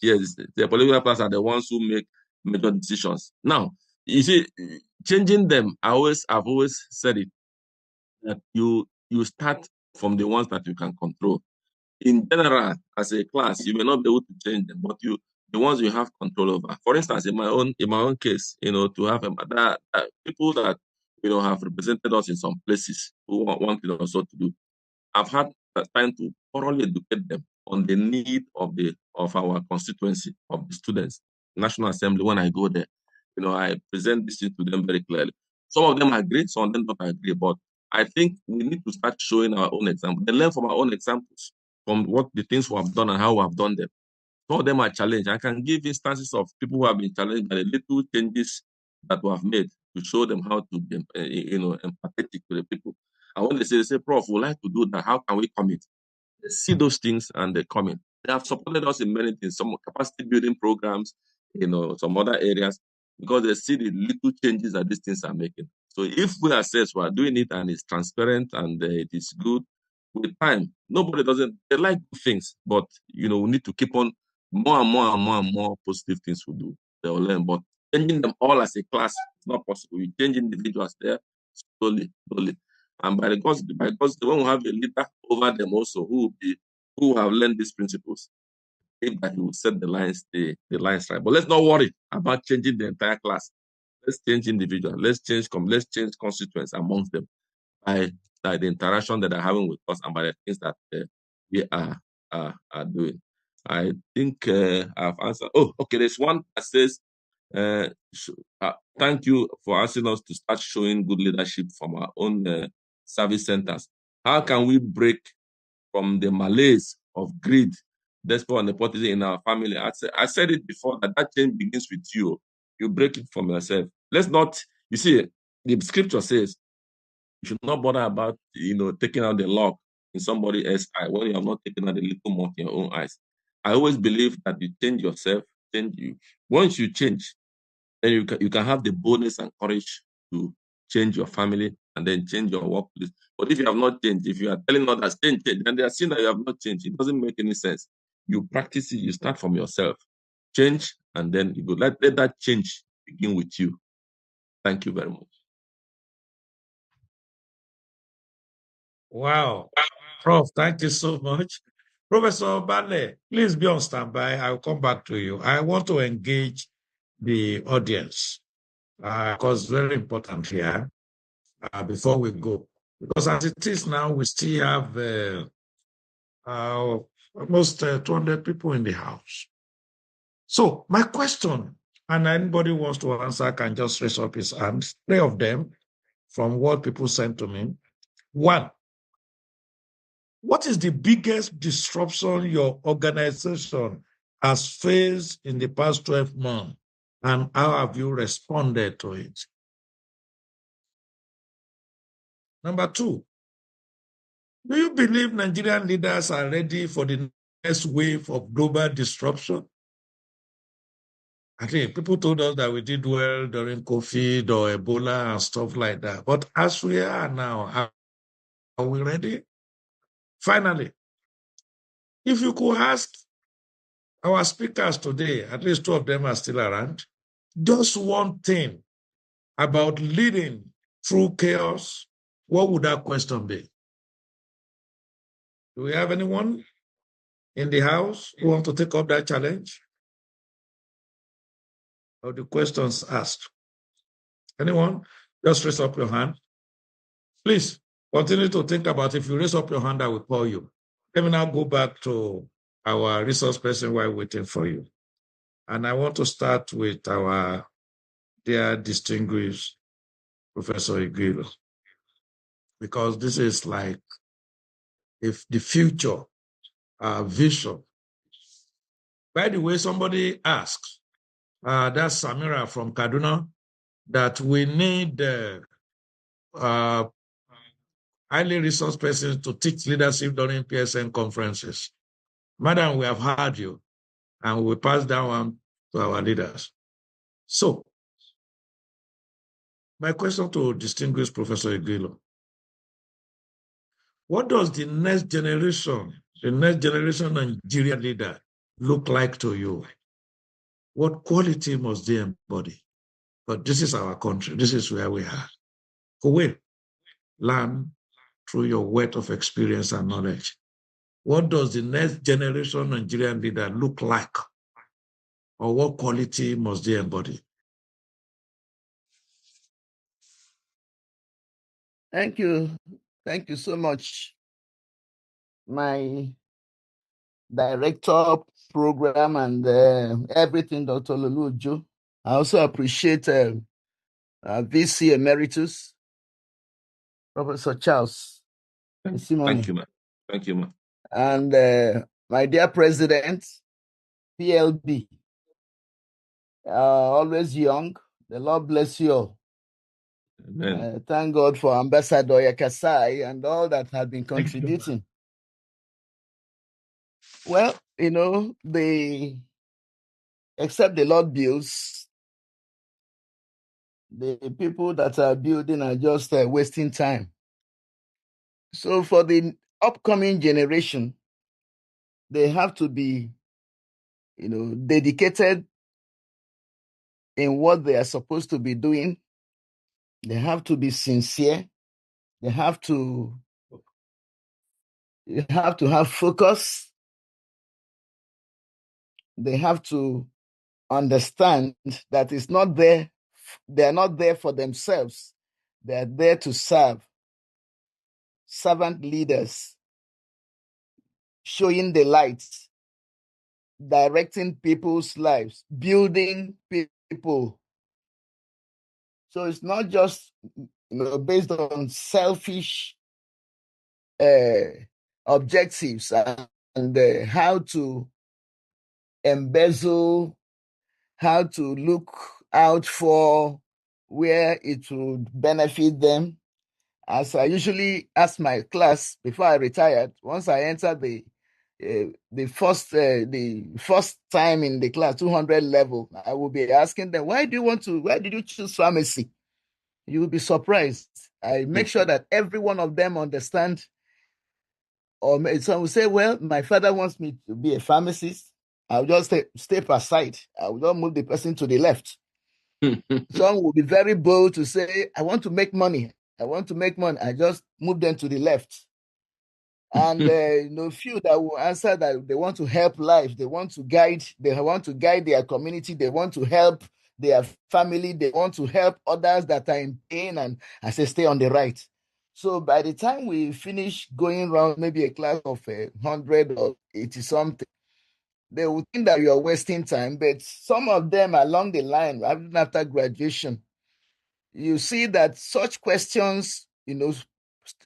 Yes, the political class are the ones who make major decisions. Now, you see, changing them, I've always said it, that you start from the ones that you can control. In general, as a class, you may not be able to change them, but the ones you have control over. For instance, in my own case, to have people that have represented us in some places who want also to do. I've had time to thoroughly educate them on the need of our constituency, of the students. National Assembly, when I go there, I present this to them very clearly. Some of them agree, some of them don't agree, but I think we need to start showing our own example. They learn from our own examples, from what the things we have done and how we have done them. Some of them are challenged. I can give instances of people who have been challenged by the little changes that we have made to show them how to be, empathetic to the people. And when they say, Prof, we'd like to do that, how can we commit? They see those things and they come in. They have supported us in many things, some capacity building programs, some other areas, because they see the little changes that these things are making. So if we assess we are doing it and it's transparent and it is good, with time, they like good things, but we need to keep on more and more and more and more positive things we do. They will learn, but changing them all as a class is not possible. You change individuals there slowly. And by God's when we have a leader over them also who have learned these principles, if that he will set the lines right. But let's not worry about changing the entire class. Let's change individuals. Let's change constituents amongst them by the interaction that they're having with us and by the things that we are doing. I think I've answered. Oh, okay. There's one that says, thank you for asking us to start showing good leadership from our own service centers. How can we break from the malaise of greed, despair, and nepotism in our family? I said it before that change begins with you. You break it from yourself. Let's not, you see, the scripture says, you should not bother about, taking out the log in somebody else's eye when you have not taken out the little mote in your own eyes. I always believe that you change yourself, change you. Once you change, then you can have the boldness and courage to change your family and then change your workplace. But if you have not changed, if you are telling others change, and they are seeing that you have not changed, it doesn't make any sense. You practice it, you start from yourself, change, and then you go. Let that change begin with you. Thank you very much. Wow. Prof, thank you so much. Professor Bale, please be on standby. I'll come back to you. I want to engage the audience because it's very important here before we go. Because as it is now, we still have almost 200 people in the house. So my question, and anybody wants to answer can just raise up his hand, 3 of them from what people sent to me. 1, what is the biggest disruption your organization has faced in the past 12 months, and how have you responded to it? Number 2, do you believe Nigerian leaders are ready for the next wave of global disruption? I think people told us that we did well during COVID or Ebola and stuff like that. But as we are now, are we ready? Finally, if you could ask our speakers today, at least 2 of them are still around, just one thing about leading through chaos, what would that question be? Do we have anyone in the house who want to take up that challenge? Or the questions asked? Anyone? Just raise up your hand. Please continue to think about it. If you raise up your hand, I will call you. Let me now go back to our resource person while waiting for you. And I want to start with our dear distinguished Professor Igilo, because this is like if the future, our vision. By the way, somebody asked, that's Samira from Kaduna, that we need highly resourced persons to teach leadership during PSN conferences. Madam, we have heard you, and we will pass that one to our leaders. So, my question to distinguished Professor Igilo, what does the next generation Nigerian leader look like to you? What quality must they embody? But this is our country. This is where we are. Kuwait, learn through your wealth of experience and knowledge. What does the next generation Nigerian leader look like? Or what quality must they embody? Thank you. Thank you so much, my director, program, and everything, Dr. Lulujo. I also appreciate VC Emeritus, Professor Charles. Thank you, man. Thank you, man. And my dear President, PLB, always young. The Lord bless you all. Amen. Thank God for Ambassador Yakasai and all that have been contributing. Well, except the Lord builds, the people that are building are just wasting time. So for the upcoming generation, they have to be, dedicated in what they are supposed to be doing. They have to be sincere. They have to have focus. they have to understand that it's not there, they're not there for themselves. They're there to serve. Servant leaders, showing the light, directing people's lives, building people. So it's not just based on selfish objectives and how to embezzle, how to look out for where it would benefit them. As I usually ask my class before I retired, once I entered the first time in the class 200 level, I will be asking them, why did you choose pharmacy? You will be surprised. I make sure that every one of them understand. Or some will say, well, my father wants me to be a pharmacist. I'll just step aside. I will not move the person to the left. Some will be very bold to say, I want to make money. I want to make money. I just move them to the left. And few that will answer that they want to help life. They want to guide their community. They want to help their family. They want to help others that are in pain. And I say, stay on the right. So by the time we finish going around maybe a class of 100 or 80 something, they will think that you are wasting time. But some of them along the line, even after graduation, you see that such questions,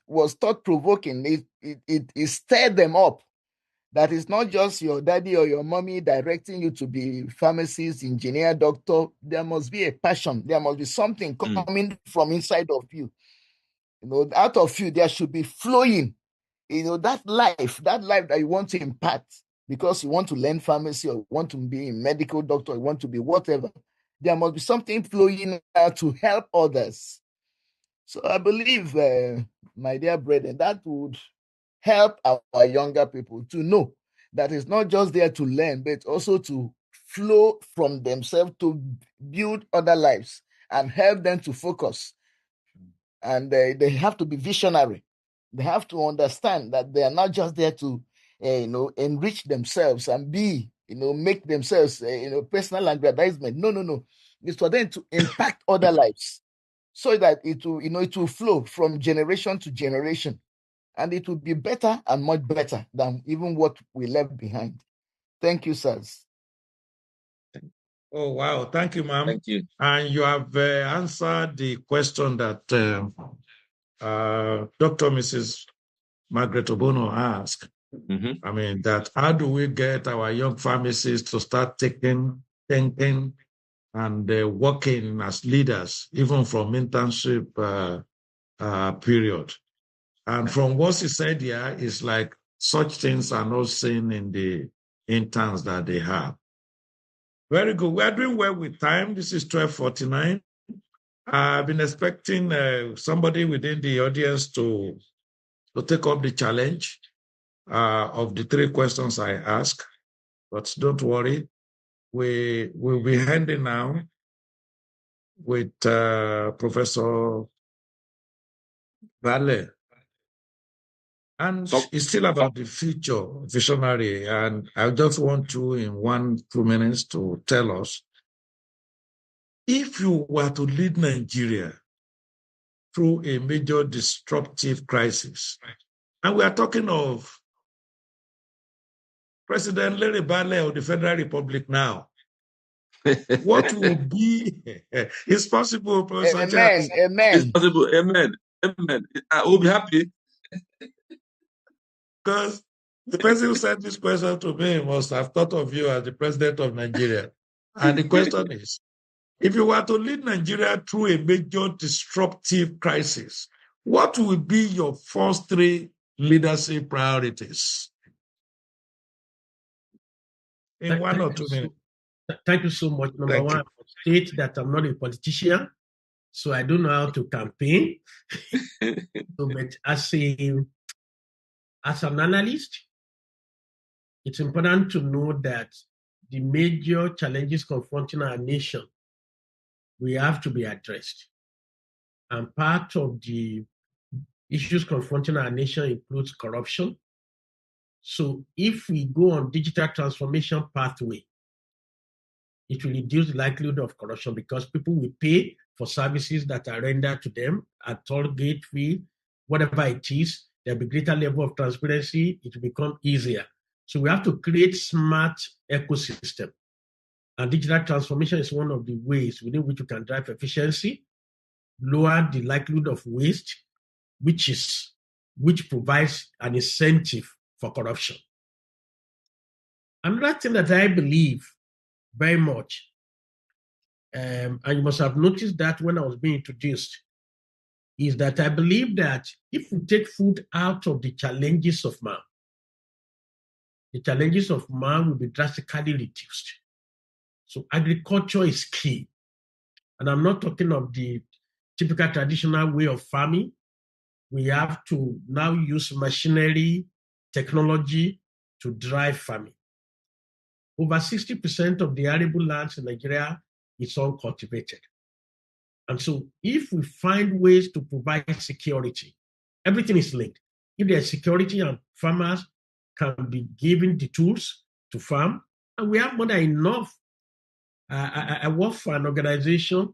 was thought-provoking. It stirred them up. That is not just your daddy or your mommy directing you to be pharmacist, engineer, doctor. There must be a passion. There must be something coming from inside of you. Out of you, there should be flowing. That life that you want to impart because you want to learn pharmacy or you want to be a medical doctor, you want to be whatever. There must be something flowing out to help others. So I believe, my dear brethren, that would help our younger people to know that it's not just there to learn, but also to flow from themselves to build other lives and help them to focus. And they have to be visionary. They have to understand that they are not just there to, enrich themselves and be, make themselves, personal aggrandizement. No. It's for them to impact other lives so that it will flow from generation to generation. And it will be better and much better than even what we left behind. Thank you, sirs. Oh, wow. Thank you, ma'am. Thank you. And you have answered the question that Dr. Mrs. Margaret Obono asked. Mm-hmm. I mean, that how do we get our young pharmacists to start thinking, and working as leaders, even from internship period. And from what he said here, it's like such things are not seen in the interns that they have. Very good. We are doing well with time. This is 12:49. I've been expecting somebody within the audience to take up the challenge of the 3 questions I ask. But don't worry, we will be handing now with Professor Valle. And it's still about the future, visionary. And I just want you in 1-2 minutes to tell us, if you were to lead Nigeria through a major disruptive crisis, and we are talking of President Larry Balle of the Federal Republic now, what would be, it's possible, Professor Amen. Charles. Amen. It's possible. Amen. Amen. I will be happy. Because the person who sent this question to me must have thought of you as the president of Nigeria. And the question is, if you were to lead Nigeria through a major disruptive crisis, what will be your first 3 leadership priorities? In 1 or 2 minutes. Thank you so much. Number one, I will state that I'm not a politician, so I don't know how to campaign. But as an analyst, it's important to know that the major challenges confronting our nation, we have to be addressed. And part of the issues confronting our nation includes corruption. So if we go on digital transformation pathway, it will reduce the likelihood of corruption because people will pay for services that are rendered to them at toll gate fee, whatever it is. There'll be greater level of transparency. It will become easier. So we have to create smart ecosystem. And digital transformation is one of the ways within which you can drive efficiency, lower the likelihood of waste, which provides an incentive for corruption. Another thing that I believe very much, and you must have noticed that when I was being introduced, is that I believe that if we take food out of the challenges of man, the challenges of man will be drastically reduced. So agriculture is key. And I'm not talking of the typical traditional way of farming. We have to now use machinery, technology to drive farming. Over 60% of the arable lands in Nigeria is uncultivated. And so if we find ways to provide security, everything is linked. If there's security and farmers can be given the tools to farm, and we have more than enough. I work for an organization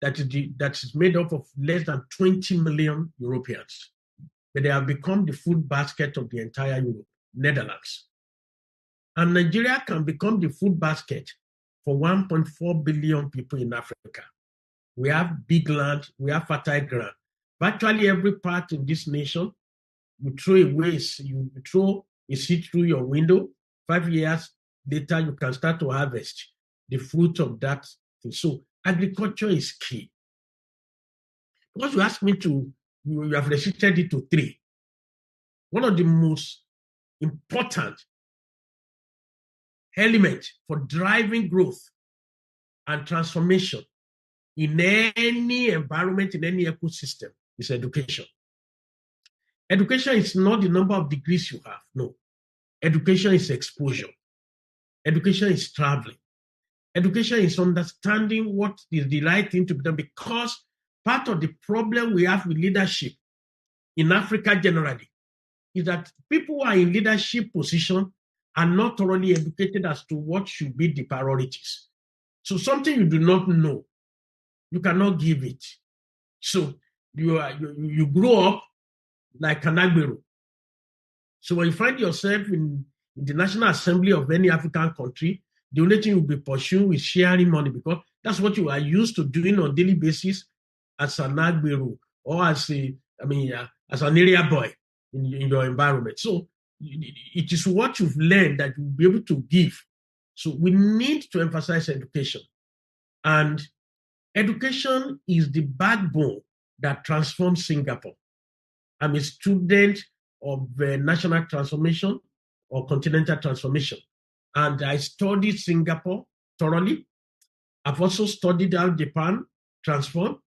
that is made up of less than 20 million Europeans, but they have become the food basket of the entire Europe, Netherlands. And Nigeria can become the food basket for 1.4 billion people in Africa. We have big land, we have fertile ground. Virtually every part in this nation, you throw away, you throw a seed through your window, 5 years later, you can start to harvest the fruit of that thing. So agriculture is key. Because you asked me you have restricted it to 3. One of the most important elements for driving growth and transformation in any environment, in any ecosystem, is education. Education is not the number of degrees you have, no. Education is exposure. Education is traveling. Education is understanding what is the right thing to be done, because part of the problem we have with leadership in Africa generally is that people who are in leadership position are not thoroughly educated as to what should be the priorities. So something you do not know, you cannot give it. So you grow up like an agbero. So when you find yourself in the National Assembly of any African country, the only thing you'll be pursuing is sharing money, because that's what you are used to doing on a daily basis as an agbero or as an area boy in your environment. So it is what you've learned that you'll be able to give. So we need to emphasize education. And education is the backbone that transforms Singapore. I'm a student of national transformation or continental transformation. And I studied Singapore thoroughly. I've also studied how Japan transformed.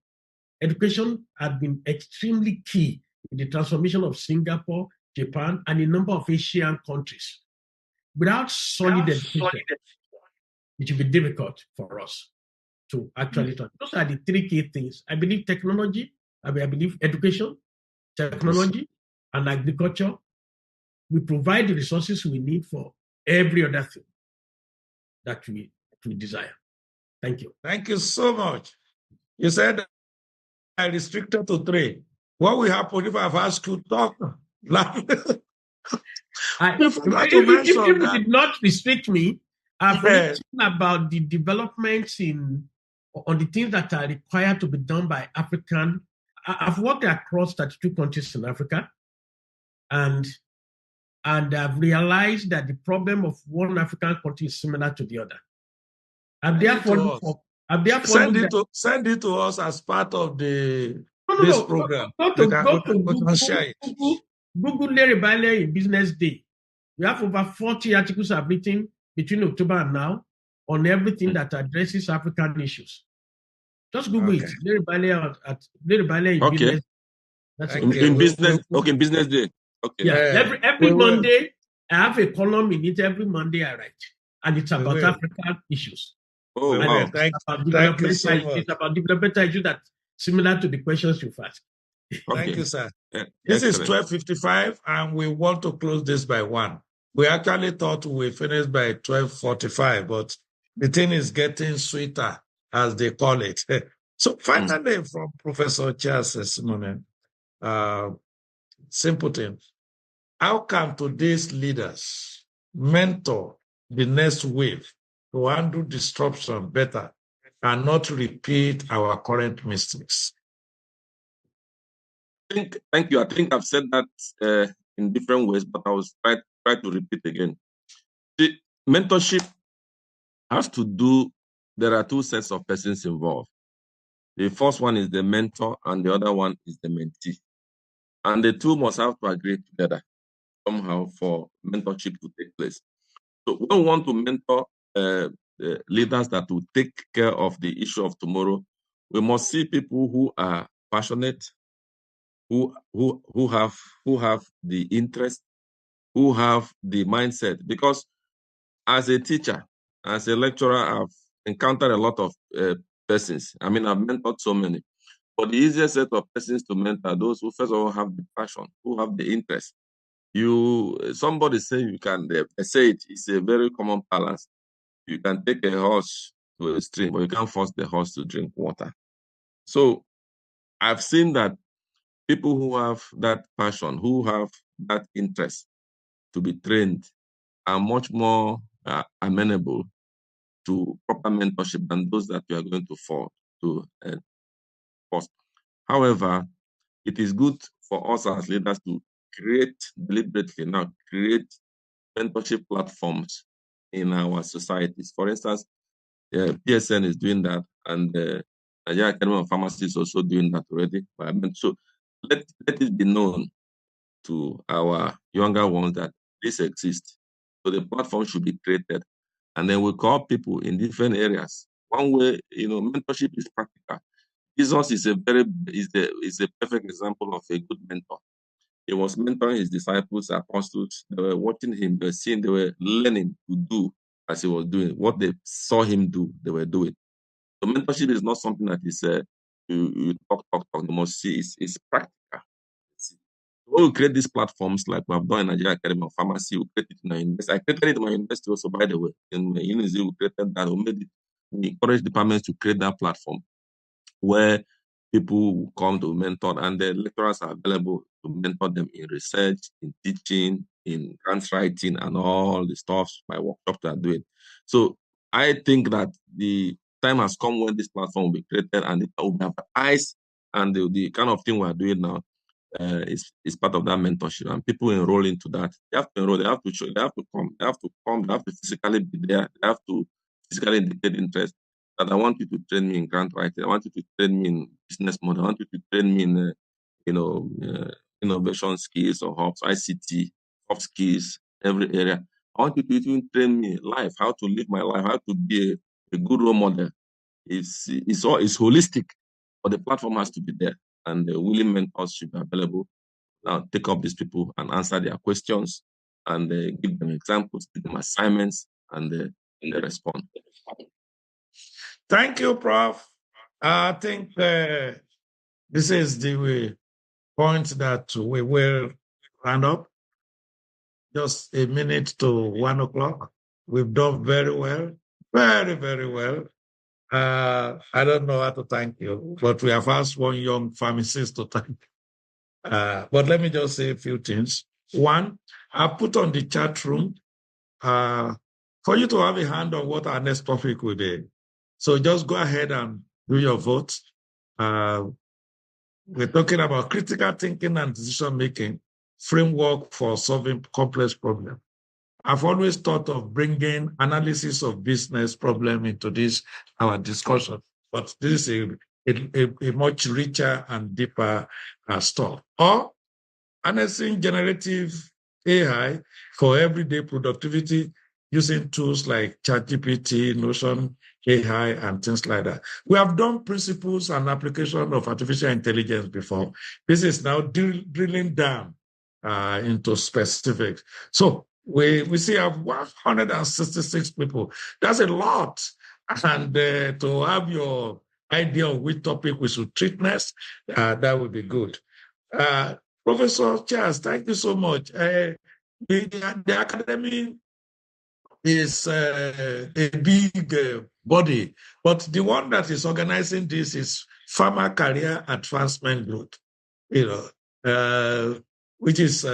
Education has been extremely key in the transformation of Singapore, Japan, and a number of Asian countries. Without solid education, it will be difficult for us to actually transform. Those are the 3 key things. I believe technology, I believe education, technology, and agriculture. We provide the resources we need for every other thing that we desire. Thank you. Thank you so much. You said I restricted to 3. What will happen if I've asked you to talk? If you did not restrict me, I've written about the developments on the things that are required to be done by African. I've worked across 32 countries in Africa, and I've realized that the problem of one African country is similar to the other. And therefore, send it to us as part of this program. Go to share it. Google Larry Bailey in Business Day. We have over 40 articles I've written between October and now on everything that addresses African issues. Just Google it. Larry Bailey in Business. That's in business. In Business Day. Okay. Yeah. Every Monday, I have a column in it. Every Monday I write, and it's about African issues. Oh, wow. Thank you so much. It's about developmental issues that similar to the questions you've asked. Thank you, sir. This is 12:55, and we want to close this by 1. We actually thought we finished by 12:45, but the thing is getting sweeter, as they call it. So finally, from Professor Charles Simone, simple thing. How can today's leaders mentor the next wave to handle disruption better and not repeat our current mistakes? Thank you. I think I've said that in different ways, but I will try to repeat again. The mentorship has to do, there are two sets of persons involved. The first one is the mentor and the other one is the mentee. And the two must have to agree together somehow for mentorship to take place. So we don't want to mentor leaders that will take care of the issue of tomorrow. We must see people who are passionate, who have the interest, who have the mindset. Because as a teacher, as a lecturer, I've encountered a lot of persons. I mean, I've mentored so many. But the easiest set of persons to mentor, those who first of all have the passion, who have the interest. Somebody say you can, they say it's a very common balance. You can take a horse to a stream, but you can't force the horse to drink water. So I've seen that people who have that passion, who have that interest to be trained, are much more amenable to proper mentorship than those that we are going to force. However, it is good for us as leaders to deliberately create mentorship platforms in our societies. For instance, PSN is doing that, and Nigeria Academy of Pharmacy is also doing that already. So let it be known to our younger ones that this exists. So the platform should be created, and then we call people in different areas. One way, mentorship is practical. Jesus is a perfect example of a good mentor. He was mentoring his disciples, apostles. They were watching him, they were seeing, they were learning to do as he was doing. What they saw him do, they were doing. So mentorship is not something that is you talk. You must see it's practical. When we create these platforms like we have done in Nigeria Academy of Pharmacy, we create it in our university. I created it in my university also, by the way. In my university, we created that. We encourage departments to create that platform where people will come to mentor, and the lecturers are available to mentor them in research, in teaching, in grant writing, and all the stuff my workshops are doing. So I think that the time has come when this platform will be created and it will be advertised, and the kind of thing we are doing now is part of that mentorship, and people enroll into that. They have to enroll, they have to show, they have to come, they have to physically be there, they have to physically indicate interest. That I want you to train me in grant writing, I want you to train me in business model, I want you to train me in innovation skills or hubs, ICT, soft skills, every area. I want you to even train me life, how to live my life, how to be a good role model. It's holistic, but the platform has to be there, and the willing mentors should be available. Now take up these people and answer their questions, and give them examples, give them assignments, and they respond. Thank you, Prof. I think this is the point that we will round up. Just a minute to 1 o'clock. We've done very well, very, very well. I don't know how to thank you, but we have asked one young pharmacist to thank. But let me just say a few things. One, I put on the chat room for you to have a hand on what our next topic will be. So just go ahead and do your vote. We're talking about critical thinking and decision-making framework for solving complex problems. I've always thought of bringing analysis of business problem into this, our discussion, but this is a much richer and deeper stuff. Or harnessing generative AI for everyday productivity using tools like ChatGPT, Notion, AI, and things like that. We have done principles and application of artificial intelligence before. This is now drilling down into specifics. So we see have 166 people. That's a lot. And to have your idea of which topic we should treat next, that would be good. Professor Charles, thank you so much. The academy is a big body, but the one that is organizing this is Pharma Career Advancement Group, which is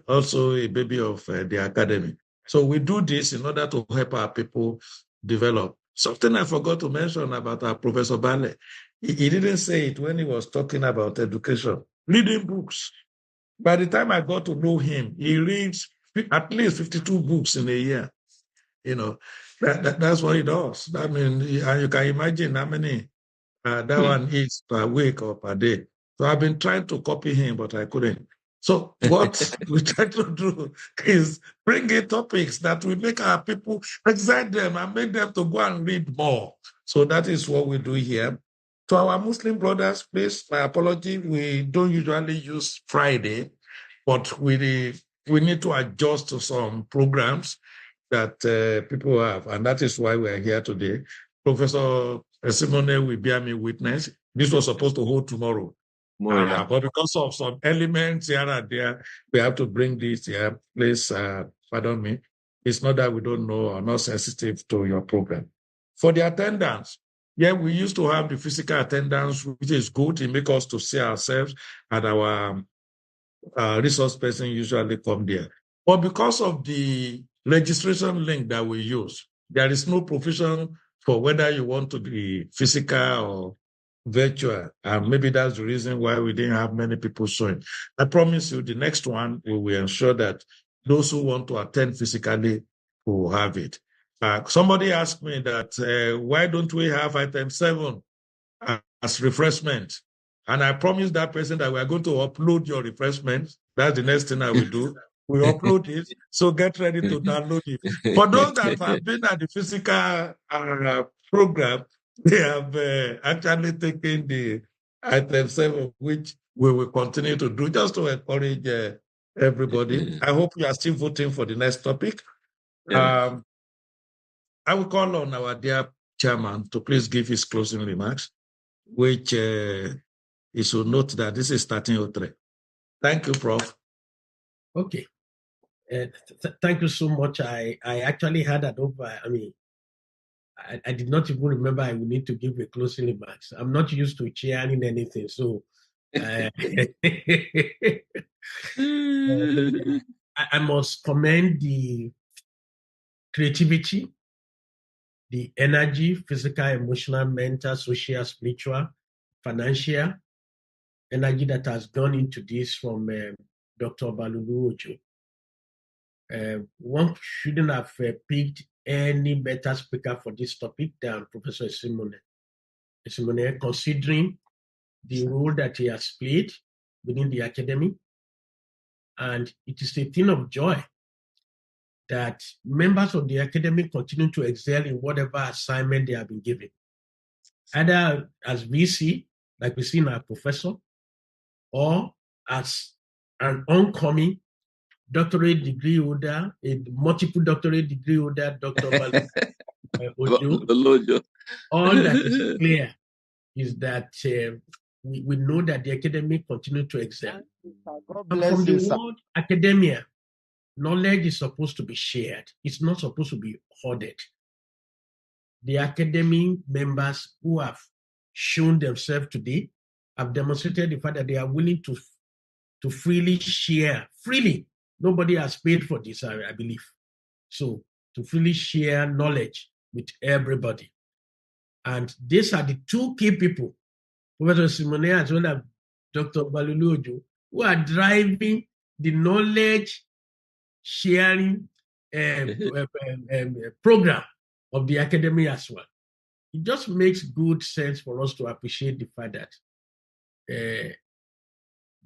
also a baby of the academy. So we do this in order to help our people develop. Something I forgot to mention about our Professor Bale. He didn't say it when he was talking about education. Reading books. By the time I got to know him, he reads at least 52 books in a year. That's what he does. I mean, and you can imagine how many that one is per week or per day. So I've been trying to copy him, but I couldn't. So what we try to do is bring in topics that will make our people excite them and make them to go and read more. So that is what we do here. To our Muslim brothers, please, my apology, we don't usually use Friday, but we need to adjust to some programs that people have, and that is why we are here today. Professor Simone will bear me witness. This was supposed to hold tomorrow. But because of some elements here and there, we have to bring this here. Please, pardon me. It's not that we don't know or not sensitive to your program. For the attendance, we used to have the physical attendance, which is good. It makes us to see ourselves, and our resource person usually come there. But because of the registration link that we use, there is no provision for whether you want to be physical or virtual. And maybe that's the reason why we didn't have many people showing. I promise you the next one, we will ensure that those who want to attend physically will have it. Somebody asked me that, why don't we have item 7 as refreshment? And I promised that person that we are going to upload your refreshments. That's the next thing I will do. We upload it, so get ready to download it. For those that have been at the physical program, they have actually taken the item 7, which we will continue to do just to encourage everybody. I hope you are still voting for the next topic. I will call on our dear chairman to please give his closing remarks, which he should note that this is 1303. Thank you, Prof. Okay. Thank you so much. I actually had that over. I mean, I did not even remember I would need to give a closing remarks. I'm not used to chairing anything, so I must commend the creativity, the energy, physical, emotional, mental, social, spiritual, financial energy that has gone into this from Dr. Balulu Ojo. One shouldn't have picked any better speaker for this topic than Professor Simone, considering the role that he has played within the academy. And it is a thing of joy that members of the academy continue to excel in whatever assignment they have been given, either as VC, like we see in our professor, or as an oncoming doctorate degree holder, a multiple doctorate degree holder, Dr. Ojo. All that is clear is that we know that the academy continue to excel. And from the word academia, knowledge is supposed to be shared. It's not supposed to be hoarded. The academy members who have shown themselves today have demonstrated the fact that they are willing to freely share. Freely. Nobody has paid for this, I believe. So to freely share knowledge with everybody. And these are the two key people, Professor Simone as well as Dr. Balulu Ojo, who are driving the knowledge sharing program of the academy as well. It just makes good sense for us to appreciate the fact that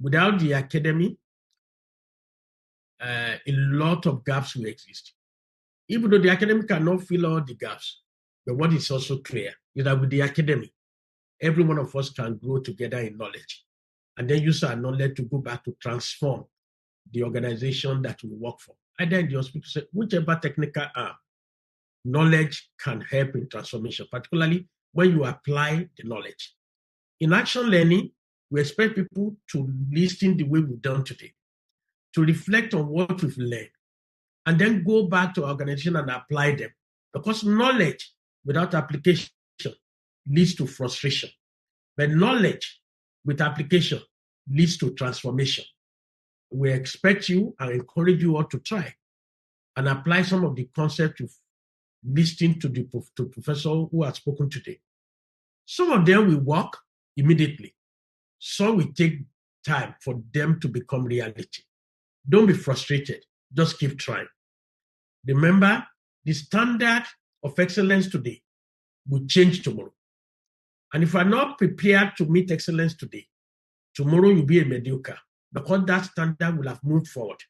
without the academy, a lot of gaps will exist. Even though the academy cannot fill all the gaps, but what is also clear is that with the academy, every one of us can grow together in knowledge and then use our knowledge to go back to transform the organization that we work for. Either in the hospital, whichever technical arm, knowledge can help in transformation, particularly when you apply the knowledge. In action learning, we expect people to listen the way we've done today, to reflect on what we've learned, and then go back to organization and apply them. Because knowledge without application leads to frustration. But knowledge with application leads to transformation. We expect you and encourage you all to try and apply some of the concepts you've listened to the professor who has spoken today. Some of them will work immediately. Some will take time for them to become reality. Don't be frustrated. Just keep trying. Remember, the standard of excellence today will change tomorrow. And if you are not prepared to meet excellence today, tomorrow you'll be a mediocre because that standard will have moved forward.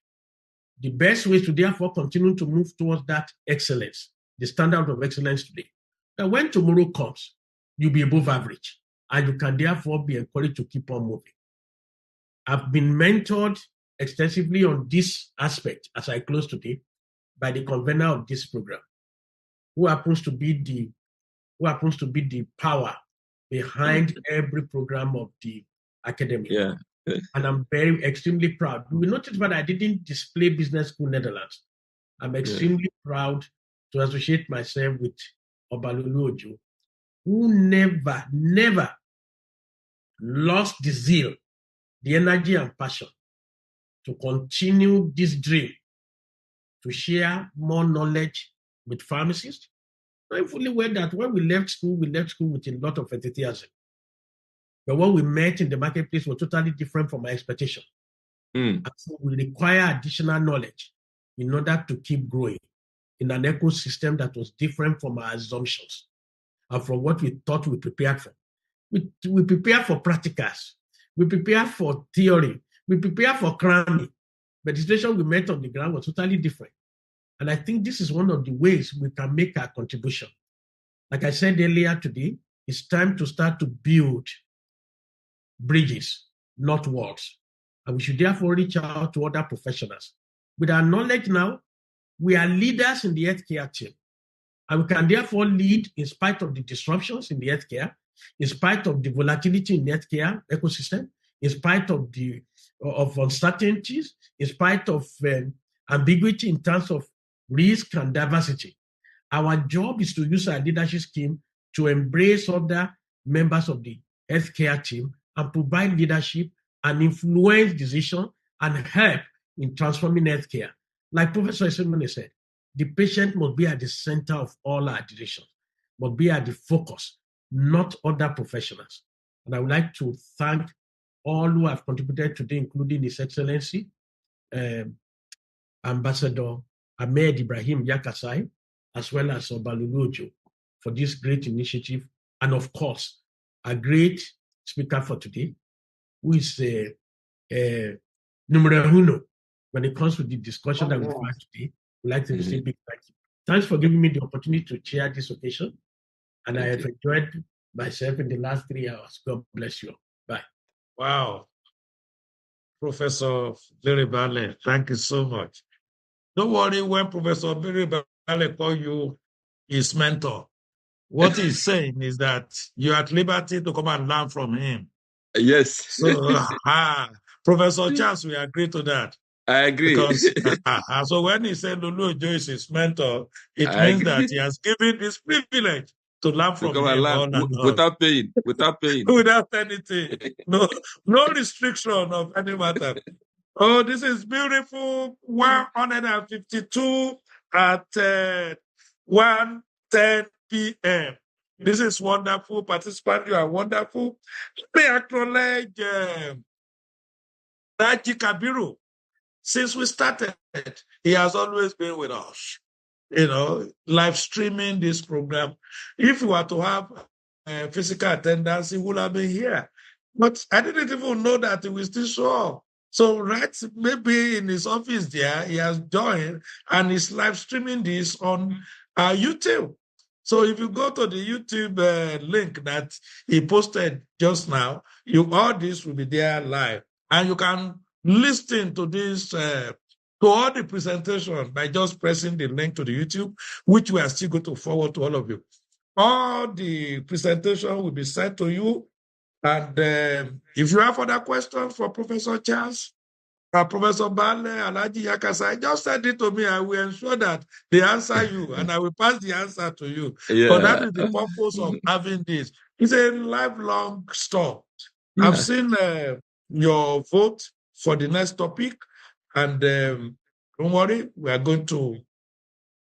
The best way to therefore continue to move towards that excellence, the standard of excellence today, that when tomorrow comes, you'll be above average and you can therefore be encouraged to keep on moving. I've been mentored extensively on this aspect as I close today by the convener of this program, who happens to be the power behind every program of the academy. Yeah. And I'm extremely proud. You will notice that I didn't display Business School Netherlands. I'm extremely proud to associate myself with Obalolu Ojo, who never lost the zeal, the energy and passion to continue this dream, to share more knowledge with pharmacists. I fully aware that when we left school with a lot of enthusiasm. But what we met in the marketplace was totally different from my expectation. And so we require additional knowledge in order to keep growing in an ecosystem that was different from our assumptions and from what we thought we prepared for. We prepare for practicals. We prepare for theory. We prepare for cramming. But the situation we met on the ground was totally different. And I think this is one of the ways we can make our contribution. Like I said earlier today, it's time to start to build bridges, not walls. And we should therefore reach out to other professionals. With our knowledge now, we are leaders in the healthcare team. And we can therefore lead in spite of the disruptions in the healthcare, in spite of the volatility in the healthcare ecosystem, in spite of uncertainties, in spite of ambiguity in terms of risk and diversity. Our job is to use our leadership scheme to embrace other members of the healthcare team and provide leadership and influence decisions and help in transforming healthcare. Like Professor Esemene said, the patient must be at the center of all our decisions, must be at the focus, not other professionals. And I would like to thank all who have contributed today, including His Excellency, Ambassador Ahmed Ibrahim Yakasai, as well as Obalolu Ojo, for this great initiative. And of course, a great speaker for today, who is numero uno when it comes to the discussion that we've had today. We'd like to say big thank you. Thanks for giving me the opportunity to chair this occasion. And I have enjoyed myself in the last 3 hours. God bless you. Bye. Wow. Professor Berry Bale, thank you so much. Don't worry when Professor Berry Bale call you his mentor. What he's saying is that you're at liberty to come and learn from him. Yes. So, Professor Charles, we agree to that. I agree. Because so when he said Lulu Ojo is his mentor, it means that he has given this privilege to learn from him without paying. Without anything. No restriction of any matter. Oh, this is beautiful. 152 at 1:10 p.m. This is wonderful. Participants, you are wonderful. Let me acknowledge Raji Kabiru. Since we started, he has always been with us, live streaming this program. If we were to have physical attendance, he would have been here. But I didn't even know that he will still show up. So right, maybe in his office there, he has joined and is live streaming this on YouTube. So if you go to the YouTube link that he posted just now, all this will be there live. And you can listen to this, to all the presentation by just pressing the link to the YouTube, which we are still going to forward to all of you. All the presentation will be sent to you. And if you have other questions for Professor Charles, Professor Bale, Alaji Yakasa, just send it to me. I will ensure that they answer you and I will pass the answer to you. But that is the purpose of having this. It's a lifelong stuff. I've seen your vote for the next topic, and don't worry, we are going to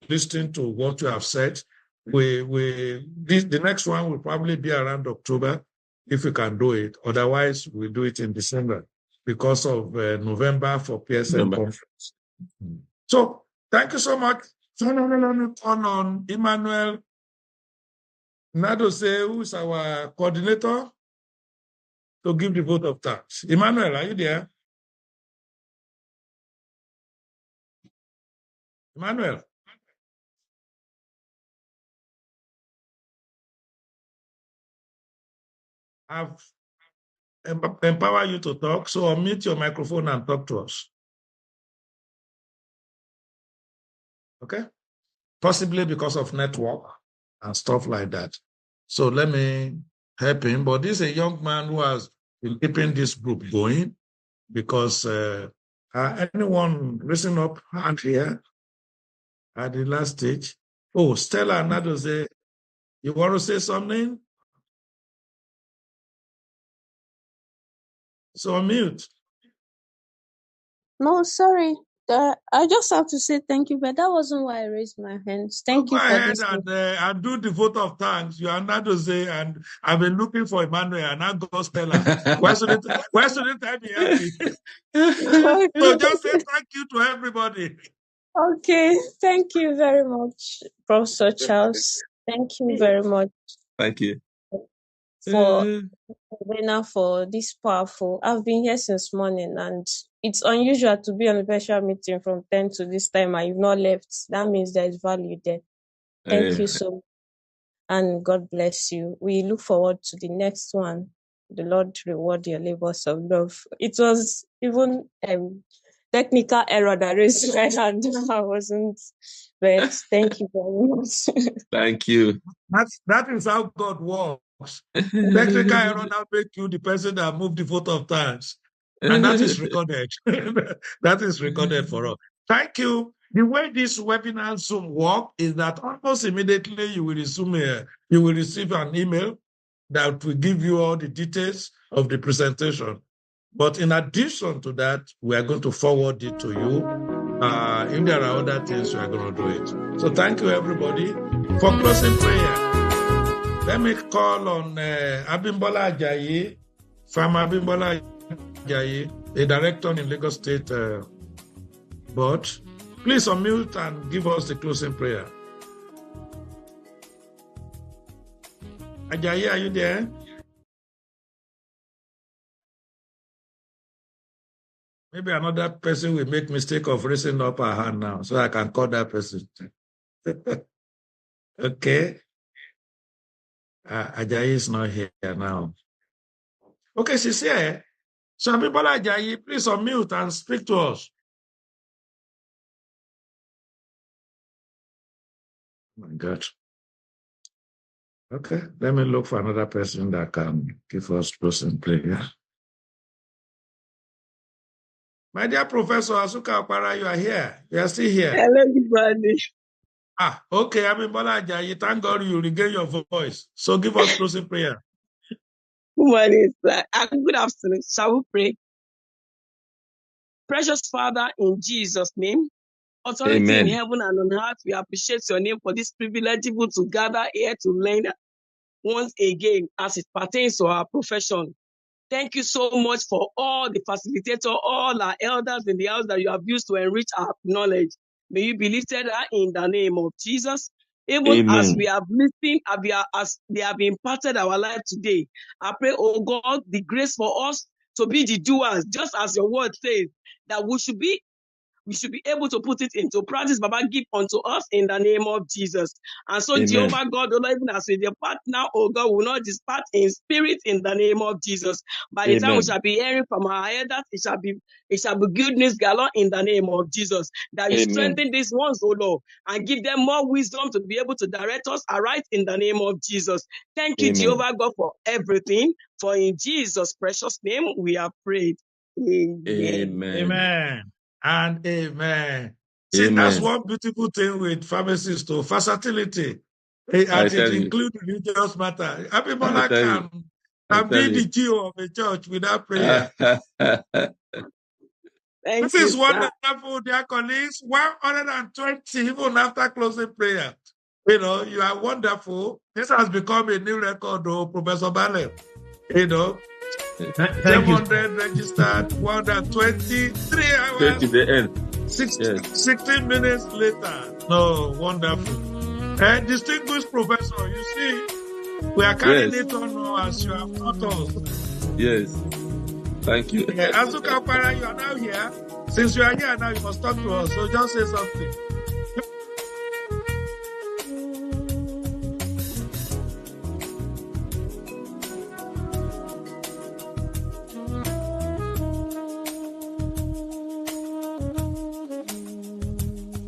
listen to what you have said. The next one will probably be around October if we can do it. Otherwise, we'll do it in December because of November for PSN conference. So thank you so much. On Emmanuel Nadose, who is our coordinator, to give the vote of thanks. Emmanuel, are you there? Emmanuel. I've empowered you to talk, so unmute your microphone and talk to us. Okay? Possibly because of network and stuff like that. So let me help him. But this is a young man who has been keeping this group going because anyone raising up hand here at the last stage? Oh, Stella Nadoze, you want to say something? So mute. No, sorry. I just have to say thank you, but that wasn't why I raised my hands. Thank you for this. Go ahead and do the vote of thanks. You are Nadoze, and I've been looking for Emmanuel, and I got Stella. Why shouldn't I be happy? So just say thank you to everybody. Okay, thank you very much, Professor Charles. Thank you very much. Thank you. For this powerful. I've been here since morning, and it's unusual to be on a special meeting from 10 to this time and you've not left. That means there is value there. Thank you so much, and God bless you. We look forward to the next one. The Lord reward your labors of love. It was even technical error that raised my hand. I wasn't, but thank you very much. Thank you. That is how God works. Technical error now make you the person that moved the vote of thanks. And that is recorded. That is recorded for us. Thank you. The way this webinar Zoom work is that almost immediately you will receive an email that will give you all the details of the presentation. But in addition to that, we are going to forward it to you. If there are other things, we are going to do it. So thank you, everybody. For closing prayer, let me call on Abimbola Ajayi, Pharma Abimbola Ajayi, a director in Lagos State Board. Please unmute and give us the closing prayer. Ajayi, are you there? Maybe another person will make mistake of raising up her hand now, so I can call that person. Okay. Ajayi is not here now. Okay, she's here. So Abimbola Ajayi, please unmute and speak to us. Oh my God. Okay, let me look for another person that can give us closing prayer. My dear Professor Asuka Okpara, you are here. You are still here. Hello, everybody. Okay, Abimbola Ajayi, thank God you regain your voice. So give us closing prayer. Good morning, sir. Good afternoon. Shall we pray? Precious Father, in Jesus' name, authority Amen. in heaven and on earth, we appreciate your name for this privilege to gather here to learn once again as it pertains to our profession. Thank you so much for all the facilitators, all our elders in the house that you have used to enrich our knowledge. May you be lifted in the name of Jesus. Even Amen. as we have listened, as they have imparted our life today, I pray, oh God, the grace for us to be the doers, just as your word says, that we should be able to put it into practice. Baba, give unto us in the name of Jesus. And so, Amen. Jehovah God, oh Lord, even as we depart now, oh God, will not depart in spirit in the name of Jesus. By the time we shall be hearing from our elders, it shall be good news galore in the name of Jesus. That you strengthen these ones, oh Lord, and give them more wisdom to be able to direct us aright in the name of Jesus. Thank you, Jehovah God, for everything. For in Jesus' precious name we have prayed. Amen. Amen. Amen. And amen. See, that's one beautiful thing with pharmacists, too. Versatility. And it includes religious matter. Abimbola can be the GO of a church without prayer. Thank This you, is sir. wonderful, dear colleagues. 120, even after closing prayer. You know, you are wonderful. This has become a new record, though, Professor Bale. You know, 700 registered, 120, 3 hours, to the end. 16 minutes later. No, wonderful. And distinguished professor, you see, we are carrying it on as you have taught us. Yes. Thank you. Azuka Okpara, you are now here. Since you are here now, you must talk to us. So just say something.